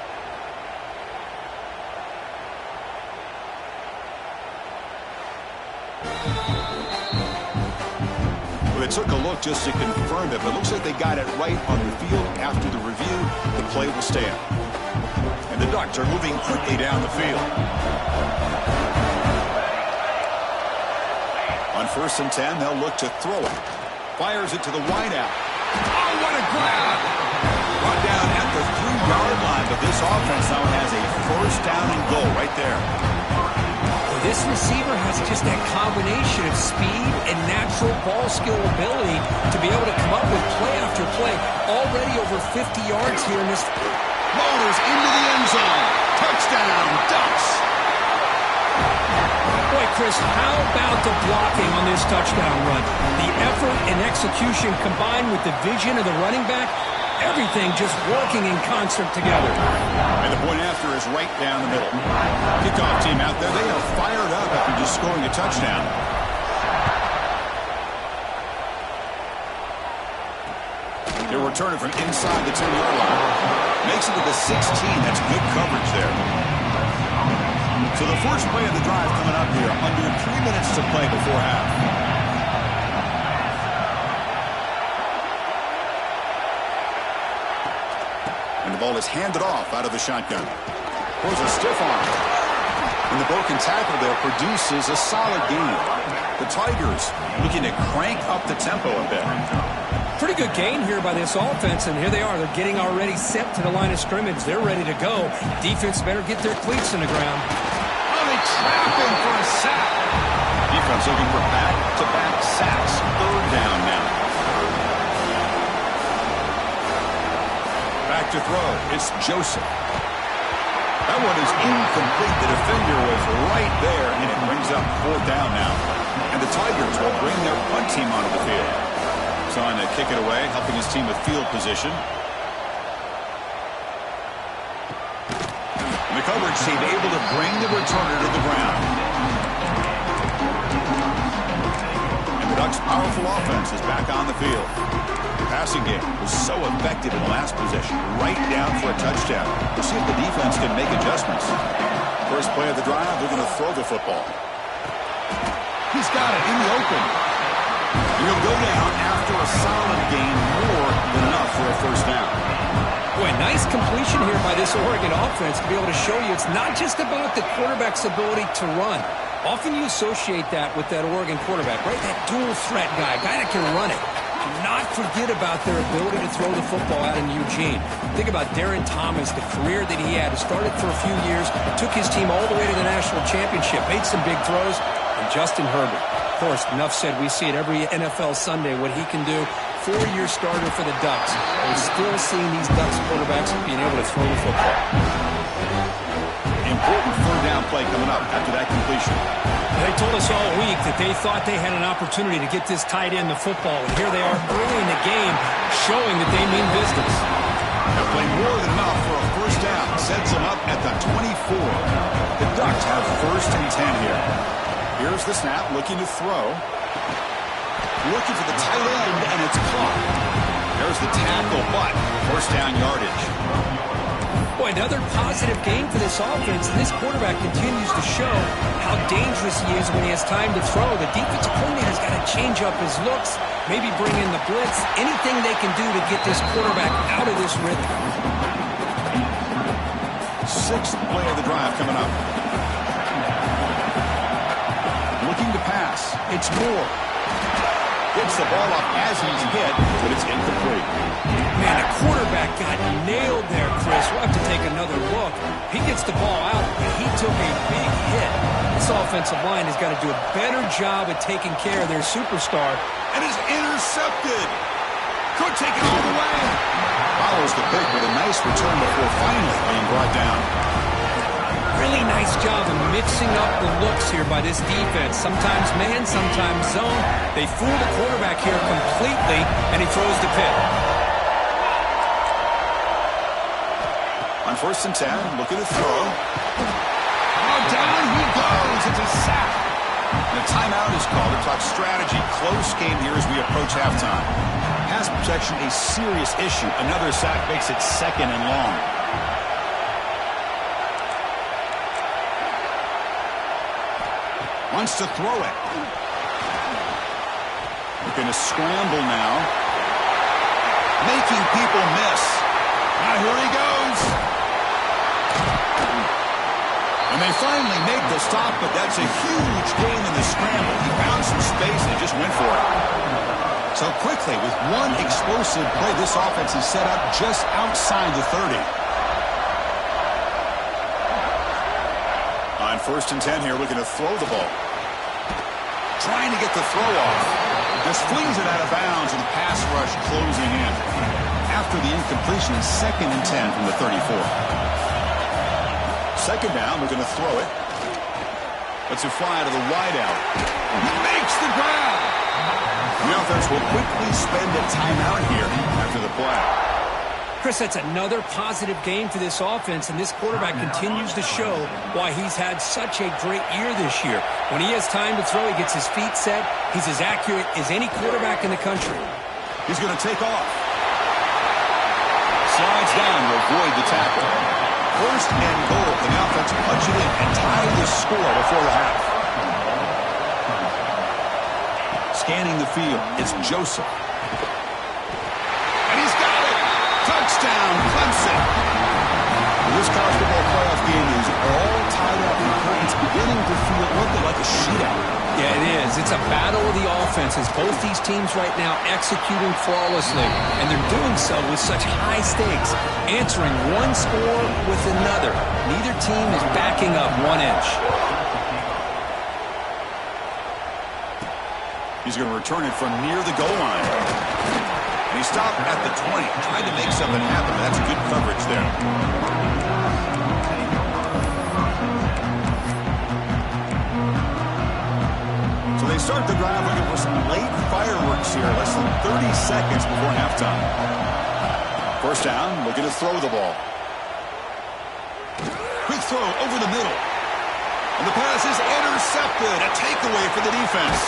Well, they took a look just to confirm it, but it looks like they got it right on the field. After the review, the play will stand. And the Ducks are moving quickly down the field. On 1st and 10, they'll look to throw it. Fires it to the wideout. Oh, what a grab! Brought down at the 3-yard line, but this offense now has a 1st down and goal right there. Well, this receiver has just that combination of speed and natural ball skill ability to be able to come up with play after play. Already over 50 yards here in this. Motors into the end zone. Touchdown, Ducks! Boy, Chris, how about the blocking on this touchdown run? The effort and execution combined with the vision of the running back, everything just working in concert together. And the point after is right down the middle. Kickoff team out there, they are fired up after just scoring a touchdown. They're returning from inside the 10-yard line. Makes it to the 16. That's good coverage there. So the first play of the drive coming up here, under 3 minutes to play before half. And the ball is handed off out of the shotgun. Throws a stiff arm. And the broken tackle there produces a solid gain. The Tigers looking to crank up the tempo a bit. Pretty good gain here by this offense, and here they are. They're getting already set to the line of scrimmage. They're ready to go. Defense better get their cleats in the ground. Oh, they trap him for a sack. Defense looking for back-to-back sacks. 3rd down now. Back to throw. It's Joseph. That one is incomplete. The defender was right there, and it brings up 4th down now. And the Tigers will bring their punt team onto the field. On to kick it away, helping his team with field position. And the coverage team able to bring the returner to the ground. And the Ducks' powerful offense is back on the field. The passing game was so effective in the last possession, right down for a touchdown. We'll see if the defense can make adjustments. First play of the drive, they're going to throw the football. He's got it in the open. He'll go down after a solid gain, more than enough for a 1st down. Boy, nice completion here by this Oregon offense to be able to show you it's not just about the quarterback's ability to run. Often you associate that with that Oregon quarterback, right? That dual threat guy that can run it. Do not forget about their ability to throw the football out in Eugene. Think about Darren Thomas, the career that he had. He started for a few years, took his team all the way to the national championship, made some big throws, and Justin Herbert. Of course, enough said, we see it every NFL Sunday what he can do. 4-year starter for the Ducks. We're still seeing these Ducks quarterbacks being able to throw the football. Important third down play coming up after that completion. They told us all week that they thought they had an opportunity to get this tight end the football, and here they are early in the game showing that they mean business. They'll play more than enough for a first down. Sets them up at the 24. The Ducks have first and 10 here. Here's the snap, looking to throw. Looking for the tight end, and it's caught. There's the tackle, but first down yardage. Boy, another positive game for this offense. This quarterback continues to show how dangerous he is when he has time to throw. The defensive coordinator's got to change up his looks, maybe bring in the blitz, anything they can do to get this quarterback out of this rhythm. Sixth play of the drive coming up. Looking to pass. It's Moore. Gets the ball up as he's hit, but it's incomplete. Man, the quarterback got nailed there, Chris. We'll have to take another look. He gets the ball out, and he took a big hit. This offensive line has got to do a better job at taking care of their superstar. And is intercepted. Could take it all the way. Follows the pick with a nice return before finally being brought down. Really nice job of mixing up the looks here by this defense. Sometimes man, sometimes zone. They fool the quarterback here completely, and he throws the pick. On first and 10, looking to throw. Oh, down he goes. It's a sack. And a timeout is called to talk strategy. Close game here as we approach halftime. Pass protection, a serious issue. Another sack makes it second and long. Wants to throw it. Looking to scramble now. Making people miss. Now here he goes. And they finally make the stop, but that's a huge gain in the scramble. He found some space and just went for it. So quickly, with one explosive play, this offense is set up just outside the 30. On first and 10 here, looking to throw the ball. Trying to get the throw off. Just flings it out of bounds, and the pass rush closing in. After the incompletion, second and 10 from the 34. Second down, we're going to throw it. Lets it fly to the wideout. He makes the grab. The offense will quickly spend a timeout here after the play. Chris, that's another positive game for this offense, and this quarterback continues to show why he's had such a great year this year. When he has time to throw, he gets his feet set. He's as accurate as any quarterback in the country. He's going to take off. Slides down to avoid the tackle. First and goal. The offense punch it in and tie the score before the half. Scanning the field, it's Joseph. And he's got it! Touchdown, Clemson! This college football playoff game is all tied up, and it's beginning to feel a little bit like a shootout. Yeah, it is. It's a battle of the offenses. Both these teams right now executing flawlessly, and they're doing so with such high stakes, answering one score with another. Neither team is backing up 1 inch. He's going to return it from near the goal line. And he stopped at the 20, trying to make something happen. That's good coverage there. So they start the drive looking for some late fireworks here. Less than 30 seconds before halftime. First down, looking to throw the ball. Quick throw over the middle. And the pass is intercepted. A takeaway for the defense.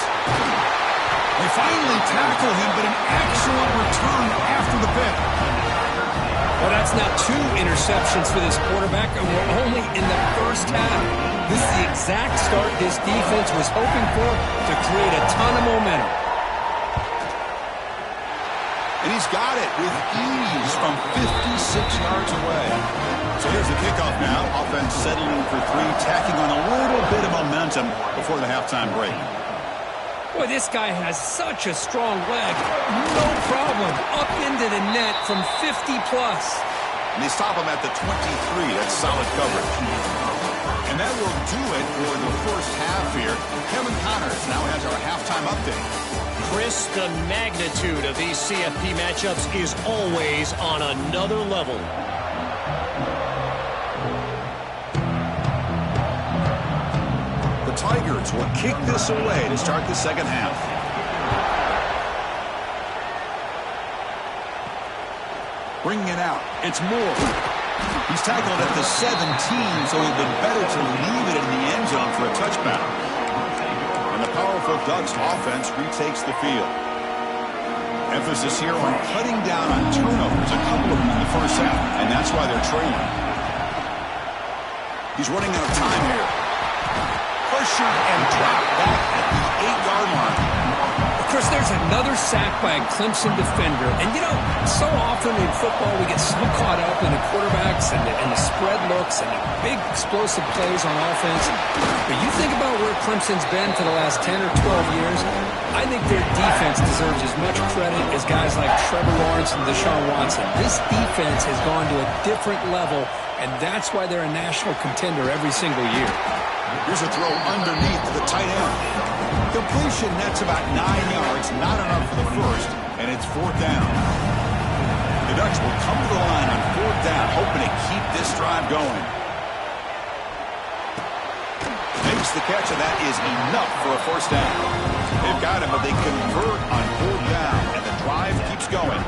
They finally tackle him, but an excellent return after the pick. Well, that's now 2 interceptions for this quarterback, and we're only in the first half. This is the exact start this defense was hoping for to create a ton of momentum. And he's got it with ease from 56 yards away. So here's the kickoff now. Offense settling for three, tacking on a little bit of momentum before the halftime break. Boy, this guy has such a strong leg. No problem. Up into the net from 50+. And they stop him at the 23. That's solid coverage. And that will do it for the first half here. Kevin Connors now has our halftime update. Chris, the magnitude of these CFP matchups is always on another level. The Tigers will kick this away to start the second half. Bringing it out. It's Moore. He's tackled at the 17, so it would have been better to leave it in the end zone for a touchback. And the powerful Ducks offense retakes the field. Emphasis here on cutting down on turnovers, a couple of them in the first half, and that's why they're trailing. He's running out of time here. Pressured and dropped back at the 8-yard line. Chris, there's another sack by a Clemson defender. And, you know, so often in football we get so caught up in the quarterbacks and the spread looks and the big explosive plays on offense. But you think about where Clemson's been for the last 10 or 12 years, I think their defense deserves as much credit as guys like Trevor Lawrence and Deshaun Watson. This defense has gone to a different level, and that's why they're a national contender every single year. Here's a throw underneath to the tight end. Completion, that's about 9 yards, not enough for the first, and it's fourth down. The Ducks will come to the line on fourth down, hoping to keep this drive going. Makes the catch, and that is enough for a first down. They've got him, but they convert on fourth down, and the drive keeps going.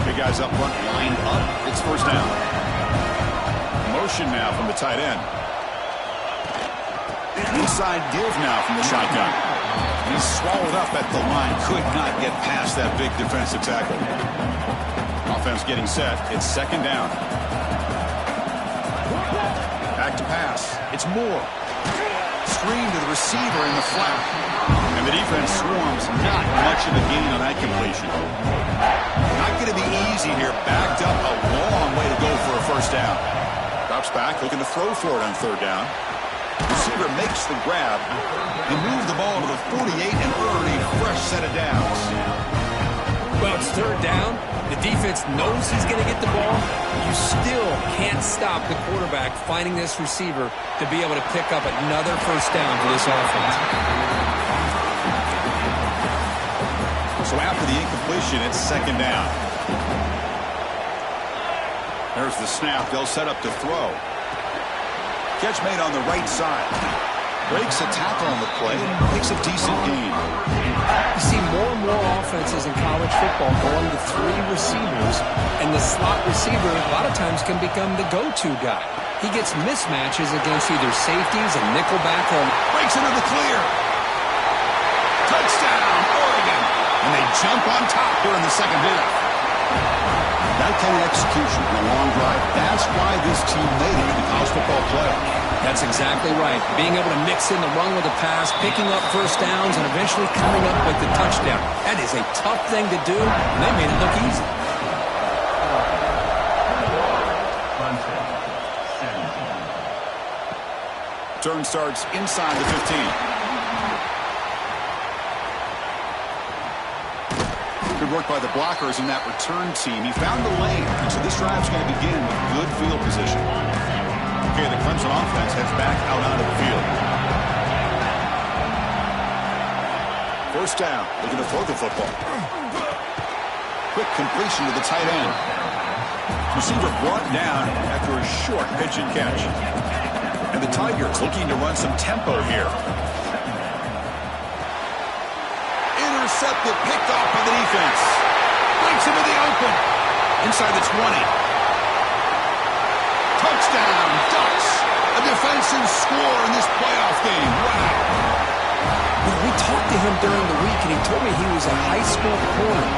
Big guys up front, lined up. It's first down. Motion now from the tight end. Inside give now from the shotgun. He's swallowed up at the line. Could not get past that big defensive tackle. Offense getting set. It's second down. Back to pass. It's Moore. Screen to the receiver in the flat. And the defense swarms. Not much of a gain on that completion. Not going to be easy here. Backed up a long way to go for a first down. Drops back, looking to throw for it on third down. Receiver makes the grab and move the ball to the 48 and earn a fresh set of downs. Well, it's third down. The defense knows he's going to get the ball. You still can't stop the quarterback finding this receiver to be able to pick up another first down for this offense. So after the incompletion, it's second down. There's the snap. They'll set up to throw. Catch made on the right side. Breaks a tackle on the play and makes a decent gain. You see more and more offenses in college football going to three receivers, and the slot receiver a lot of times can become the go-to guy. He gets mismatches against either safeties and nickelback or breaks into the clear. Touchdown, Oregon. And they jump on top here in the second half. That kind of execution in a long drive, that's why this team made it in the college football playoff. That's exactly right. Being able to mix in the run with the pass, picking up first downs, and eventually coming up with the touchdown. That is a tough thing to do, and they made it look easy. Turn starts inside the 15. Good work by the blockers in that return team. He found the lane, so this drive's going to begin with good field position. Okay, the Clemson offense heads back out onto the field. First down, looking to throw the football. Quick completion to the tight end. Receiver brought down after a short pitch and catch. And the Tigers looking to run some tempo here. Intercepted, picked off by the defense. Breaks into the open. Inside the 20. Touchdown, Ducks. A defensive score in this playoff game. Wow. We talked to him during the week, and he told me he was a high school corner.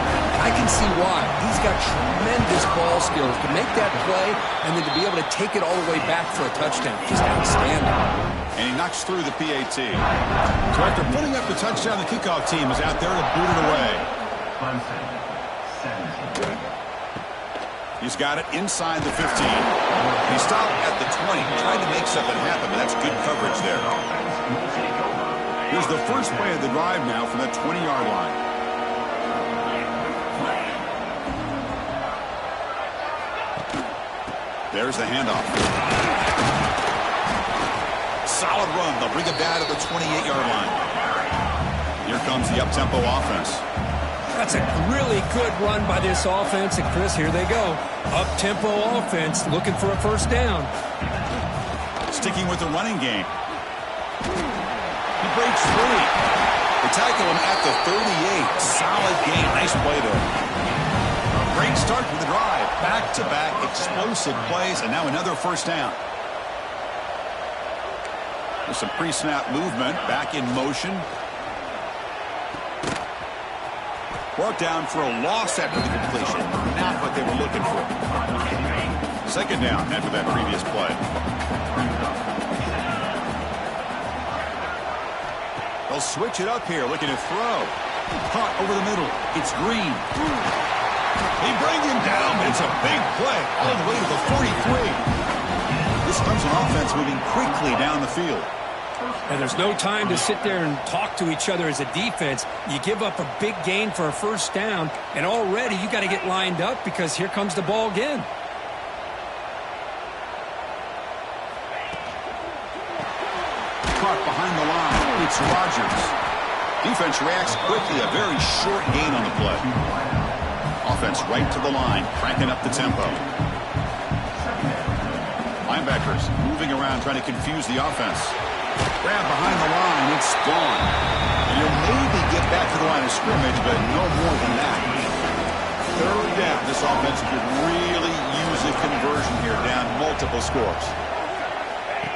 I can see why. He's got tremendous ball skills to make that play and then to be able to take it all the way back for a touchdown. Just outstanding. And he knocks through the PAT. So after putting up the touchdown, the kickoff team is out there to boot it away. He's got it inside the 15. He stopped at the 20, trying to make something happen, but that's good coverage there. Here's the first play of the drive now from that 20-yard line. There's the handoff. Solid run. They'll bring it down to the 28-yard line. Here comes the up-tempo offense. That's a really good run by this offense. And, Chris, here they go. Up-tempo offense looking for a first down. Sticking with the running game. He breaks free. They tackle him at the 38. Solid game. Nice play there. Great start to the drive. Back-to-back explosive plays, and now another first down. There's some pre-snap movement. Back in motion. Brought down for a loss after the completion. Not what they were looking for. Second down after that previous play. They'll switch it up here, looking to throw. Caught over the middle. It's Green. They bring him down, but it's a big play all the way to the 43. This comes an offense moving quickly down the field. And there's no time to sit there and talk to each other as a defense. You give up a big gain for a first down, and already you got to get lined up because here comes the ball again. Caught behind the line. It's Rodgers. Defense reacts quickly. A very short gain on the play. Offense right to the line, cranking up the tempo. Linebackers moving around, trying to confuse the offense. Grab behind the line, it's gone. And you'll maybe get back to the line of scrimmage, but no more than that. Third down, this offense could really use a conversion here, down multiple scores.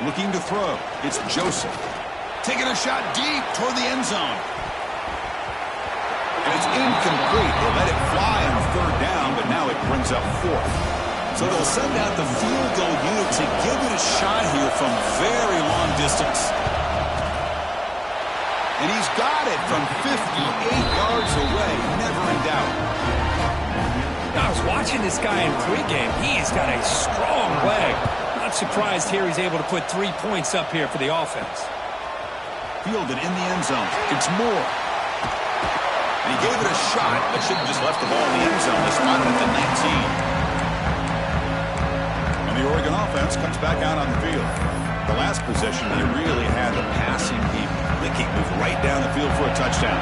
Looking to throw, it's Joseph. Taking a shot deep toward the end zone. And it's incomplete. They let it fly on third down, but now it brings up fourth. So they'll send out the field goal unit to give it a shot here from very long distance. And he's got it from 58 yards away. Never in doubt. I was watching this guy in pregame. He's got a strong leg. Not surprised here he's able to put 3 points up here for the offense. Fielded in the end zone. It's Moore. And he gave it a shot, but should have just left the ball in the end zone. They spotted it at 19. The Oregon offense comes back out on the field. The last possession, they really had the passing game. They can't move right down the field for a touchdown.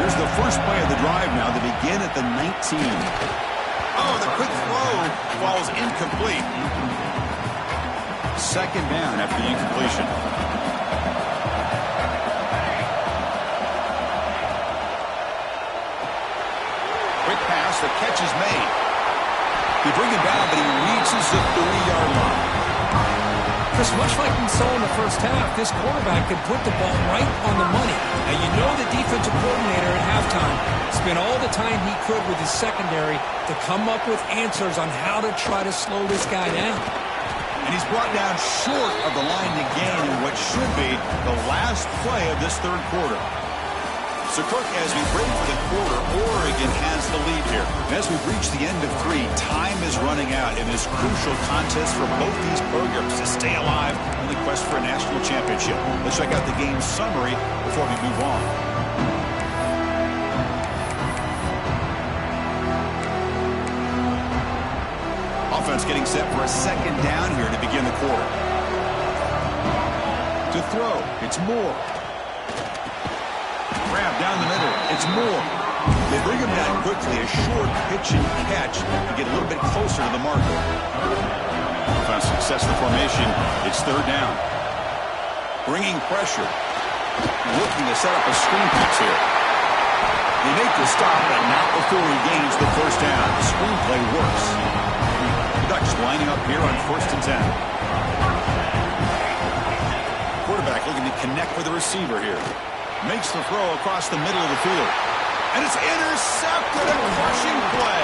Here's the first play of the drive now. They begin at the 19. Oh, the quick throw falls incomplete. Second down after the incompletion. Quick pass, the catch is made. They bring him down, but he reaches the 30-yard line. Chris, much like we saw in the first half, this quarterback could put the ball right on the money. Now, you know the defensive coordinator at halftime spent all the time he could with his secondary to come up with answers on how to try to slow this guy down. And he's brought down short of the line to gain in what should be the last play of this third quarter. So, Kirk, as we break for the quarter, Oregon has the lead here. As we've reached the end of 3, time is running out in this crucial contest for both these programs to stay alive in the quest for a national championship. Let's check out the game summary before we move on. Offense getting set for a second down here to begin the quarter. To throw, it's Moore. Grab down the middle. It's Moore. They bring him down quickly. A short pitch and catch to get a little bit closer to the marker. Found success in the formation. It's third down. Bringing pressure. Looking to set up a screen pass here. They make the stop, but not before he gains the first down. The screen play works. The Ducks lining up here on 1st and 10. Quarterback looking to connect with the receiver here. Makes the throw across the middle of the field. And it's intercepted. A crushing play.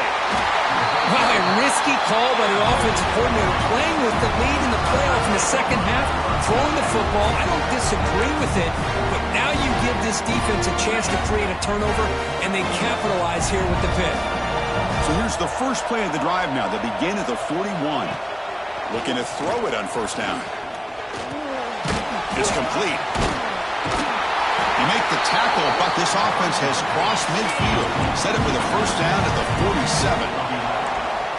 Wow, a risky call by the offensive coordinator, playing with the lead in the playoff in the second half, throwing the football. I don't disagree with it, but now you give this defense a chance to create a turnover, and they capitalize here with the pick. So here's the first play of the drive now. They begin at the 41. Looking to throw it on first down. It's complete. You make the tackle, but this offense has crossed midfield. Set it with a first down at the 47.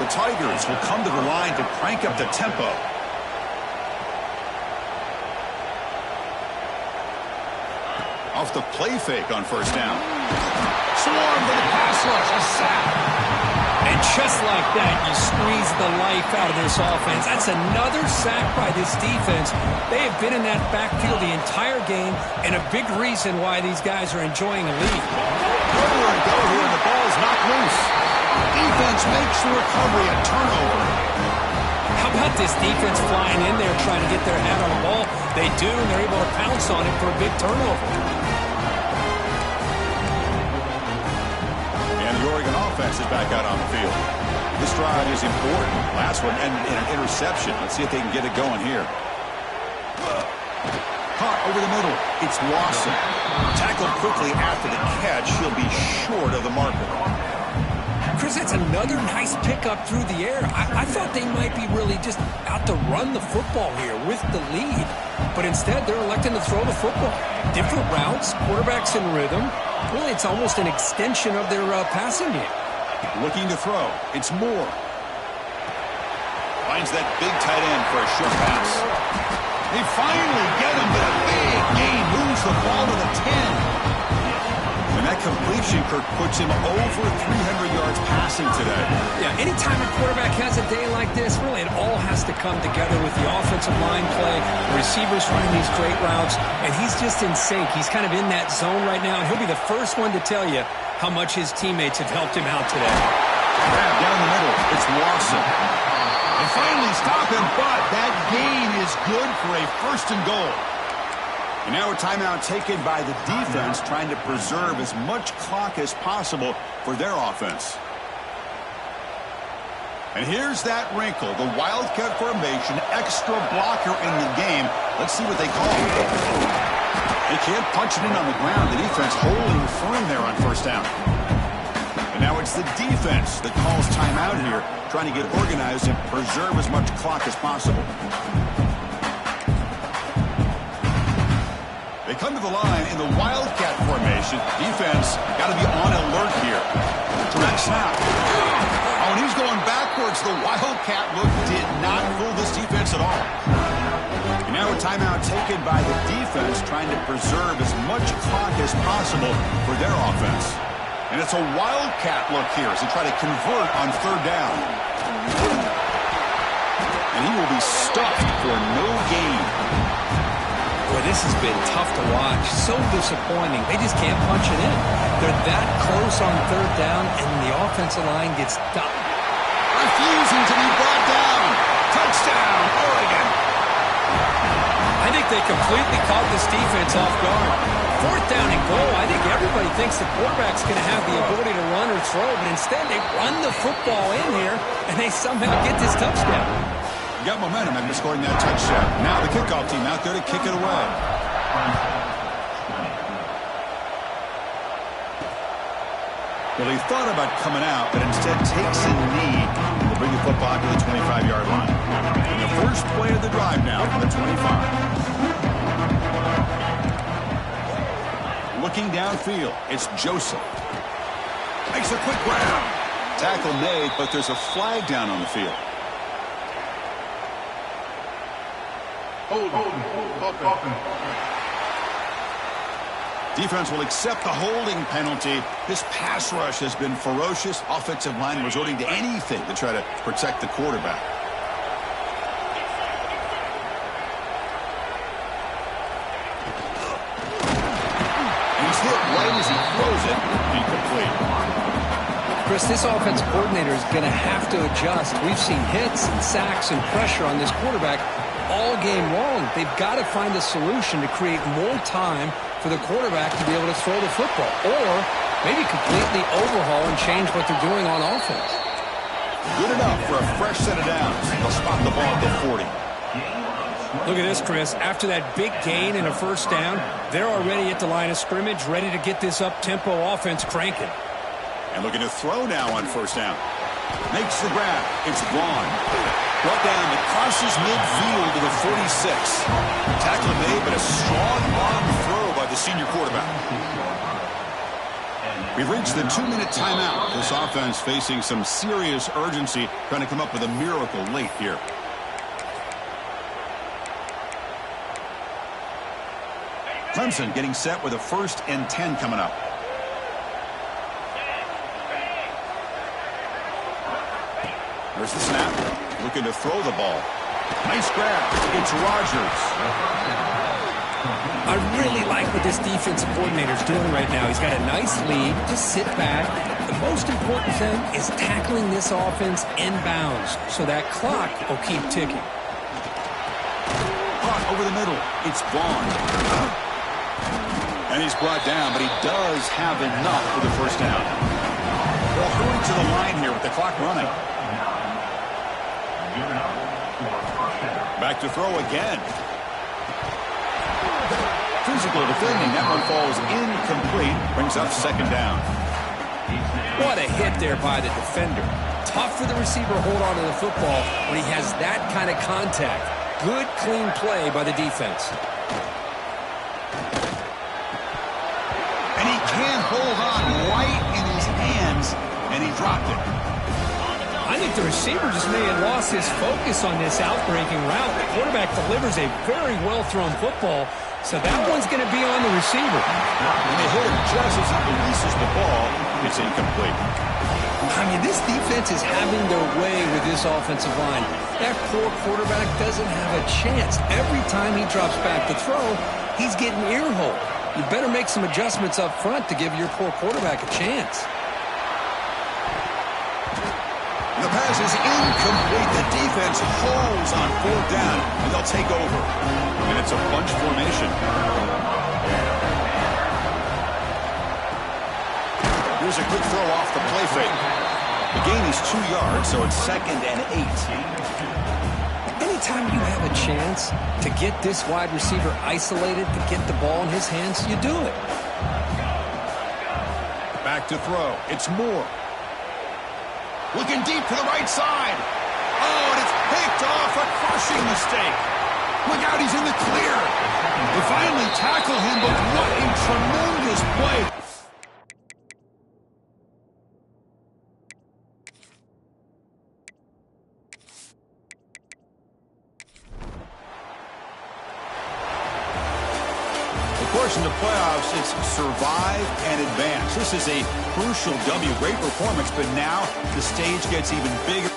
The Tigers will come to the line to crank up the tempo. Off the play fake on first down. Swarm for the pass rush. A sack. And just like that, you squeeze the life out of this offense. That's another sack by this defense. They have been in that backfield the entire game, and a big reason why these guys are enjoying a lead. Over and go here, and the ball is knocked loose. Defense makes the recovery, a turnover. How about this defense flying in there trying to get their hat on the ball? They do, and they're able to pounce on it for a big turnover. The Oregon offense is back out on the field. This drive is important. Last one ended in an interception. Let's see if they can get it going here. Caught over the middle. It's Lawson. Tackled quickly after the catch. He'll be short of the marker. Chris, that's another nice pickup through the air. I thought they might be really just out to run the football here with the lead. But instead, they're electing to throw the football. Different routes, quarterbacks in rhythm. Really, it's almost an extension of their passing game. Looking to throw. It's Moore. Finds that big tight end for a short pass. They finally get him, but a big gain moves the ball to the 10. And that completion, Kirk, puts him over 300 yards passing today. Yeah, anytime a quarterback has a day like this, really it all has to come together with the offensive line play, the receivers running these great routes, and he's just in sync. He's kind of in that zone right now, and he'll be the first one to tell you how much his teammates have helped him out today. Grab down the middle. It's Lawson. They finally stop him, but that gain is good for a first and goal. And now a timeout taken by the defense, trying to preserve as much clock as possible for their offense. And here's that wrinkle, the Wildcat formation, extra blocker in the game. Let's see what they call. They can't punch it in on the ground. The defense holding firm there on first down. And now it's the defense that calls timeout here, trying to get organized and preserve as much clock as possible. They come to the line in the Wildcat formation. Defense got to be on alert here. Direct snap. Oh, and he's going backwards. The Wildcat look did not fool this defense at all. And now a timeout taken by the defense, trying to preserve as much clock as possible for their offense. And it's a Wildcat look here as they try to convert on third down. And he will be stuffed for no gain. Boy, this has been tough to watch. So disappointing. They just can't punch it in. They're that close on third down, and the offensive line gets stopped. Refusing to be brought down. Touchdown, Oregon. I think they completely caught this defense off guard. Fourth down and goal. I think everybody thinks the quarterback's going to have the ability to run or throw, but instead they run the football in here, and they somehow get this touchdown. Got momentum after scoring that touchdown. Now the kickoff team out there to kick it away. Well, he thought about coming out, but instead takes a knee to bring the football to the 25-yard line. And the first play of the drive now from the 25. Looking downfield, it's Joseph. Makes a quick grab. Tackle made, but there's a flag down on the field. Defense will accept the holding penalty. This pass rush has been ferocious. Offensive line resorting to anything to try to protect the quarterback. And he's hit right as he throws it. Incomplete. Chris, this offensive coordinator is going to have to adjust. We've seen hits and sacks and pressure on this quarterback all game long. They've got to find a solution to create more time for the quarterback to be able to throw the football, or maybe completely overhaul and change what they're doing on offense. Good enough for a fresh set of downs. They'll spot the ball at the 40. Look at this, Chris. After that big gain and a first down, they're already at the line of scrimmage, ready to get this up-tempo offense cranking. And looking to throw now on first down. Makes the grab. It's Vaughn. Brought down crosses midfield to the 46. Tackle made, but a strong arm throw by the senior quarterback. We've reached the 2-minute timeout. This offense facing some serious urgency, trying to come up with a miracle late here. Clemson getting set with a 1st and 10 coming up. There's the snap. Looking to throw the ball. Nice grab. It's Rodgers. I really like what this defensive coordinator's doing right now. He's got a nice lead. Just sit back. The most important thing is tackling this offense inbounds so that clock will keep ticking. Caught over the middle. It's Vaughn. And he's brought down, but he does have enough for the first down. They'll hurry to the line here with the clock running. Back to throw again. Physical defending. That one falls incomplete. Brings up 2nd down. What a hit there by the defender. Tough for the receiver to hold on to the football when he has that kind of contact. Good, clean play by the defense. And he can't hold on right in his hands, and he dropped it. I think the receiver just may have lost his focus on this outbreaking route. The quarterback delivers a very well-thrown football, so that one's going to be on the receiver. And they hit him just as he releases the ball. It's incomplete. I mean, this defense is having their way with this offensive line. That poor quarterback doesn't have a chance. Every time he drops back to throw, he's getting ear-holed. You better make some adjustments up front to give your poor quarterback a chance. The pass is incomplete. The defense holds on 4th down, and they'll take over. And it's a bunch formation. Here's a quick throw off the play fake. The gain is 2 yards, so it's 2nd and 8. Anytime you have a chance to get this wide receiver isolated, to get the ball in his hands, you do it. Back to throw. It's Moore. Looking deep to the right side. Oh, and it's picked off. A crushing mistake. Look out, he's in the clear. They finally tackle him, but what a tremendous play. Of course, in the playoffs, it's survive and advance. This is a crucial W. Great performance, but now the stage gets even bigger.